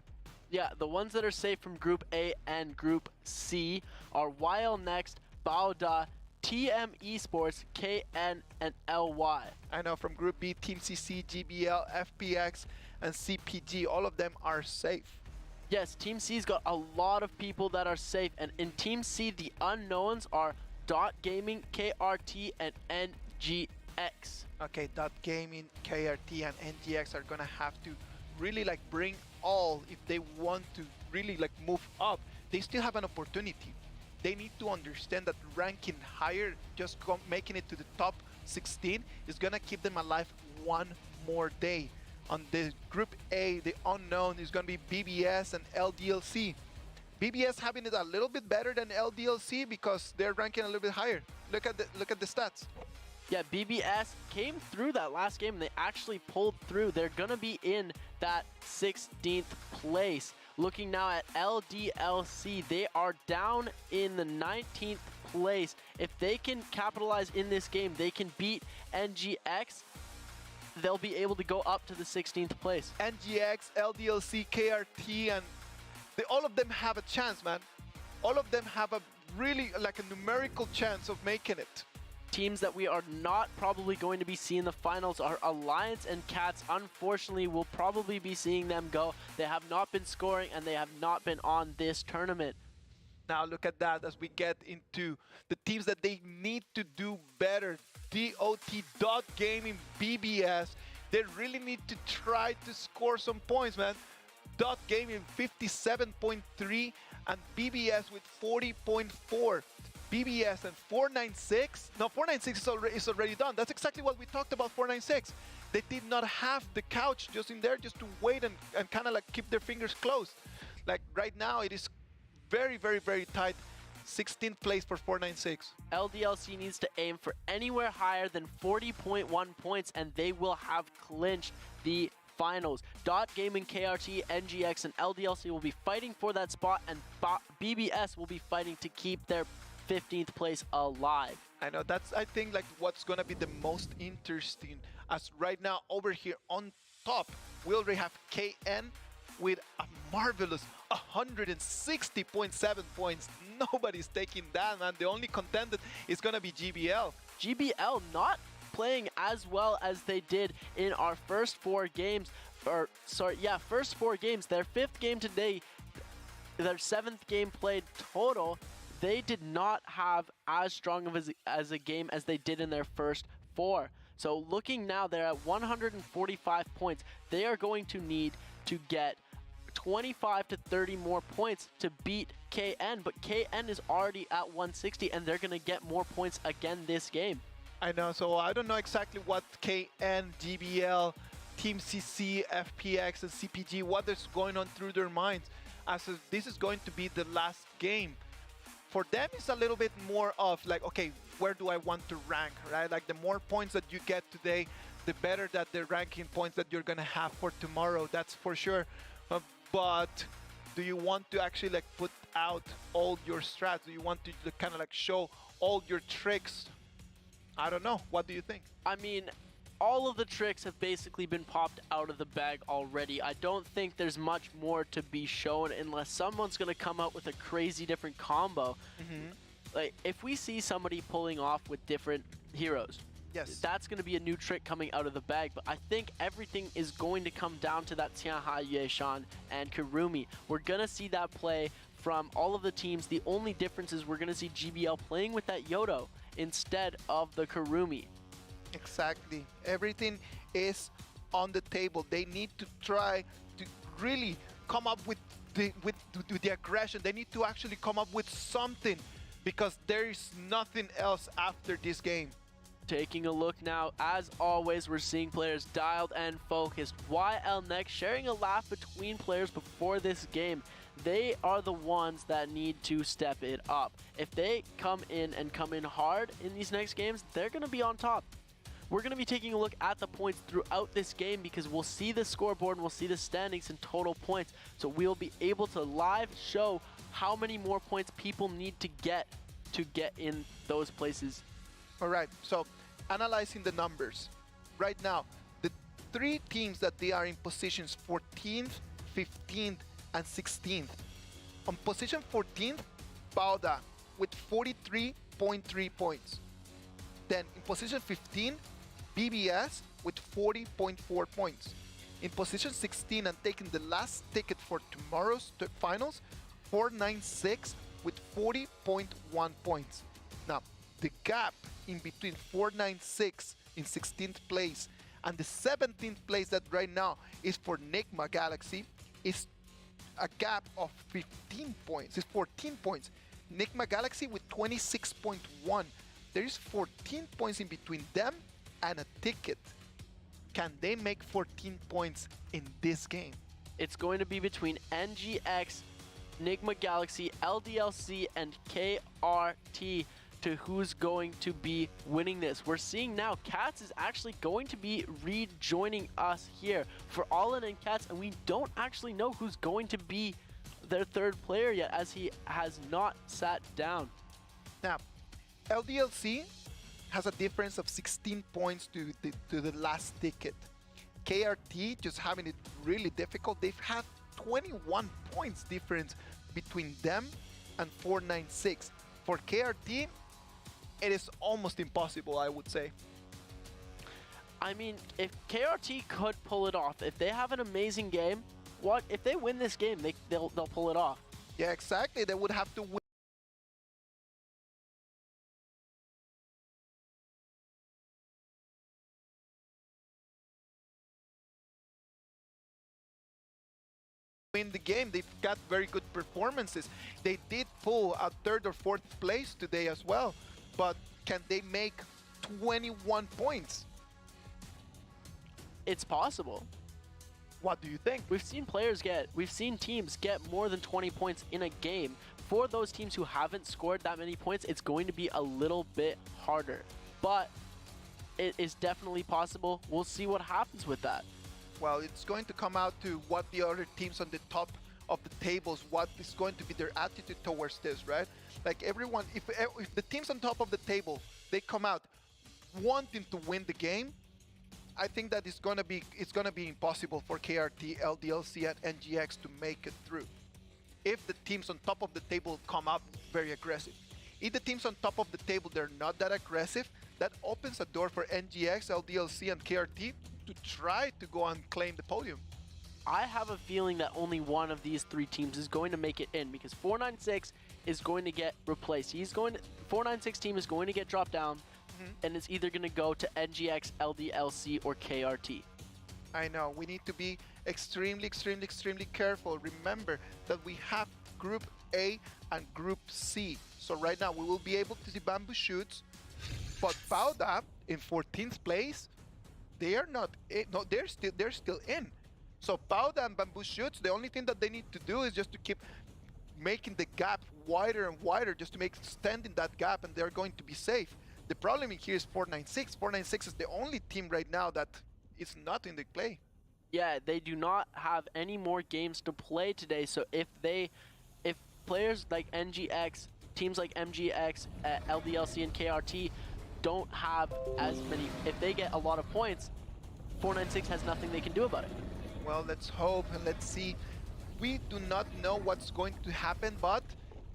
B: Yeah, the ones that are safe from Group A and Group C are YL Next, Baoda, TM Esports, KN, and LY.
A: I know from Group B, Team CC, GBL, FPX, and CPG, all of them are safe.
B: Yes, Team C's got a lot of people that are safe, and in Team C, the unknowns are Dot Gaming, KRT, and NGX.
A: Okay, Dot Gaming, KRT, and NGX are gonna have to really like bring all if they want to really like move up. They still have an opportunity. They need to understand that ranking higher, just making it to the top 16 is gonna keep them alive one more day. On the Group A, the unknown is gonna be BBS and LDLC. BBS having it a little bit better than LDLC because they're ranking a little bit higher. Look at the stats.
B: Yeah, BBS came through that last game and they actually pulled through. They're gonna be in that 16th place. Looking now at LDLC, they are down in the 19th place. If they can capitalize in this game, they can beat NGX, they'll be able to go up to the 16th place.
A: NGX, LDLC, KRT, and all of them have a chance, man. All of them have a really like a numerical chance of making it.
B: Teams that we are not probably going to be seeing the finals are Alliance and Cats. Unfortunately, we'll probably be seeing them go. They have not been scoring and they have not been on this tournament.
A: Now look at that as we get into the teams that they need to do better. DOT Gaming, BBS. They really need to try to score some points, man. Dot Gaming 57.3 and BBS with 40.4. BBS and 496. No, 496 is already done. That's exactly what we talked about 496. They did not have the couch just in there just to wait and kind of like keep their fingers closed. Like right now it is very, very, very tight. 16th place for 496.
B: LDLC needs to aim for anywhere higher than 40.1 points and they will have clinched the finals. Dot Gaming, KRT, NGX, and LDLC will be fighting for that spot and BBS will be fighting to keep their 15th place alive.
A: I know, that's I think like what's gonna be the most interesting as right now over here on top we already have KN with a marvelous 160.7 points. Nobody's taking that, man. The only contender is gonna be GBL.
B: GBL not playing as well as they did in our first four games, first four games. Their fifth game today, their seventh game played total. They did not have as strong of as a game as they did in their first four. So looking now, they're at 145 points. They are going to need to get 25 to 30 more points to beat KN, but KN is already at 160 and they're going to get more points again this game.
A: I know, so I don't know exactly what KN, GBL, Team CC, FPX, and CPG, what is going on through their minds as this is going to be the last game. For them, it's a little bit more of like, okay, where do I want to rank, right? Like the more points that you get today, the better that the ranking points that you're gonna have for tomorrow, that's for sure. But do you want to actually like put out all your strats? Do you want to kind of like show all your tricks? I don't know. What do you think?
B: I mean, all of the tricks have basically been popped out of the bag already. I don't think there's much more to be shown unless someone's going to come out with a crazy different combo. Like, if we see somebody pulling off with different heroes,
A: yes,
B: that's going to be a new trick coming out of the bag. But I think everything is going to come down to that Tianha, Yueshan, and Kurumi. We're going to see that play from all of the teams. The only difference is we're going to see GBL playing with that Yodo instead of the Kurumi.
A: Exactly. Everything is on the table. They need to try to really come up with the aggression. They need to actually come up with something because there is nothing else after this game.
B: Taking a look now, as always, we're seeing players dialed and focused. YL Next sharing a laugh between players before this game. They are the ones that need to step it up. If they come in hard in these next games, they're going to be on top. We're going to be taking a look at the points throughout this game because we'll see the scoreboard and we'll see the standings and total points. So we'll be able to live show how many more points people need to get in those places.
A: All right, so analyzing the numbers, right now, the three teams that they are in positions 14th, 15th, and 16th. On position 14th, Bauda with 43.3 points. Then in position 15, BBS with 40.4 points. In position 16 and taking the last ticket for tomorrow's finals, 496 with 40.1 points. Now, the gap in between 496 in 16th place and the 17th place that right now is for Nigma Galaxy is a gap of 15 points. It's 14 points. Nigma Galaxy with 26.1. There is 14 points in between them and a ticket. Can they make 14 points in this game?
B: It's going to be between NGX, Nigma Galaxy, LDLC, and KRT to who's going to be winning this. We're seeing now Cats is actually going to be rejoining us here for All In and Cats, and we don't actually know who's going to be their third player yet, as he has not sat down.
A: Now, LDLC has a difference of 16 points to the last ticket. KRT just having it really difficult. They've had 21 points difference between them and 496. For KRT, it is almost impossible, I would say.
B: I mean, if KRT could pull it off, if they have an amazing game, if they win this game, they'll pull it off.
A: Yeah, exactly. They would have to win the game. They've got very good performances. They did pull a third or fourth place today as well, but can they make 21 points?
B: It's possible.
A: What do you think?
B: We've seen teams get more than 20 points in a game. For those teams who haven't scored that many points, it's going to be a little bit harder, but it is definitely possible. We'll see what happens with that.
A: Well, it's going to come out to what the other teams on the top of the tables, what is going to be their attitude towards this, right? Like everyone, if the teams on top of the table, they come out wanting to win the game, I think that it's gonna be impossible for KRT, LDLC, and NGX to make it through. If the teams on top of the table come up very aggressive. If the teams on top of the table, they're not that aggressive, that opens a door for NGX, LDLC, and KRT to try to go and claim the podium.
B: I have a feeling that only one of these three teams is going to make it in, because 496 is going to get replaced. 496 team is going to get dropped down, and it's either going to go to NGX, LDLC, or KRT.
A: I know, we need to be extremely careful. Remember that we have Group A and Group C. So right now we will be able to see Bamboo Shoots, but Bauda in 14th place, they are not in. No, they're still in. So Bauda and Bamboo Shoots, the only thing that they need to do is just to keep making the gap wider and wider, just to make extending that gap, and they're going to be safe. The problem here is 496. 496 is the only team right now that is not in the play.
B: Yeah, they do not have any more games to play today. So if players like NGX, teams like MGX, LDLC, and KRT don't have as many, if they get a lot of points, 496 has nothing they can do about it.
A: Well, let's hope and let's see. We do not know what's going to happen, but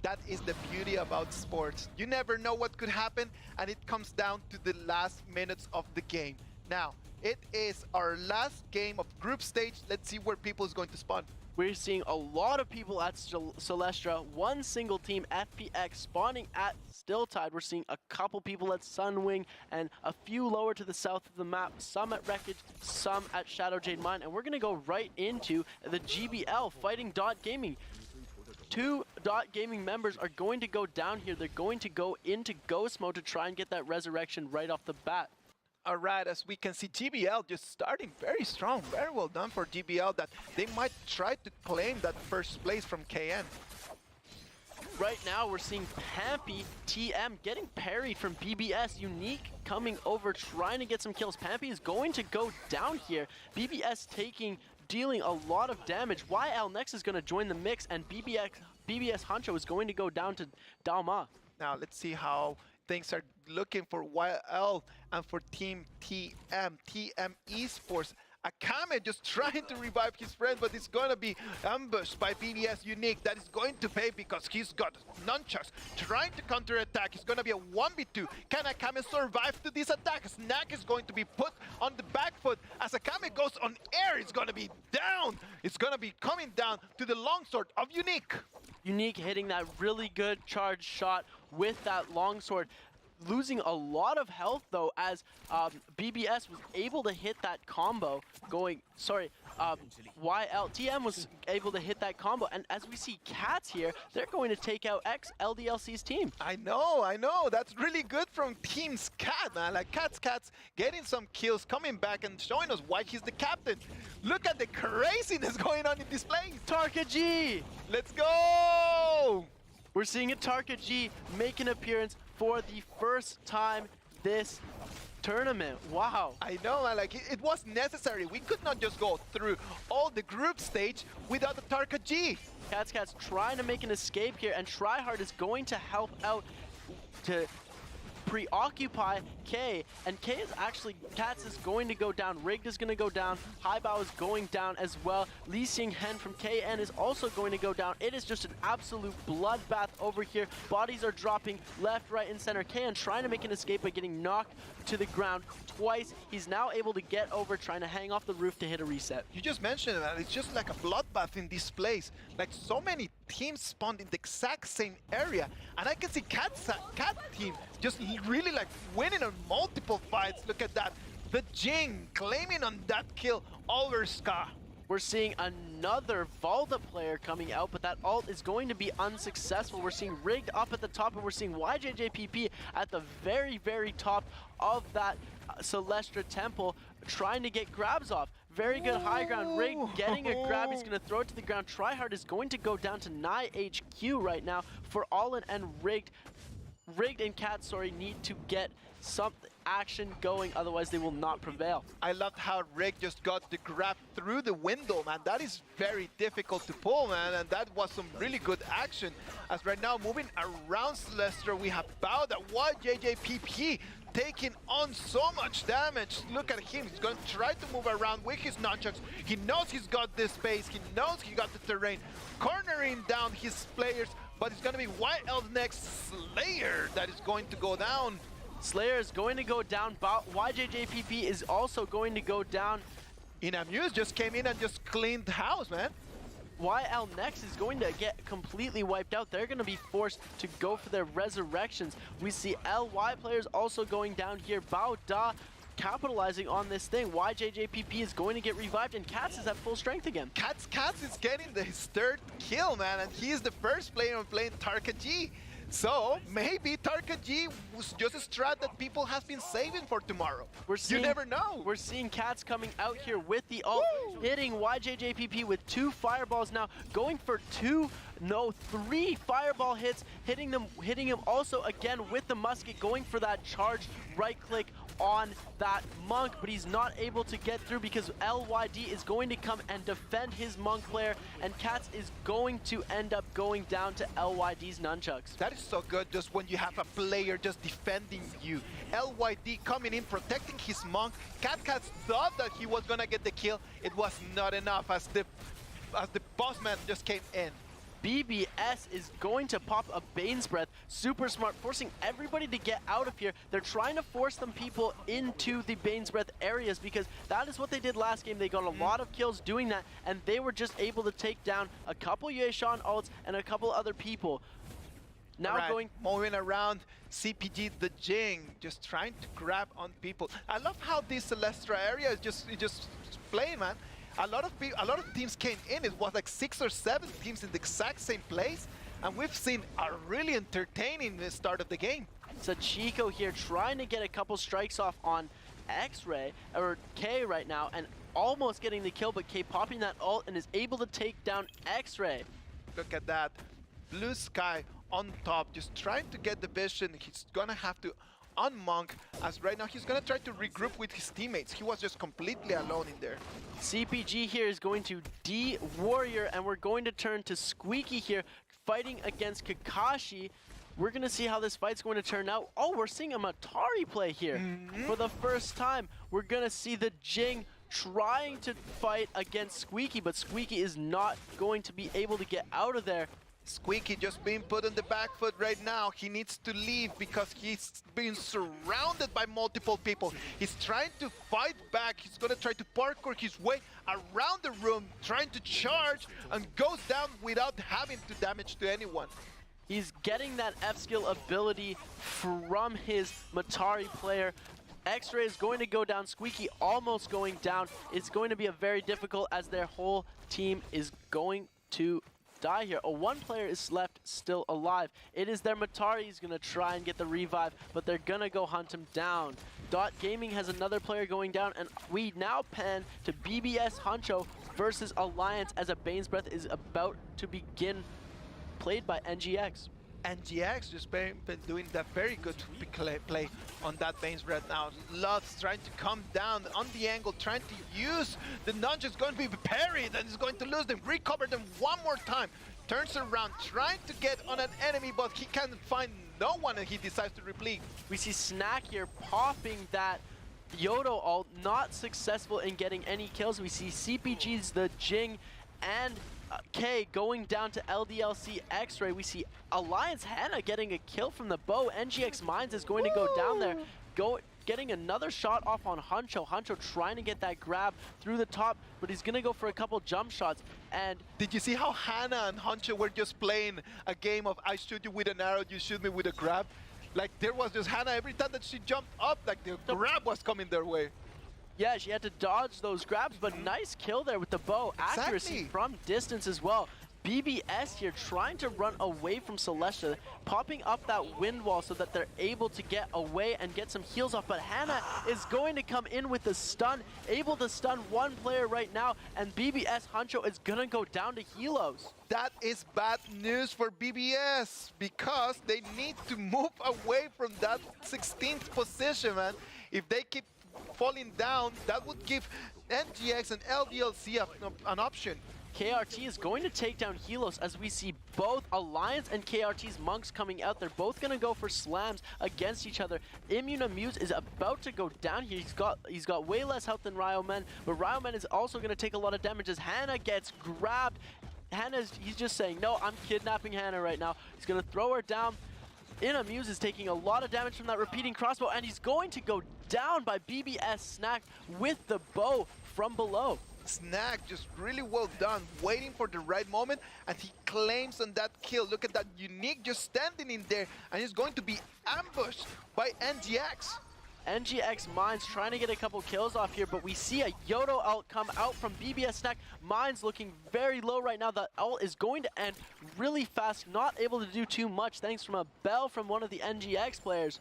A: that is the beauty about sports. You never know what could happen, and it comes down to the last minutes of the game. Now, it is our last game of group stage. Let's see where people is going to spawn.
B: We're seeing a lot of people at Celestra, one single team, FPX, spawning at Stilltide. We're seeing a couple people at Sunwing and a few lower to the south of the map, some at Wreckage, some at Shadow Jade Mine. And we're going to go right into the GBL fighting Dot Gaming. 2 Dot Gaming members are going to go down here. They're going to go into Ghost Mode to try and get that resurrection right off the bat.
A: All right, as we can see, GBL just starting very strong. Very well done for GBL, that they might try to claim that first place from KN.
B: Right now, we're seeing Pampy TM getting parried from BBS. Unique coming over, trying to get some kills. Pampy is going to go down here. BBS dealing a lot of damage. YL next is going to join the mix, and BBS Hancho is going to go down to Dalma.
A: Now, let's see how things are looking for YL and for Team TM Esports. Akame just trying to revive his friend, but it's going to be ambushed by BBS Unique. That is going to pay because he's got nunchucks. Trying to counterattack. It's going to be a 1v2. Can Akame survive to this attack? Snack is going to be put on the back foot. As Akame goes on air, it's going to be down. It's going to be coming down to the longsword of Unique.
B: Unique hitting that really good charge shot with that longsword. Losing a lot of health though, as BBS was able to hit that combo YLTM was able to hit that combo, and as we see Cats here, they're going to take out LDLC's team.
A: I know, that's really good from Team Cat, man. Like Cats getting some kills, coming back and showing us why he's the captain. Look at the craziness going on in this place.
B: Tarka G!
A: Let's go!
B: We're seeing a Tarka G make an appearance for the first time this tournament. Wow.
A: I know, man. Like it was necessary. We could not just go through all the group stage without the Tarka G.
B: Cats trying to make an escape here, and Tryhard is going to help out to preoccupy K, and K is actually, Cats is going to go down, Rigged is going to go down, Haibao is going down as well, Lee Seung Hen from KN is also going to go down. It is just an absolute bloodbath over here. Bodies are dropping left, right, and center. KN trying to make an escape by getting knocked to the ground twice. He's now able to get over, trying to hang off the roof to hit a reset.
A: You just mentioned it, man. It's just like a bloodbath in this place. Like so many teams spawned in the exact same area, and I can see Cat team just really like winning on multiple fights. Look at that. The Jing claiming on that kill over Ska.
B: We're seeing another Valda player coming out, but that ult is going to be unsuccessful. We're seeing Rigged up at the top, and we're seeing YJJPP at the very, very top of that Celestra Temple, trying to get grabs off. Very good high ground. Rigged getting a grab. He's going to throw it to the ground. Tryhard is going to go down to Nye HQ right now for Allin and Rigged. Rigged and Cat, need to get some action going, otherwise they will not prevail.
A: I loved how Rigged just got the grab through the window, man. That is very difficult to pull, man, and that was some really good action. As right now, moving around Celestra, we have Bao, that YJJPP taking on so much damage. Look at him. He's going to try to move around with his nunchucks. He knows he's got this space. He knows he got the terrain. Cornering down his players, but it's going to be YL next. Slayer that is going to go down.
B: Slayer is going to go down. YJJPP is also going to go down.
A: Inamuse just came in and just cleaned the house, man.
B: YL next is going to get completely wiped out. They're going to be forced to go for their resurrections. We see LY players also going down here. Bao Da capitalizing on this thing. YJJPP is going to get revived, and Cats is at full strength again.
A: Cats is getting his third kill, man, and he is the first player playing Tarka G. So maybe Tarka G was just a strat that people have been saving for tomorrow. You never know.
B: We're seeing Cats coming out here with the ult, hitting YJJPP with 2 fireballs now, going for 3 fireball hits, hitting him also again with the musket, going for that charged right click on that monk, but he's not able to get through because LYD is going to come and defend his monk player, and Cats is going to end up going down to LYD's nunchucks.
A: That is so good, just when you have a player just defending you. LYD coming in, protecting his monk. Cats thought that he was gonna get the kill. It was not enough as the bossman just came in.
B: BBS is going to pop a Bane's Breath. Super smart, forcing everybody to get out of here. They're trying to force them people into the Bane's Breath areas because that is what they did last game. They got a lot of kills doing that, and they were just able to take down a couple Yueshan ults and a couple other people. Now
A: moving around, CPG the Jing, just trying to grab on people. I love how this Celestra area is just playing, man. A lot of teams came in. It was like 6 or 7 teams in the exact same place, and we've seen a really entertaining start of the game.
B: Sachiko here trying to get a couple strikes off on X-Ray or K right now, and almost getting the kill, but K popping that ult and is able to take down X-Ray.
A: Look at that. Blue Sky on top, just trying to get the vision. He's gonna have to unmonk, as right now he's gonna try to regroup with his teammates. He was just completely alone in there.
B: CPG here is going to D-Warrior, and we're going to turn to Squeaky here, fighting against Kakashi. We're going to see how this fight's going to turn out. Oh, we're seeing a Matari play here. For the first time, we're going to see the Jing trying to fight against Squeaky, but Squeaky is not going to be able to get out of there.
A: Squeaky just being put on the back foot right now. He needs to leave because he's being surrounded by multiple people. He's trying to fight back. He's going to try to parkour his way around the room, trying to charge, and goes down without having to damage to anyone.
B: He's getting that F-skill ability from his Matari player. X-Ray is going to go down. Squeaky almost going down. It's going to be a very difficult as their whole team is going to die here. One player is left still alive. It is their Matari. He's going to try and get the revive, but they're going to go hunt him down. Dot Gaming has another player going down, and we now pan to BBS Huncho versus Alliance as a Bane's Breath is about to begin, played by NGX.
A: NGX just been doing that very good play on that Bane's Breath now. Love's trying to come down on the angle, trying to use the nunchucks, going to be parried and is going to lose them. Recover them one more time. Turns around, trying to get on an enemy, but he can't find no one and he decides to replete.
B: We see Snack here popping that Yodo ult, not successful in getting any kills. We see CPG's, the Jing, and K going down to LDLC X-Ray. We see Alliance Hannah getting a kill from the bow. NGX Mines is going to go down there, getting another shot off on Huncho. Huncho trying to get that grab through the top, but he's going to go for a couple jump shots. And
A: did you see how Hannah and Huncho were just playing a game of I shoot you with an arrow, you shoot me with a grab? Like there was just Hannah, every time that she jumped up, like the grab was coming their way.
B: Yeah, she had to dodge those grabs, but nice kill there with the bow.
A: Exactly.
B: Accuracy from distance as well. BBS here trying to run away from Celestia, popping up that wind wall so that they're able to get away and get some heals off. But Hannah is going to come in with the stun, able to stun one player right now, and BBS Huncho is going to go down to Helos.
A: That is bad news for BBS because they need to move away from that 16th position, man. If they keep falling down, that would give NGX and LDLC an option.
B: KRT is going to take down Helos as we see both Alliance and KRT's monks coming out. They're both going to go for slams against each other. Immunamuse is about to go down here. He's got way less health than Ryomen, but Ryomen is also going to take a lot of damage as Hannah gets grabbed. He's just saying, no, I'm kidnapping Hannah right now. He's going to throw her down. Inamuse is taking a lot of damage from that repeating crossbow, and he's going to go down by BBS Snack with the bow from below.
A: Snack just really well done, waiting for the right moment, and he claims on that kill. Look at that Unique just standing in there, and he's going to be ambushed by NGX.
B: NGX Mines trying to get a couple kills off here, but we see a Yodo ult come out from BBS Snack. Mines looking very low right now. The ult is going to end really fast, not able to do too much thanks from a bell from one of the NGX players.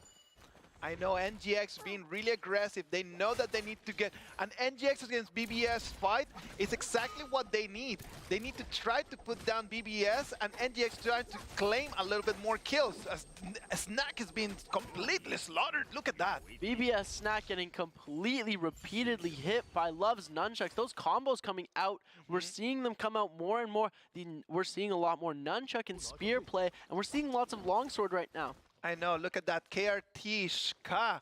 A: I know NGX being really aggressive. They know that they need to get an NGX against BBS fight. It's exactly what they need. They need to try to put down BBS and NGX trying to claim a little bit more kills. As Snack is being completely slaughtered. Look at that.
B: BBS Snack getting completely repeatedly hit by Love's nunchucks. Those combos coming out, we're seeing them come out more and more. We're seeing a lot more nunchuck and spear play, and we're seeing lots of longsword right now.
A: I know, look at that KRT Shka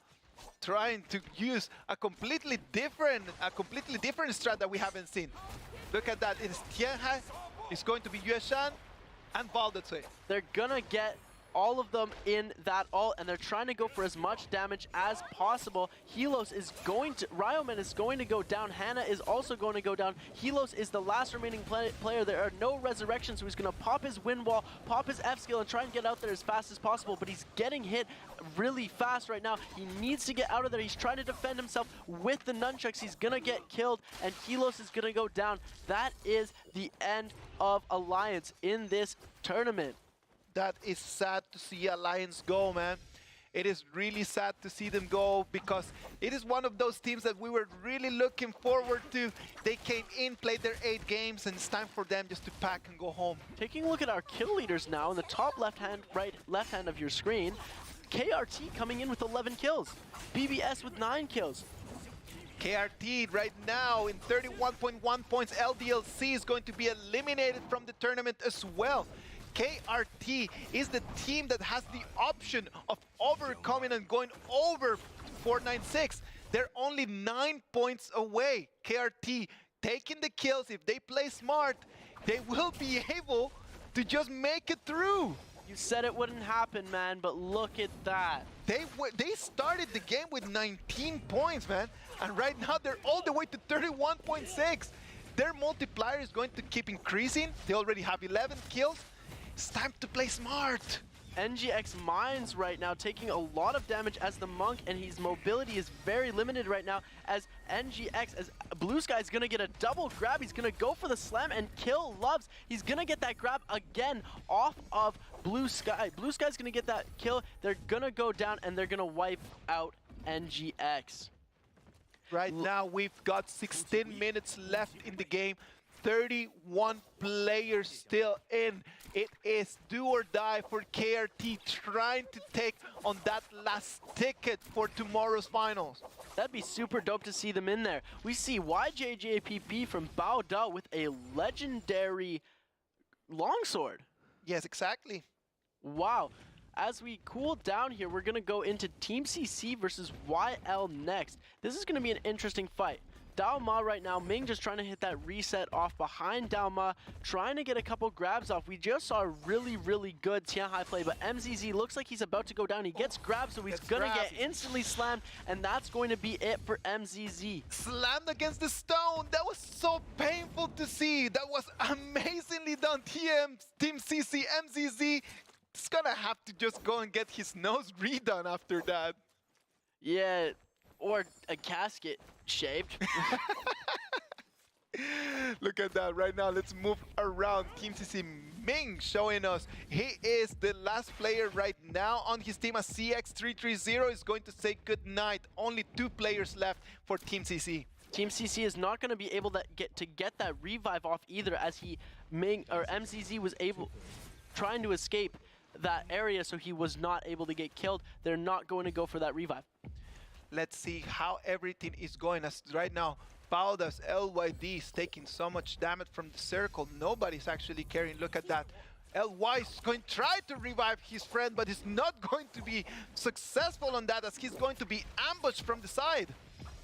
A: trying to use a completely different strat that we haven't seen. Look at that, it's Tianhai, it's going to be Yueshan and Valdezwe.
B: They're gonna get all of them in that ult, and they're trying to go for as much damage as possible. Helos is going to, Ryomen is going to go down. Hannah is also going to go down. Helos is the last remaining player. There are no resurrections, so he's going to pop his wind wall, pop his F skill, and try and get out there as fast as possible, but he's getting hit really fast right now. He needs to get out of there. He's trying to defend himself with the nunchucks. He's going to get killed, and Helos is going to go down. That is the end of Alliance in this tournament.
A: That is sad to see Alliance go, man. It is really sad to see them go because it is one of those teams that we were really looking forward to. They came in, played their 8 games, and it's time for them just to pack and go home.
B: Taking a look at our kill leaders now in the top left hand of your screen, KRT coming in with 11 kills, BBS with 9 kills.
A: KRT right now in 31.1 points. LDLC is going to be eliminated from the tournament as well. KRT is the team that has the option of overcoming and going over 496. They're only 9 points away. KRT taking the kills. If they play smart, they will be able to just make it through.
B: You said it wouldn't happen, man, but look at that.
A: They started the game with 19 points, man, and right now they're all the way to 31.6. Their multiplier is going to keep increasing. They already have 11 kills. It's time to play smart.
B: NGX Mines right now taking a lot of damage as the Monk, and his mobility is very limited right now as NGX, as Blue Sky is gonna get a double grab. He's gonna go for the slam and kill Loves. He's gonna get that grab again off of Blue Sky. Blue Sky's gonna get that kill. They're gonna go down and they're gonna wipe out NGX.
A: Right now we've got 16 minutes left in the game. 31 players still in. It is do or die for KRT trying to take on that last ticket for tomorrow's finals.
B: That'd be super dope to see them in there. We see YJJPP from Bao Da with a legendary longsword.
A: Yes, exactly.
B: Wow. As we cool down here, we're going to go into Team CC versus YL next. This is going to be an interesting fight. Dao Ma right now, Ming just trying to hit that reset off behind Dao Ma, trying to get a couple grabs off. We just saw a really, really good Tian Hai play, but MZZ looks like he's about to go down. He gets grabbed, so he's going to get instantly slammed, and that's going to be it for MZZ.
A: Slammed against the stone. That was so painful to see. That was amazingly done. Team CC, MZZ is going to have to just go and get his nose redone after that.
B: Yeah, or a casket shaped.
A: Look at that right now. Let's move around. Team CC Ming showing us he is the last player right now on his team as CX330 is going to say goodnight. Only 2 players left for Team CC.
B: Team CC is not going to be able to get that revive off either, as MZZ was trying to escape that area, so he was not able to get killed. They're not going to go for that revive.
A: Let's see how everything is going. As right now, Pauda's LYD is taking so much damage from the circle. Nobody's actually carrying. Look at that. LY is going to try to revive his friend, but he's not going to be successful on that, as he's going to be ambushed from the side.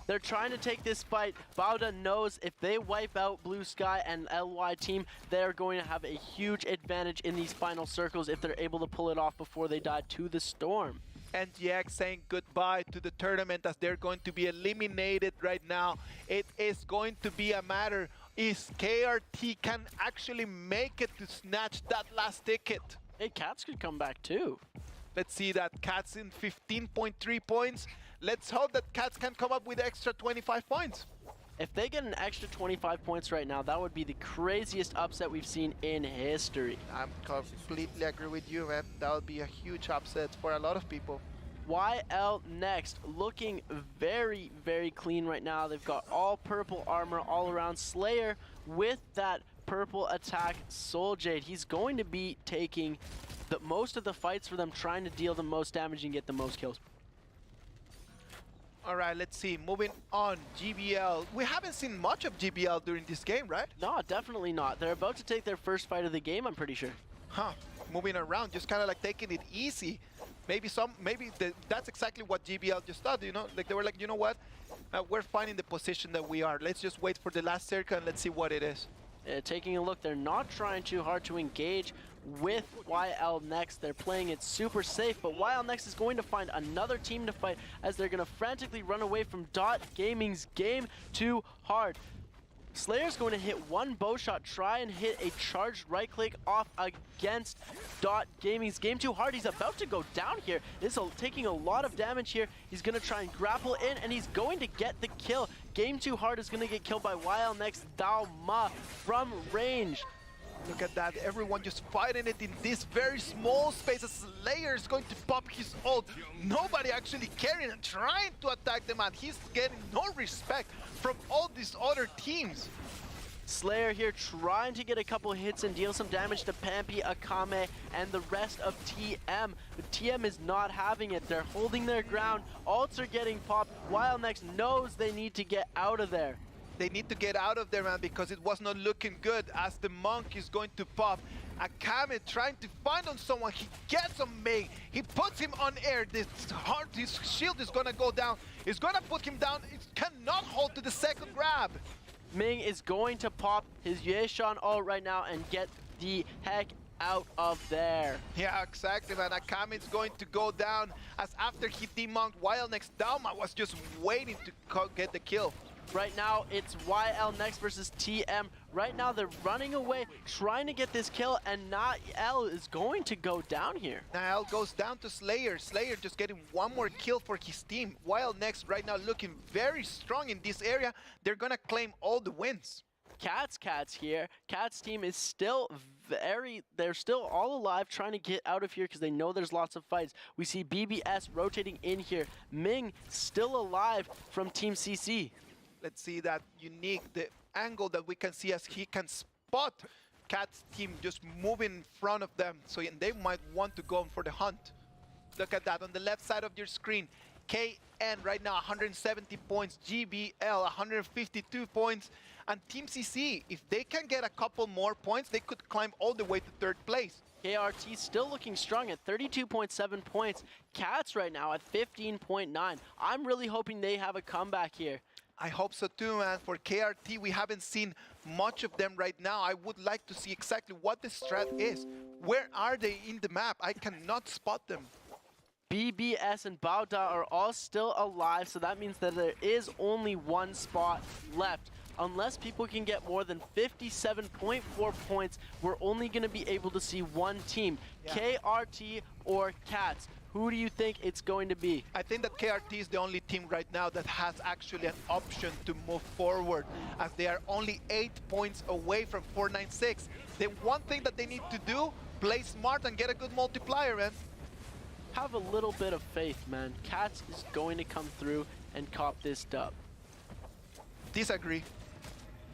B: They're trying to take this fight. Bauda knows if they wipe out Blue Sky and LY team, they're going to have a huge advantage in these final circles if they're able to pull it off before they die to the storm.
A: NGX saying goodbye to the tournament as they're going to be eliminated right now. It is going to be a matter is KRT can actually make it to snatch that last ticket.
B: Hey, Cats could come back too.
A: Let's see that. Cats in 15.3 points. Let's hope that Cats can come up with extra 25 points.
B: If they get an extra 25 points right now, that would be the craziest upset we've seen in history.
A: I completely agree with you, man. That would be a huge upset for a lot of people.
B: YL next, looking very, very clean right now. They've got all purple armor all around. Slayer with that purple attack, Soul Jade. He's going to be taking most of the fights for them, trying to deal the most damage and get the most kills.
A: All right, let's see. Moving on, GBL. We haven't seen much of GBL during this game, right?
B: No, definitely not. They're about to take their first fight of the game, I'm pretty sure.
A: Huh. Moving around, just kind of like taking it easy. That's exactly what GBL just thought, you know? Like they were like, you know what? We're finding the position that we are. Let's just wait for the last circle and let's see what it is.
B: Taking a look, they're not trying too hard to engage with YL Next. They're playing it super safe, but YL Next is going to find another team to fight as they're going to frantically run away from Dot Gaming's Game Too Hard. Slayer's going to hit one bow shot, try and hit a charged right click off against Dot Gaming's Game Too Hard. He's about to go down here. This is taking a lot of damage here. He's going to try and grapple in, and he's going to get the kill. Game Too Hard is going to get killed by YL Next Dao Ma from range.
A: Look at that, everyone just fighting it in this very small space. Slayer is going to pop his ult. Nobody actually carrying and trying to attack the man. He's getting no respect from all these other teams.
B: Slayer here trying to get a couple hits and deal some damage to Pampi, Akame, and the rest of TM. But TM is not having it. They're holding their ground. Ults are getting popped. YL Next knows they need to get out of there.
A: They need to get out of there, man, because it was not looking good as the Monk is going to pop. Akame trying to find on someone. He gets on Ming. He puts him on air. This shield is gonna go down. It's gonna put him down. It cannot hold to the second grab.
B: Ming is going to pop his Yueshan ult right now and get the heck out of there.
A: Yeah, exactly, man. Akame is going to go down as after he demonked while next Dauma was just waiting to get the kill.
B: Right now, it's YL next versus TM. Right now, they're running away, trying to get this kill, and Nael is going to go down here.
A: Nael goes down to Slayer. Slayer just getting one more kill for his team. While next right now looking very strong in this area. They're gonna claim all the wins.
B: Cats here. Cats team is still they're still all alive, trying to get out of here because they know there's lots of fights. We see BBS rotating in here. Ming still alive from Team CC.
A: Let's see that unique, the angle that we can see as he can spot Cat's team just moving in front of them. So they might want to go for the hunt. Look at that on the left side of your screen. KN right now 170 points, GBL 152 points, and Team CC, if they can get a couple more points, they could climb all the way to third place.
B: KRT still looking strong at 32.7 points. Cats right now at 15.9. I'm really hoping they have a comeback here.
A: I hope so too, man. For KRT, we haven't seen much of them right now. I would like to see exactly what the strat is. Where are they in the map? I cannot spot them.
B: BBS and Baoda are all still alive, so that means that there is only one spot left. Unless people can get more than 57.4 points, we're only going to be able to see one team, KRT or Cats. Who do you think it's going to be?
A: I think that KRT is the only team right now that has actually an option to move forward, as they are only 8 points away from 496. The one thing that they need to do, play smart and get a good multiplier, man.
B: Have a little bit of faith, man. Cats is going to come through and cop this dub.
A: Disagree.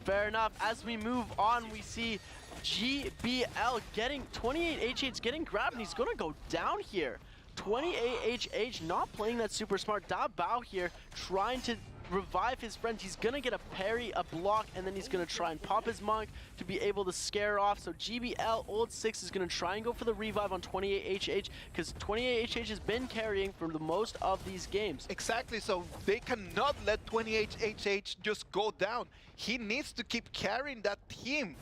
B: Fair enough. As we move on, we see GBL getting 28HH getting grabbed, and he's going to go down here. 28HH not playing that super smart. Da Bao here trying to revive his friend. He's going to get a parry, a block, and then he's going to try and pop his monk to be able to scare off. So GBL Old 6 is going to try and go for the revive on 28HH because 28HH has been carrying for the most of these games.
A: Exactly, so they cannot let 28HH just go down. He needs to keep carrying that team.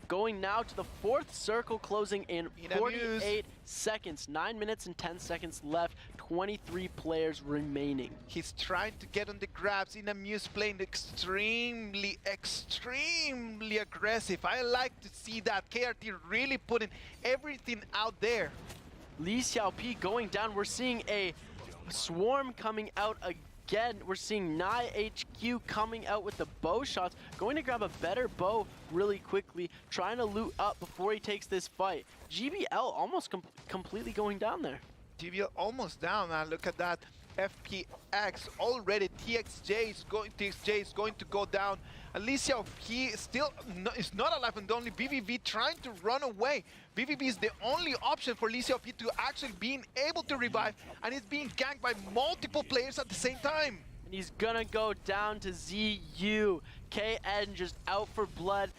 B: Going now to the fourth circle, closing in 48 seconds. 9 minutes and 10 seconds left. 23 players remaining.
A: He's trying to get on the grabs. Inamuse playing extremely aggressive. I like to see that. KRT really putting everything out there.
B: Li Xiaopi going down. We're seeing a swarm coming out again. We're seeing Nai HQ coming out with the bow shots, going to grab a better bow really quickly, trying to loot up before he takes this fight. GBL almost completely going down there.
A: GBL almost down, man. Look at that. FPX already. TXJ is going to go down. Alicia P still is not alive, and only BVV trying to run away. BVV is the only option for Alicia P to actually being able to revive, and it's being ganked by multiple players at the same time.
B: And he's gonna go down to ZU. KN just out for blood.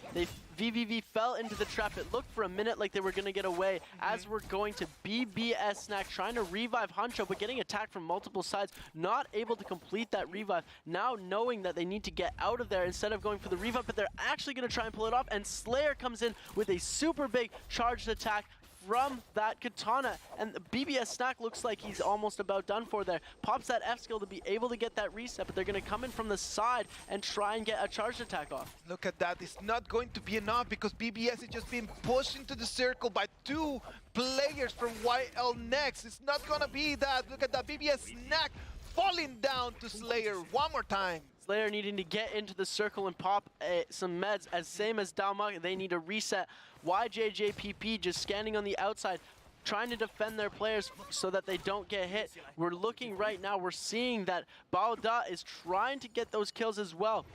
B: VVV fell into the trap. It looked for a minute like they were going to get away. As we're going to BBS Snack, trying to revive Huncho, but getting attacked from multiple sides, not able to complete that revive. Now knowing that they need to get out of there instead of going for the revive, but they're actually going to try and pull it off, and Slayer comes in with a super big charged attack from that katana, and BBS Snack looks like he's almost about done for there. Pops that F skill to be able to get that reset, but they're going to come in from the side and try and get a charged attack off.
A: Look at that. It's not going to be enough because BBS is just being pushed into the circle by two players from YL Next. It's not going to be that. Look at that. BBS Snack falling down to Slayer one more time.
B: Slayer needing to get into the circle and pop some meds, as same as Dalma. They need a reset. YJJPP just scanning on the outside, trying to defend their players so that they don't get hit. We're looking right now, we're seeing that Baoda is trying to get those kills as well.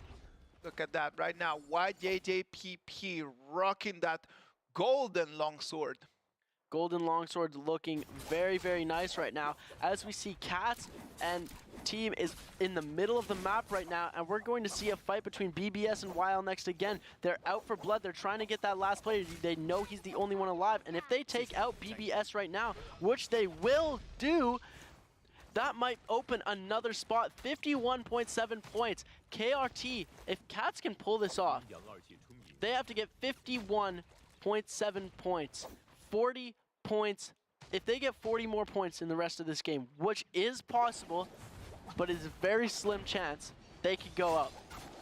A: Look at that right now. YJJPP rocking that golden longsword.
B: Golden longsword looking very, very nice right now. As we see Cats and team is in the middle of the map right now, and we're going to see a fight between BBS and YL Next again. They're out for blood. They're trying to get that last player. They know he's the only one alive, and if they take out BBS right now, which they will do, that might open another spot. 51.7 points. KRT, if Cats can pull this off, they have to get 51.7 points. 40 points. If they get 40 more points in the rest of this game, which is possible, but is a very slim chance, they could go up.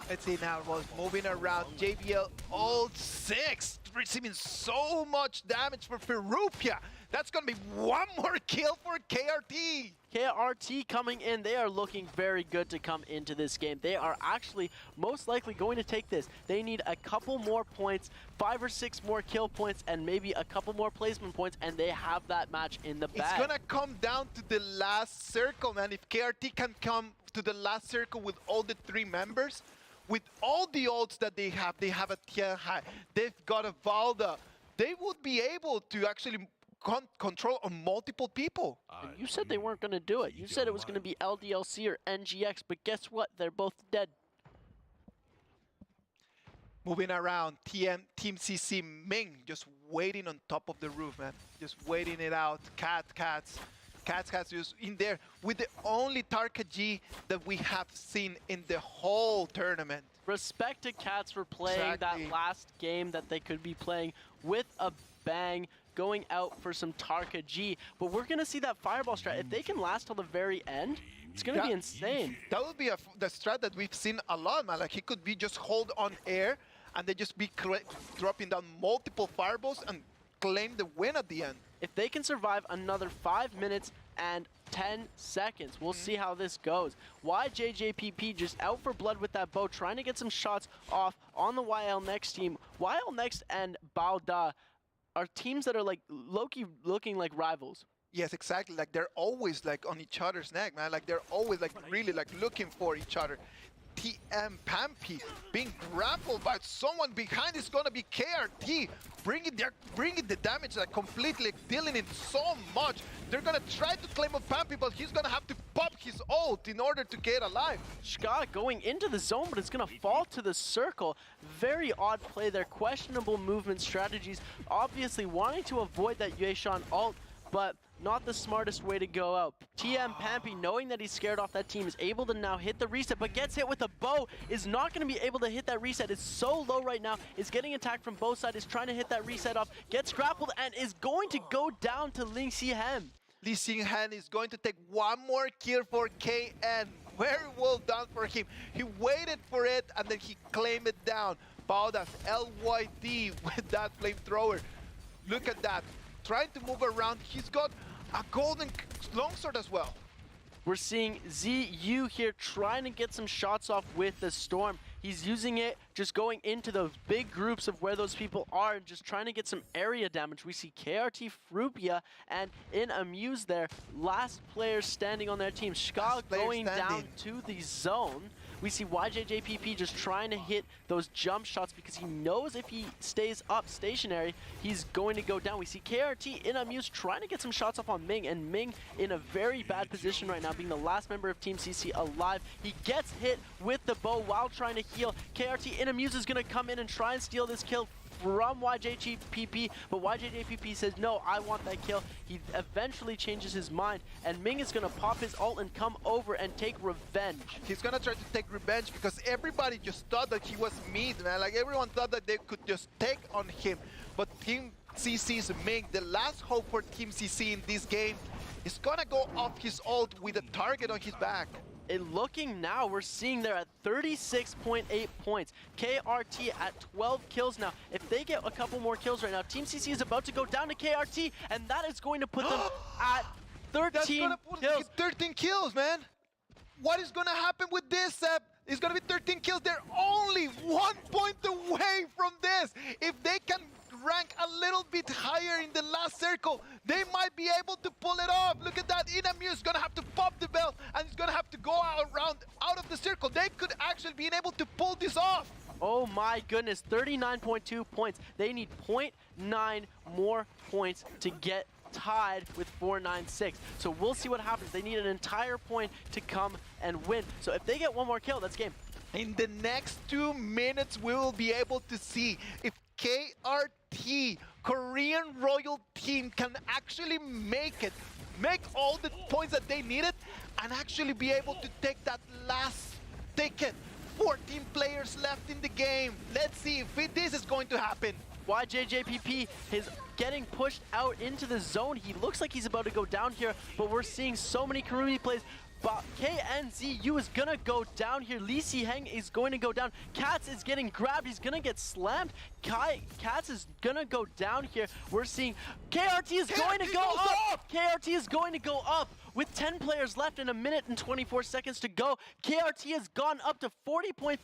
A: Let's see now, was moving around. JBL ult 6, receiving so much damage for Ferupia. That's gonna be one more kill for KRT.
B: KRT coming in, they are looking very good to come into this game. They are actually most likely going to take this. They need a couple more points, 5 or 6 more kill points, and maybe a couple more placement points, and they have that match in the bag.
A: It's gonna come down to the last circle, man. If KRT can come to the last circle with all the 3 members, with all the ults that they have a Tian Hai, they've got a Valda, they would be able to actually control on multiple people.
B: And you said they weren't going to do it. You said it was going to be LDLC or NGX, but guess what? They're both dead.
A: Moving around, Team CC Ming just waiting on top of the roof, man. Just waiting it out. Cats just in there with the only Tarka G that we have seen in the whole tournament.
B: Respect to Cats for playing that last game that they could be playing with a bang, going out for some Tarka G. But we're going to see that Fireball strat. If they can last till the very end, it's going to be insane.
A: That would be the strat that we've seen a lot, man. Like, he could be just hold on air, and they just be dropping down multiple Fireballs and claim the win at the end.
B: If they can survive another 5 minutes and 10 seconds, we'll see how this goes. YJJPP just out for blood with that bow, trying to get some shots off on the YL Next team. YL Next and Baoda are teams that are like low-key looking like rivals.
A: Yes, exactly. Like, they're always like on each other's neck, man. Like, they're always like really like looking for each other. TM Pampy being grappled by someone behind is gonna be KRT, bringing the damage, like completely dealing it so much. They're gonna try to claim a Pampy, but he's gonna have to pop his ult in order to get alive.
B: Ska going into the zone, but it's gonna fall to the circle. Very odd play there, questionable movement strategies. Obviously wanting to avoid that Yueshan ult, but not the smartest way to go out. TM Pampy, knowing that he's scared off that team, is able to now hit the reset, but gets hit with a bow, is not going to be able to hit that reset. It's so low right now, is getting attacked from both sides, is trying to hit that reset off, gets grappled, and is going to go down to Ling Si-Han.
A: Lee Sing-Han is going to take one more kill for KN. Very well done for him. He waited for it, and then he claimed it down. Baudas, LYD with that flamethrower. Look at that. Trying to move around. He's got a golden longsword as well.
B: We're seeing ZU here trying to get some shots off with the Storm. He's using it, just going into those big groups of where those people are and just trying to get some area damage. We see KRT Frupia and in Amuse there, last player standing on their team. Ska going down to the zone. We see YJJPP just trying to hit those jump shots because he knows if he stays up stationary, he's going to go down. We see KRT in Amuse trying to get some shots off on Ming, and Ming in a very bad position right now, being the last member of Team CC alive. He gets hit with the bow while trying to heal. KRT in Amuse is going to come in and try and steal this kill from YJJPP, but YJJPP says, no, I want that kill. He eventually changes his mind, and Ming is going to pop his ult and come over and take revenge.
A: He's going to try to take revenge because everybody just thought that he was mid, man. Like, everyone thought that they could just take on him. But Team CC's Ming, the last hope for Team CC in this game, is going to go off his ult with a target on his back.
B: Looking now, we're seeing they're at 36.8 points. KRT at 12 kills now. If they get a couple more kills right now, Team CC is about to go down to KRT, and that is going to put them at 13 kills.
A: 13 kills, man. What is going to happen with this, Seb? It's going to be 13 kills. They're only 1 point away from this. If they can rank a little bit higher in the last circle, they might be able to pull it off. Look at that. Inamuse is going to have to pop the belt, and he's going to have to go out of the circle. They could actually be able to pull this off.
B: Oh my goodness, 39.2 points. They need 0.9 more points to get tied with 496. So we'll see what happens. They need an entire point to come and win. So if they get one more kill, that's game.
A: In the next 2 minutes, we will be able to see if KRT, Korean Royal Team, can actually make all the points that they needed and actually be able to take that last ticket. 14 players left in the game. Let's see if this is going to happen.
B: YJJPP is getting pushed out into the zone. He looks like he's about to go down here, but we're seeing so many Karumi plays. But KNZU is gonna go down here. Lee Si-heng is going to go down. Katz is getting grabbed. He's gonna get slammed. Katz is gonna go down here. We're seeing KRT is going to go up. KRT is going to go up. With 10 players left and 1 minute and 24 seconds to go, KRT has gone up to 40.5.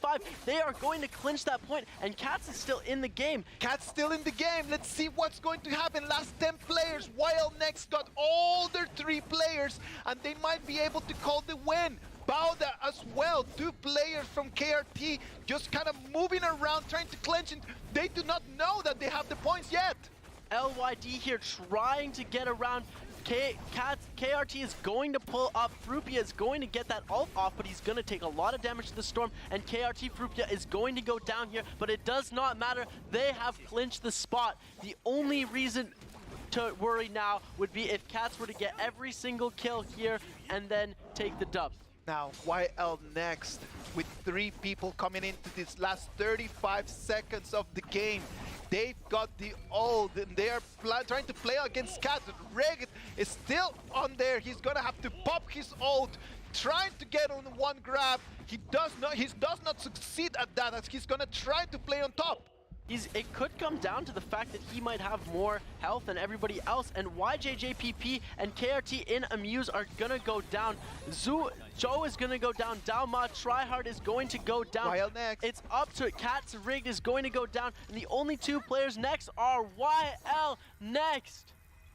B: They are going to clinch that point, and Katz is still in the game.
A: Katz still in the game. Let's see what's going to happen. Last 10 players. Wild Next got all their 3 players, and they might be able to call the win. Bauda as well. 2 players from KRT just kind of moving around, trying to clinch, and they do not know that they have the points yet.
B: LYD here trying to get around. KRT is going to pull up. Frupia is going to get that ult off, but he's going to take a lot of damage to the Storm, and KRT Frupia is going to go down here, but it does not matter. They have clinched the spot. The only reason to worry now would be if Katz were to get every single kill here and then take the dub.
A: Now, YL Next, with 3 people coming into this last 35 seconds of the game. They've got the ult, and they are trying to play against Katz. Reg is still on there. He's gonna have to pop his ult, trying to get on one grab. He does not succeed at that, as he's gonna try to play on top.
B: It could come down to the fact that he might have more health than everybody else, and YJJPP and KRT in Amuse are gonna go down. Joe is gonna go down. Dauma Tryhard is going to go down.
A: YL Next.
B: It's up to Katz Rigged is going to go down, and the only 2 players next are YL Next.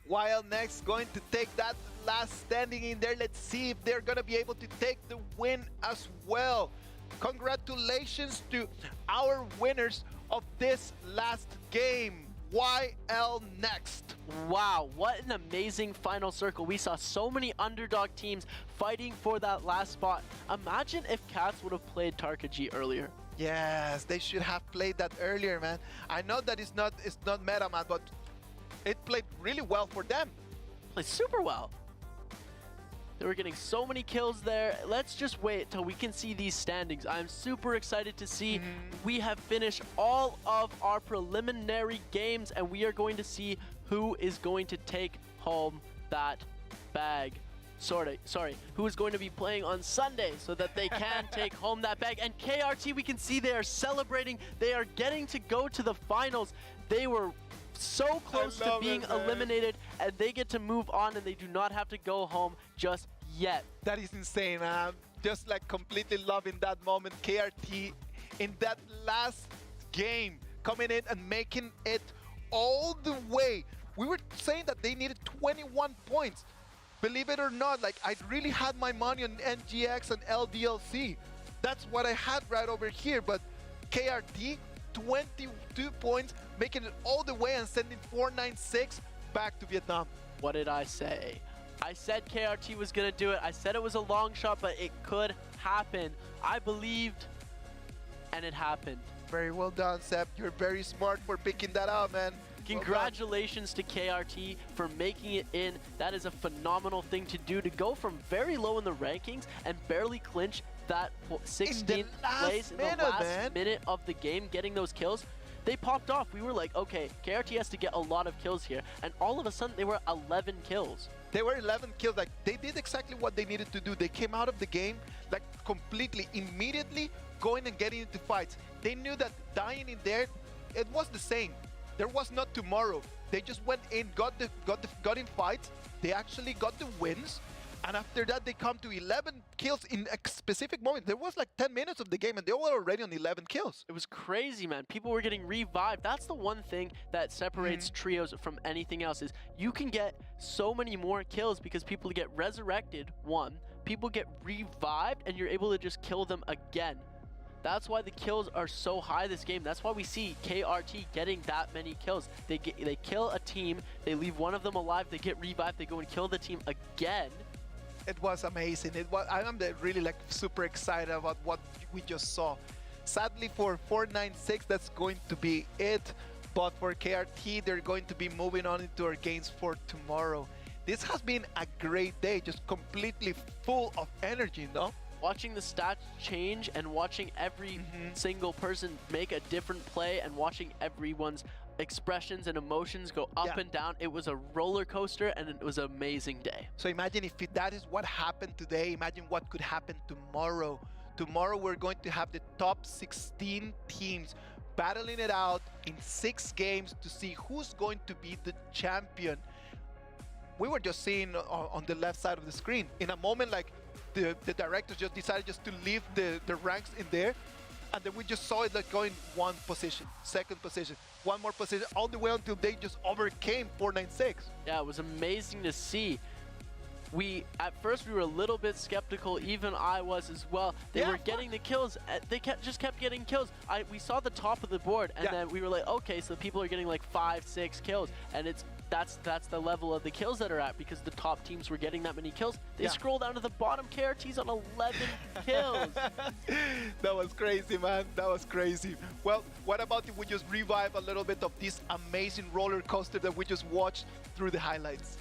A: YL Next going to take that last standing in there. Let's see if they're gonna be able to take the win as well. Congratulations to our winners of this last game, YL Next.
B: Wow, what an amazing final circle. We saw so many underdog teams fighting for that last spot. Imagine if Katz would have played Tarka-G earlier.
A: Yes, they should have played that earlier, man. I know that it's not meta, man, but it played really well for them.
B: Played super well. They were getting so many kills there. Let's just wait till we can see these standings. I'm super excited to see. We have finished all of our preliminary games, and we are going to see who is going to take home that bag. Sorry, who is going to be playing on Sunday so that they can take home that bag. And KRT, we can see they are celebrating. They are getting to go to the finals. They were so close to being eliminated, and they get to move on, and they do not have to go home just yet.
A: That is insane, man. Just like completely loving that moment. KRT in that last game coming in and making it all the way. We were saying that they needed 21 points. Believe it or not, like, I really had my money on NGX and LDLC. That's what I had right over here, but KRT 22 points, making it all the way and sending 496 back to Vietnam.
B: What did I say? I said KRT was gonna do it. I said it was a long shot, but it could happen. I believed, and it happened.
A: Very well done, Seb. You're very smart for picking that out, man.
B: Congratulations to KRT for making it in. That is a phenomenal thing to do, to go from very low in the rankings and barely clinch that 16th place in the last minute of the game, getting those kills. They popped off. We were like, okay, KRT has to get a lot of kills here. And all of a sudden, they were 11 kills.
A: They were 11 kills. Like, they did exactly what they needed to do. They came out of the game, like, completely, immediately going and getting into fights. They knew that dying in there, it was the same. There was not tomorrow. They just went in, got in fights. They actually got the wins. And after that, they come to 11 kills in a specific moment. There was like 10 minutes of the game, and they were already on 11 kills.
B: It was crazy, man. People were getting revived. That's the one thing that separates trios from anything else, is you can get so many more kills because people get resurrected, one. People get revived, and you're able to just kill them again. That's why the kills are so high this game. That's why we see KRT getting that many kills. They kill a team, they leave one of them alive, they get revived, they go and kill the team again.
A: It was amazing. I'm really like super excited about what we just saw. Sadly for 496, that's going to be it. But for KRT, they're going to be moving on into our games for tomorrow. This has been a great day, just completely full of energy, no?
B: Watching the stats change and watching every single person make a different play and watching everyone's expressions and emotions go up and down. It was a roller coaster and it was an amazing day.
A: So imagine if that is what happened today, imagine what could happen tomorrow. Tomorrow we're going to have the top 16 teams battling it out in 6 games to see who's going to be the champion. We were just seeing on the left side of the screen, in a moment like the directors just decided just to leave the ranks in there, and then we just saw it like going 1 position, 2nd position, 1 more position, all the way until they just overcame 496.
B: Yeah, it was amazing to see. At first we were a little bit skeptical, even I was as well. They were getting the kills, they just kept getting kills. We saw the top of the board, and then we were like, okay, so people are getting like 5, 6 kills, and that's the level of the kills that are at, because the top teams were getting that many kills. They scroll down to the bottom, KRT's on 11 kills.
A: That was crazy, man. That was crazy. Well, what about if we just revive a little bit of this amazing roller coaster that we just watched through the highlights?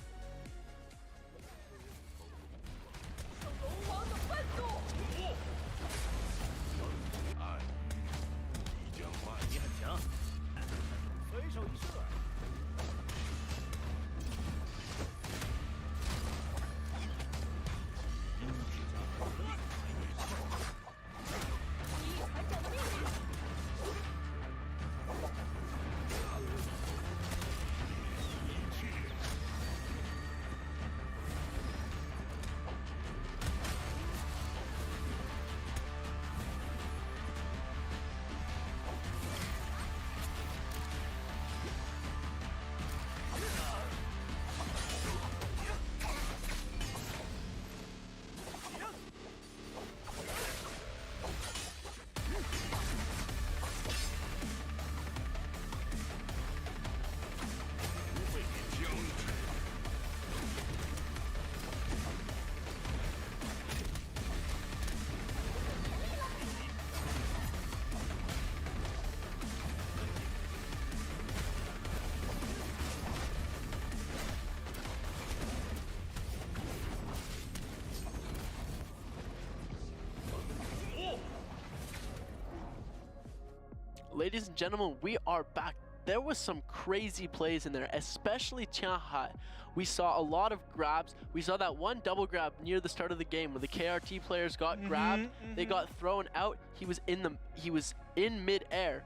B: Ladies and gentlemen, we are back. There was some crazy plays in there, especially Tianhai. We saw a lot of grabs. We saw that one double grab near the start of the game where the KRT players got grabbed. They got thrown out. He was in mid-air,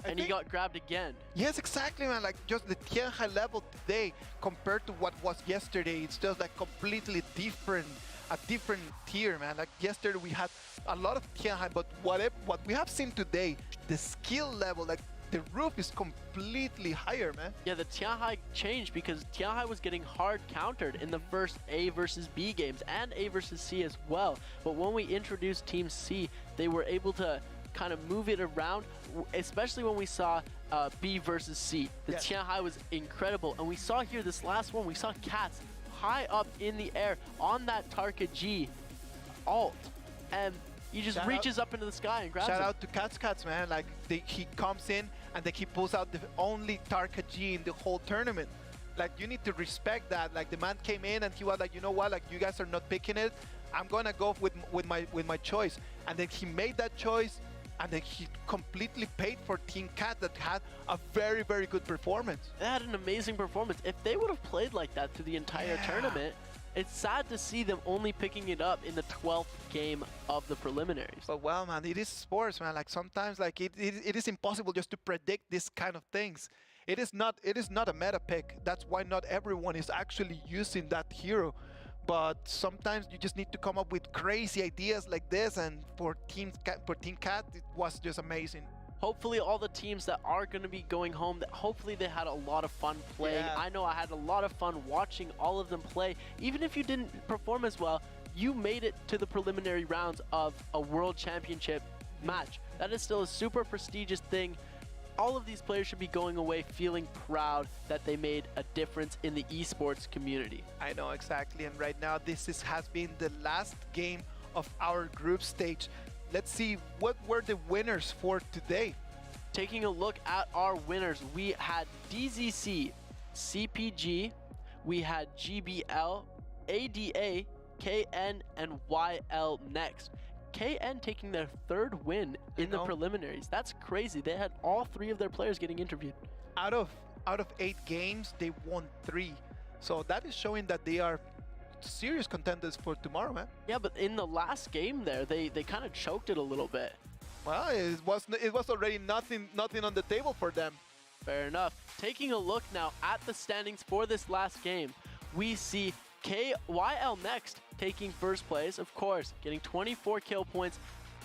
B: and he got grabbed again.
A: Yes, exactly, man. Like just the Tianhai level today compared to what was yesterday, it's just like completely different. A different tier, man. Like yesterday we had a lot of Tianhai, but what we have seen today, the skill level, like the roof is completely higher, man.
B: Yeah, the Tianhai changed because Tianhai was getting hard countered in the first A versus B games and A versus C as well. But when we introduced Team C, they were able to kind of move it around, especially when we saw B versus C. The Tianhai was incredible, and we saw here this last one, we saw Cats high up in the air on that Tarka G ult, and he just reaches up into the sky and grabs
A: Shout
B: him.
A: out to Cats, man. Like he comes in and then he pulls out the only Tarka G in the whole tournament. Like you need to respect that. Like the man came in and he was like, you know what? Like you guys are not picking it. I'm gonna go with my choice. And then he made that choice, and then he completely paid for Team Cat that had a very, very good performance.
B: They had an amazing performance. If they would have played like that through the entire tournament, it's sad to see them only picking it up in the 12th game of the preliminaries.
A: But well, man, it is sports, man. Like sometimes like it is impossible just to predict this kind of things. It is not a meta pick. That's why not everyone is actually using that hero. But sometimes you just need to come up with crazy ideas like this, and for Team Cat, it was just amazing.
B: Hopefully all the teams that are going to be going home, hopefully they had a lot of fun playing. I know I had a lot of fun watching all of them play. Even if you didn't perform as well, you made it to the preliminary rounds of a World Championship match. That is still a super prestigious thing. All of these players should be going away feeling proud that they made a difference in the esports community.
A: I know exactly, and right now this has been the last game of our group stage. Let's see what were the winners for today.
B: Taking a look at our winners, we had DZC, CPG, we had GBL, ADA, KN, and YL next. KN taking their 3rd win in the preliminaries. That's crazy. They had all 3 of their players getting interviewed.
A: Out of 8 games, they won 3. So that is showing that they are serious contenders for tomorrow, man.
B: Yeah, but in the last game there, they kind of choked it a little bit.
A: Well, it was already nothing on the table for them.
B: Fair enough. Taking a look now at the standings for this last game, we see YL next taking 1st place, of course, getting 24 kill points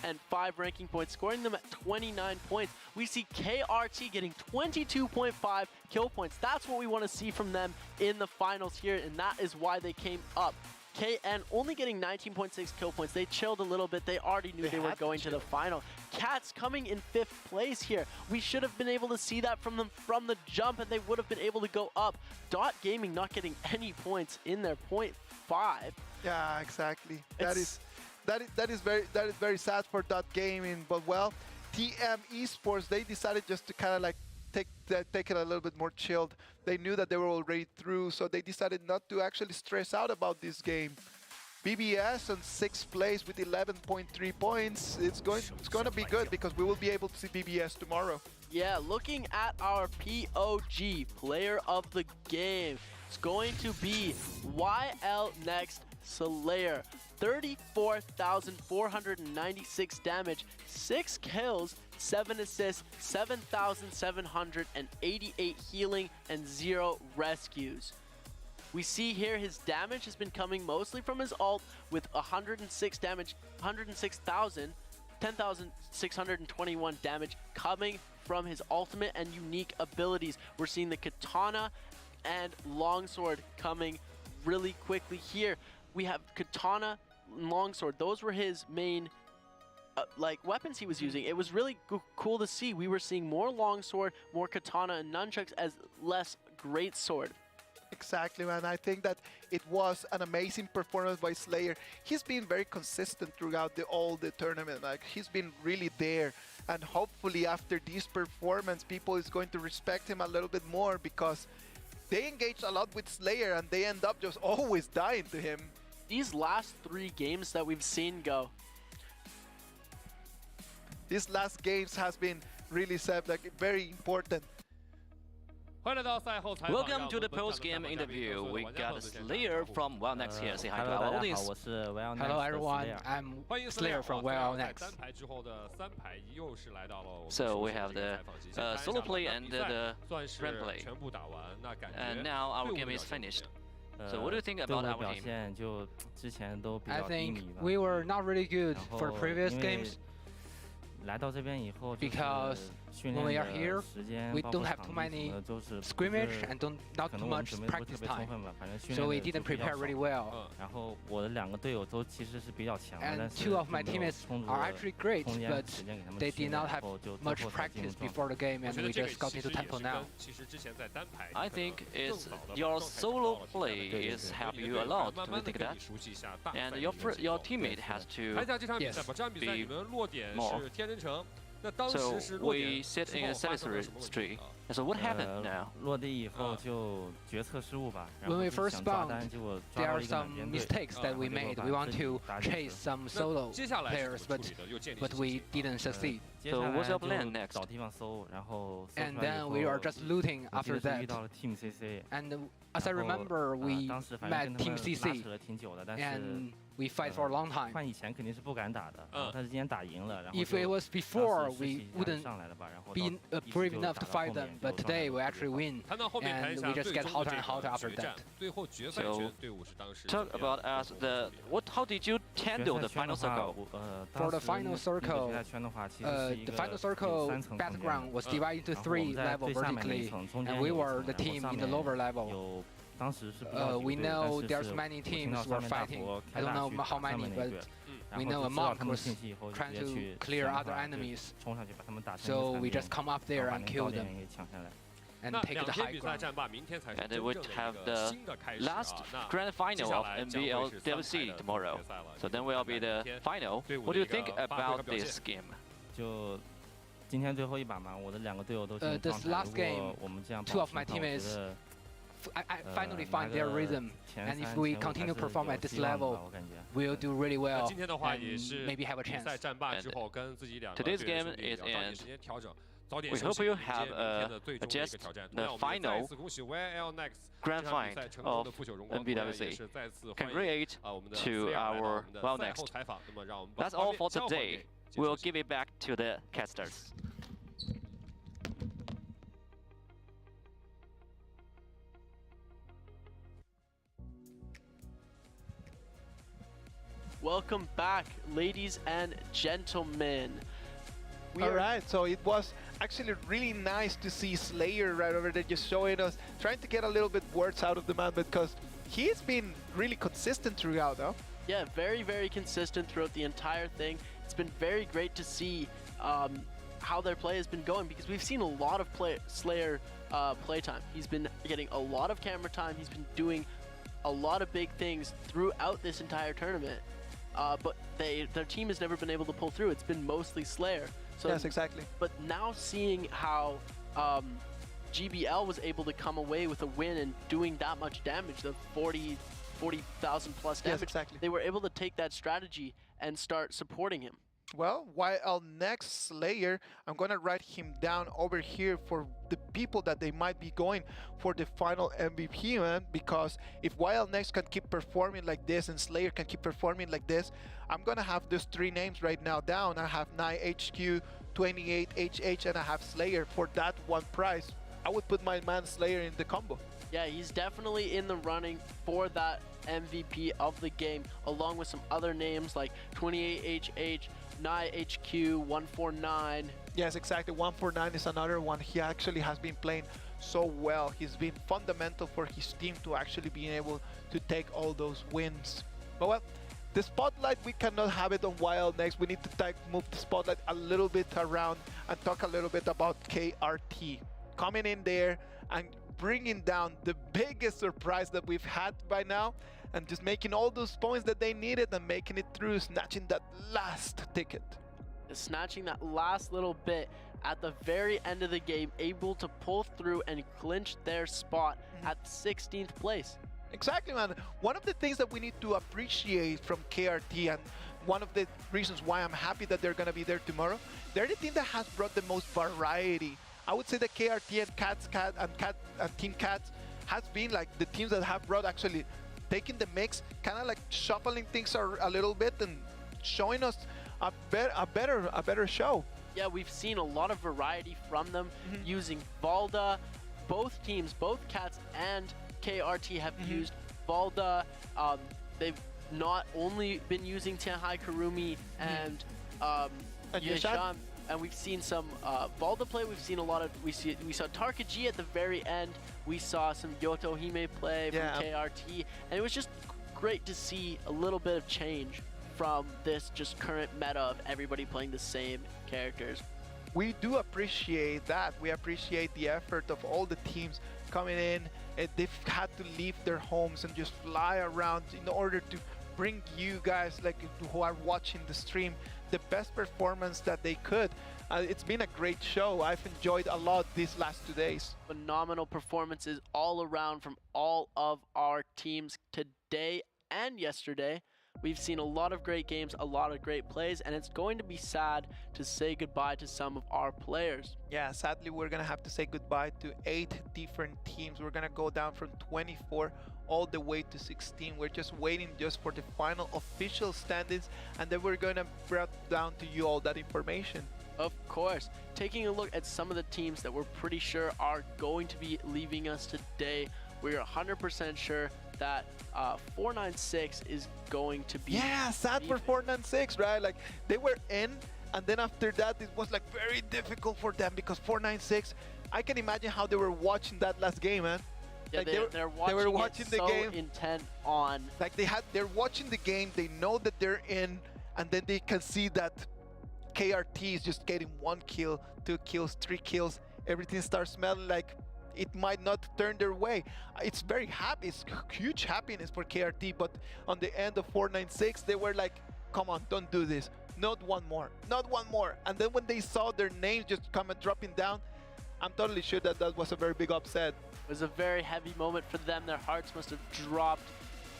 B: and 5 ranking points, scoring them at 29 points. We see KRT getting 22.5 kill points. That's what we want to see from them in the finals here, and that is why they came up. KN only getting 19.6 kill points. They chilled a little bit. They already knew they were going to the final. Cats coming in 5th place here. We should have been able to see that from them from the jump, and they would have been able to go up. Dot Gaming not getting any points in their 0.5.
A: Yeah, exactly. That is very sad for Dot Gaming. But well, TM Esports, they decided just to kind of like take it a little bit more chilled. They knew that they were already through, so they decided not to actually stress out about this game. BBS on 6th place with 11.3 points. It's going to be good because we will be able to see BBS tomorrow.
B: Yeah, looking at our POG, player of the game, it's going to be YL next, Slayer. 34,496 damage, 6 kills, 7 assists, 7,788 healing, and 0 rescues. We see here his damage has been coming mostly from his ult with 106 damage, 10,621 damage coming from his ultimate and unique abilities. We're seeing the katana and longsword coming really quickly here. We have katana and longsword. Those were his main weapons he was using. It was really cool to see. We were seeing more longsword, more katana and nunchucks as less greatsword.
A: Exactly, man. I think that it was an amazing performance by Slayer. He's been very consistent throughout all the tournament. Like, he's been really there. And hopefully after this performance, people is going to respect him a little bit more because they engaged a lot with Slayer and they end up just always dying to him.
B: These last 3 games that we've seen go.
A: These last games has been really very important.
C: Welcome to the post-game interview. We got Slayer from YL Next here. Say hi to our audience.
D: Hello everyone, I'm Slayer from YL Next.
C: So we have the solo play and the rank play. And now our game is finished. So what do you think about our team?
D: I think we were not really good for previous games. Because when we are here, we don't have too many scrimmage and not too much practice time, so we didn't prepare really well. And 2 of my teammates are actually great, but they did not have much practice before the game, and we just got into tempo now.
C: I think it's your solo play is help you a lot. Do you think that? And your teammate has to be more. So we sit in a satisfactory streak. So what happened now?
D: When we first spawned, there are some mistakes that we made. We want to chase some solo players, but we didn't succeed.
C: So what's your plan next?
D: And then we are just looting after that. And as I remember, we met Team CC, and we fight for a long time. If it was before, we wouldn't be brave enough to fight them, but today we actually win, and we just get hotter and hotter after that.
C: So talk about us. How did you handle the final circle?
D: For the final circle, battleground was divided into 3 levels vertically, and we were the team in the lower level. We know there's many teams were fighting. I don't know how many, but We know a monk was trying to clear other enemies, so we just come up there and kill them and take the high ground.
C: And we have the last grand final of NBL DLC tomorrow. So then will be the final. What do you think about this game?
D: This last game, 2 of my teammates I finally find their rhythm, and if we continue to perform at this level, we'll do really well and maybe have a chance.
C: Today's game is in. We hope you have just the final grand final of NBWC. Congrats to our well next. That's all for today. We'll give it back to the casters.
B: Welcome back, ladies and gentlemen.
A: All right, so it was actually really nice to see Slayer right over there just showing us, trying to get a little bit words out of the man because he's been really consistent throughout, though.
B: Yeah, very, very consistent throughout the entire thing. It's been very great to see how their play has been going because we've seen a lot of Slayer playtime. He's been getting a lot of camera time. He's been doing a lot of big things throughout this entire tournament. But their team has never been able to pull through. It's been mostly Slayer. So,
A: yes, exactly.
B: But now seeing how GBL was able to come away with a win and doing that much damage, the 40,000 plus damage,
A: yes, exactly.
B: They were able to take that strategy and start supporting him.
A: Well, while next Slayer, I'm going to write him down over here for the people that they might be going for the final MVP, man, because if Wild Next can keep performing like this and Slayer can keep performing like this, I'm going to have those 3 names right now down. I have 9HQ, 28HH, and I have Slayer for that one prize. I would put my man Slayer in the combo.
B: Yeah, he's definitely in the running for that MVP of the game, along with some other names like 28HH, 9HQ, 149.
A: Yes, exactly. 149 is another one. He actually has been playing so well. He's been fundamental for his team to actually being able to take all those wins. But well, the spotlight, we cannot have it on Wild Next. We need to move the spotlight a little bit around and talk a little bit about KRT. Coming in there and bringing down the biggest surprise that we've had by now, and just making all those points that they needed and making it through, snatching that last ticket.
B: Snatching that last little bit at the very end of the game, able to pull through and clinch their spot at 16th place.
A: Exactly, man. One of the things that we need to appreciate from KRT, and one of the reasons why I'm happy that they're going to be there tomorrow, they're the team that has brought the most variety. I would say that KRT and Team Cats has been like the teams that have brought actually taking the mix, kind of like shuffling things a little bit and showing us a better show.
B: Yeah, we've seen a lot of variety from them using Valda. Both teams, both Cats and KRT have used Valda. They've not only been using Tianhai Kurumi and Yeshan, and we've seen some Valda play. We've seen a lot of we saw Tarkaji at the very end. We saw some Yotohime play from KRT, and it was just great to see a little bit of change from this just current meta of everybody playing the same characters.
A: We do appreciate that. We appreciate the effort of all the teams coming in, and they've had to leave their homes and just fly around in order to bring you guys, like who are watching the stream, the best performance that they could. It's been a great show. I've enjoyed a lot these last 2 days.
B: Phenomenal performances all around from all of our teams today and yesterday. We've seen a lot of great games, a lot of great plays, and it's going to be sad to say goodbye to some of our players.
A: Yeah, sadly, we're going to have to say goodbye to 8 different teams. We're going to go down from 24 all the way to 16. We're just waiting just for the final official standings, and then we're going to bring down to you all that information.
B: Of course, taking a look at some of the teams that we're pretty sure are going to be leaving us today, we're 100% sure that 496 is going to be...
A: Yeah, sad for 496, right? Like, they were in, and then after that, it was like very difficult for them because 496, I can imagine how they were watching that last game, man.
B: Yeah,
A: like
B: they were watching the game. Intent on...
A: Like, they're watching the game, they know that they're in, and then they can see that KRT is just getting 1 kill, 2 kills, 3 kills. Everything starts smelling like it might not turn their way. It's very happy. It's huge happiness for KRT, but on the end of 496, they were like, come on, don't do this. Not one more, not one more. And then when they saw their names just come and dropping down, I'm totally sure that that was a very big upset.
B: It was a very heavy moment for them. Their hearts must have dropped.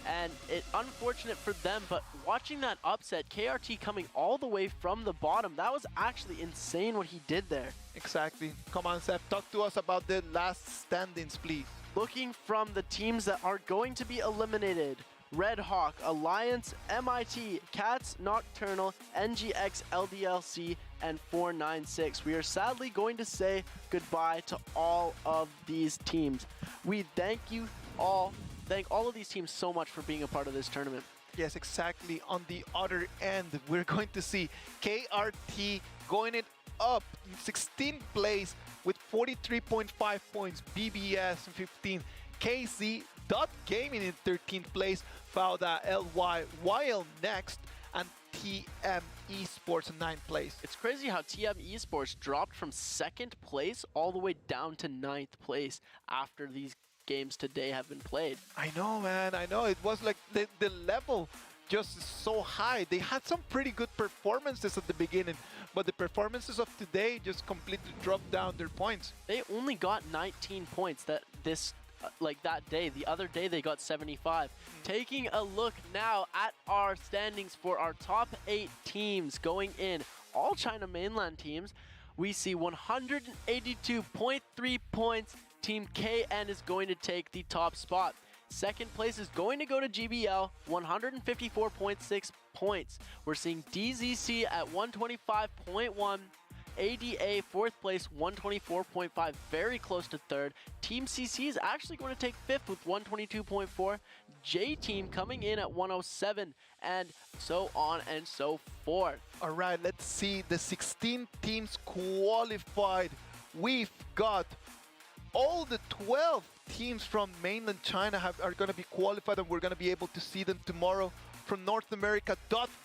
B: And it's unfortunate for them, but watching that upset, KRT coming all the way from the bottom, that was actually insane what he did there.
A: Exactly. Come on, Seth, talk to us about the last standings, please.
B: Looking from the teams that are going to be eliminated, Red Hawk, Alliance, MIT, Cats, Nocturnal, NGX, LDLC, and 496. We are sadly going to say goodbye to all of these teams. We thank all of these teams so much for being a part of this tournament.
A: Yes, exactly. On the other end, we're going to see KRT going it up in 16th place with 43.5 points, BBS in 15th, KC Gaming in 13th place, followed LY Wild next, and TM Esports in 9th place.
B: It's crazy how TM Esports dropped from 2nd place all the way down to 9th place after these games today have been played.
A: I know, man, I know. It was like the level just so high. They had some pretty good performances at the beginning, but the performances of today just completely dropped down their points.
B: They only got 19 points that day. The other day they got 75. Taking a look now at our standings for our top 8 teams going in, all China mainland teams, we see 182.3 points. Team KN is going to take the top spot. 2nd place is going to go to GBL, 154.6 points. We're seeing DZC at 125.1. ADA 4th place, 124.5, very close to 3rd. Team CC is actually going to take 5th with 122.4. J-Team coming in at 107, and so on and so forth.
A: All right, let's see the 16 teams qualified. We've got all the 12 teams from mainland China are going to be qualified, and we're going to be able to see them tomorrow. From North America,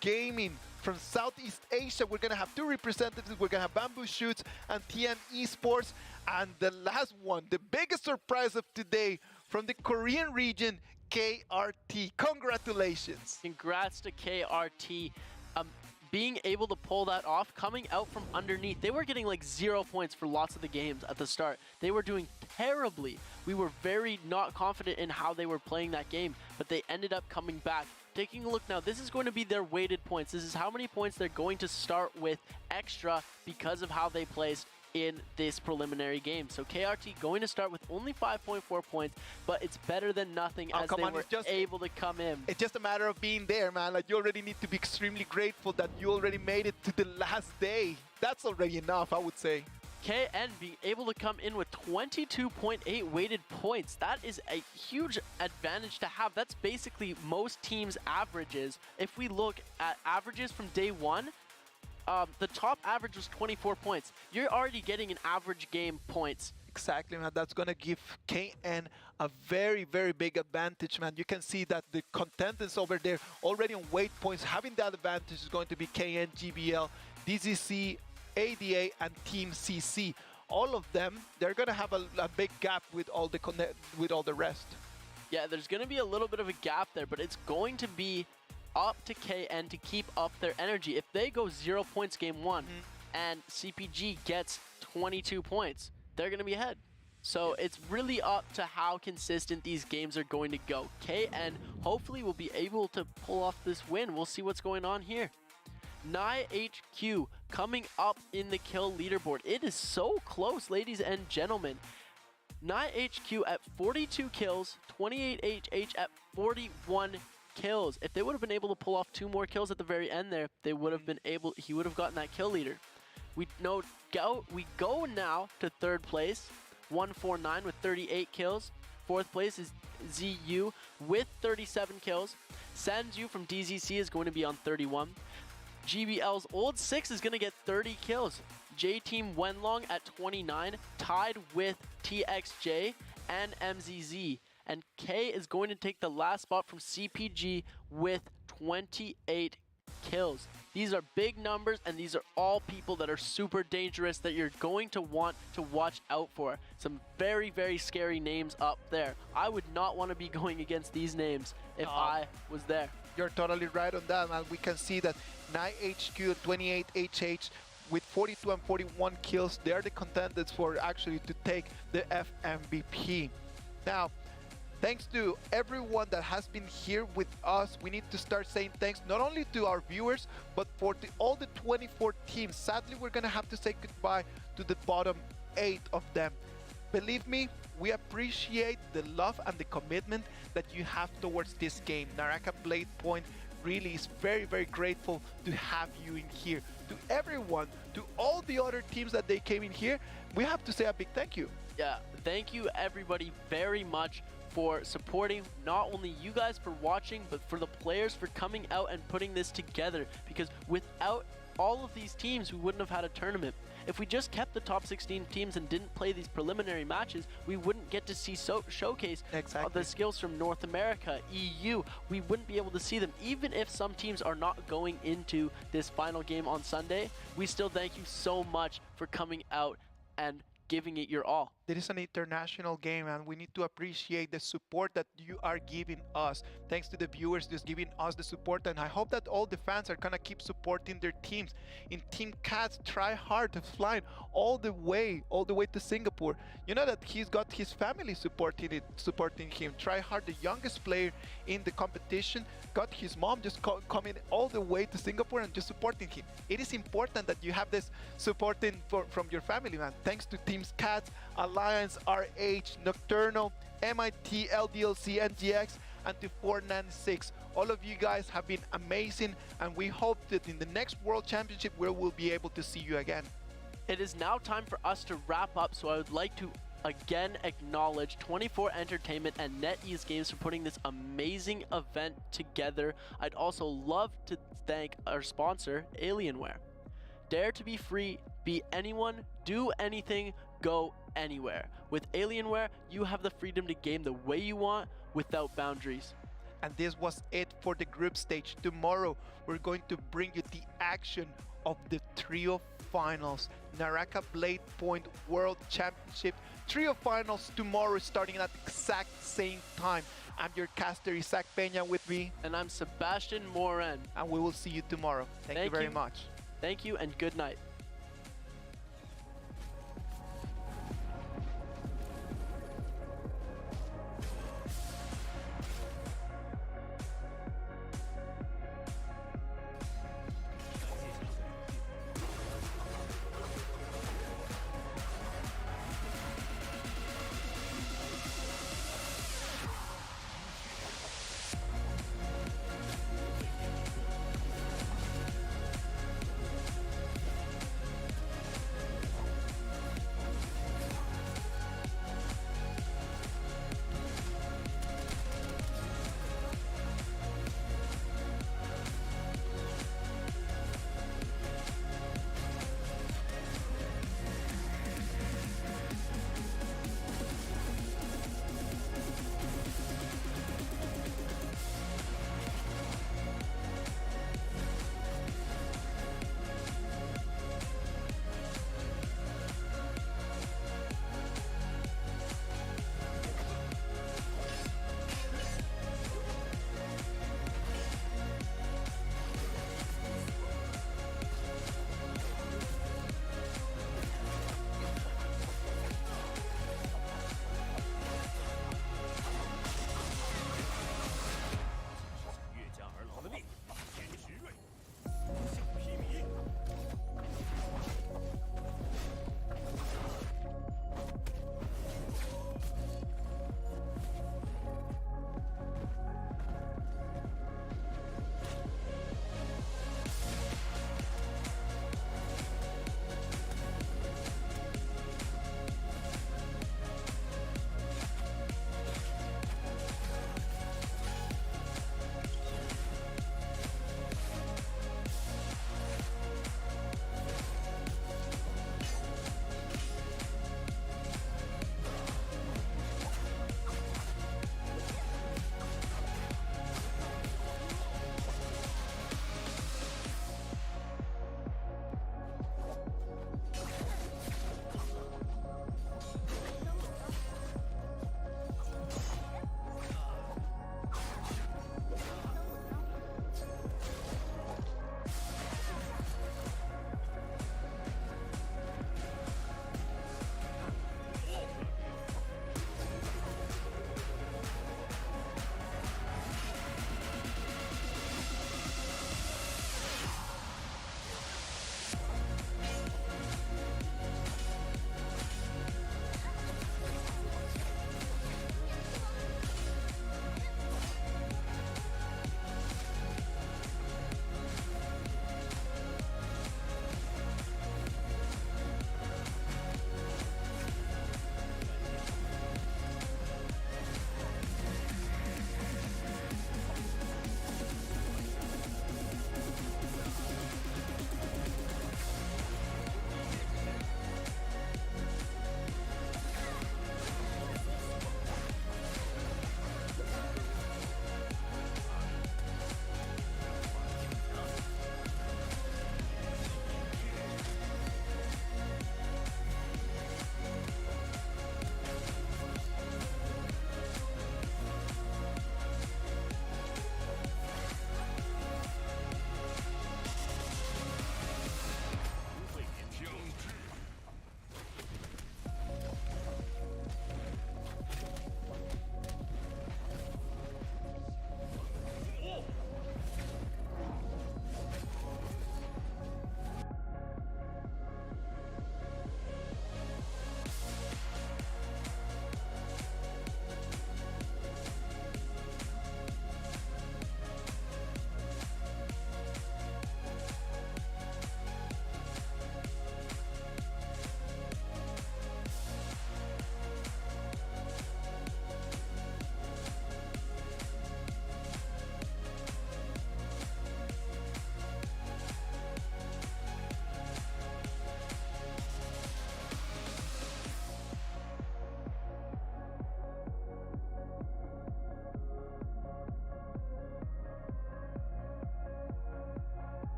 A: Gaming. From Southeast Asia, we're going to have 2 representatives. We're going to have Bamboo Shoots and TM Esports. And the last one, the biggest surprise of today, from the Korean region, KRT. Congratulations.
B: Congrats to KRT. Being able to pull that off, coming out from underneath. They were getting like 0 points for lots of the games at the start. They were doing terribly. We were very not confident in how they were playing that game, but they ended up coming back. Taking a look now, this is going to be their weighted points. This is how many points they're going to start with extra because of how they placed in this preliminary game. So KRT going to start with only 5.4 points, but it's better than nothing as they were able to come in.
A: It's just a matter of being there, man. Like, you already need to be extremely grateful that you already made it to the last day. That's already enough, I would say.
B: KN being able to come in with 22.8 weighted points. That is a huge advantage to have. That's basically most teams' averages. If we look at averages from day one, the top average was 24 points. You're already getting an average game points.
A: Exactly, man. That's going to give KN a very, very big advantage, man. You can see that the contenders over there already on weight points. Having that advantage is going to be KN, GBL, DZC, ADA, and Team CC. All of them, they're going to have a big gap with all the rest.
B: Yeah, there's going to be a little bit of a gap there, but it's going to be up to KN to keep up their energy. If they go 0 points game 1 and CPG gets 22 points, they're going to be ahead. So it's really up to how consistent these games are going to go. KN hopefully will be able to pull off this win. We'll see what's going on here. Nye HQ coming up in the kill leaderboard. It is so close, ladies and gentlemen. Nye HQ at 42 kills, 28HH at 41 kills. If they would have been able to pull off 2 more kills at the very end there, they would have been able, he would have gotten that kill leader. We go now to 3rd place, 149 with 38 kills. 4th place is ZU with 37 kills. Sanju from DZC is going to be on 31. GBL's Old 6 is going to get 30 kills. J-Team Wenlong at 29, tied with TXJ and MZZ. And K is going to take the last spot from CPG with 28 kills. These are big numbers, and these are all people that are super dangerous that you're going to want to watch out for. Some very, very scary names up there. I would not want to be going against these names if I was there.
A: You're totally right on that, man. We can see that 9HQ, 28HH, with 42 and 41 kills, they're the contenders for actually to take the FMVP. Now, thanks to everyone that has been here with us. We need to start saying thanks not only to our viewers, but for all the 24 teams. Sadly, we're gonna have to say goodbye to the bottom 8 of them. Believe me, we appreciate the love and the commitment that you have towards this game. Naraka Blade Point really is very, very grateful to have you in here. To everyone, to all the other teams that they came in here, we have to say a big thank you.
B: Yeah, thank you everybody very much for supporting, not only you guys for watching, but for the players for coming out and putting this together, because without all of these teams, we wouldn't have had a tournament. If we just kept the top 16 teams and didn't play these preliminary matches, we wouldn't get to see showcase the skills from North America, EU. We wouldn't be able to see them. Even if some teams are not going into this final game on Sunday, we still thank you so much for coming out and giving it your all.
A: It is an international game, and we need to appreciate the support that you are giving us. Thanks to the viewers just giving us the support, and I hope that all the fans are gonna keep supporting their teams. In Team Cats, try hard to fly all the way to Singapore. You know that he's got his family supporting him. Try hard, the youngest player in the competition, got his mom just coming all the way to Singapore and just supporting him. It is important that you have this supporting from your family, man. Thanks to Teams Cats, Alliance, RH, Nocturnal, MIT, LDLC, NGX, and to 496. All of you guys have been amazing, and we hope that in the next World Championship we will be able to see you again.
B: It is now time for us to wrap up, so I would like to again acknowledge 24 Entertainment and NetEase Games for putting this amazing event together. I'd also love to thank our sponsor, Alienware. Dare to be free, be anyone, do anything, go anywhere. With Alienware, you have the freedom to game the way you want without boundaries.
A: And this was it for the group stage. Tomorrow, we're going to bring you the action of the trio finals. Naraka Blade Point World Championship trio finals tomorrow, starting at the exact same time. I'm your caster, Isaac Peña, with me.
B: And I'm Sebastian Moren.
A: And we will see you tomorrow. Thank you very much.
B: Thank you and good night.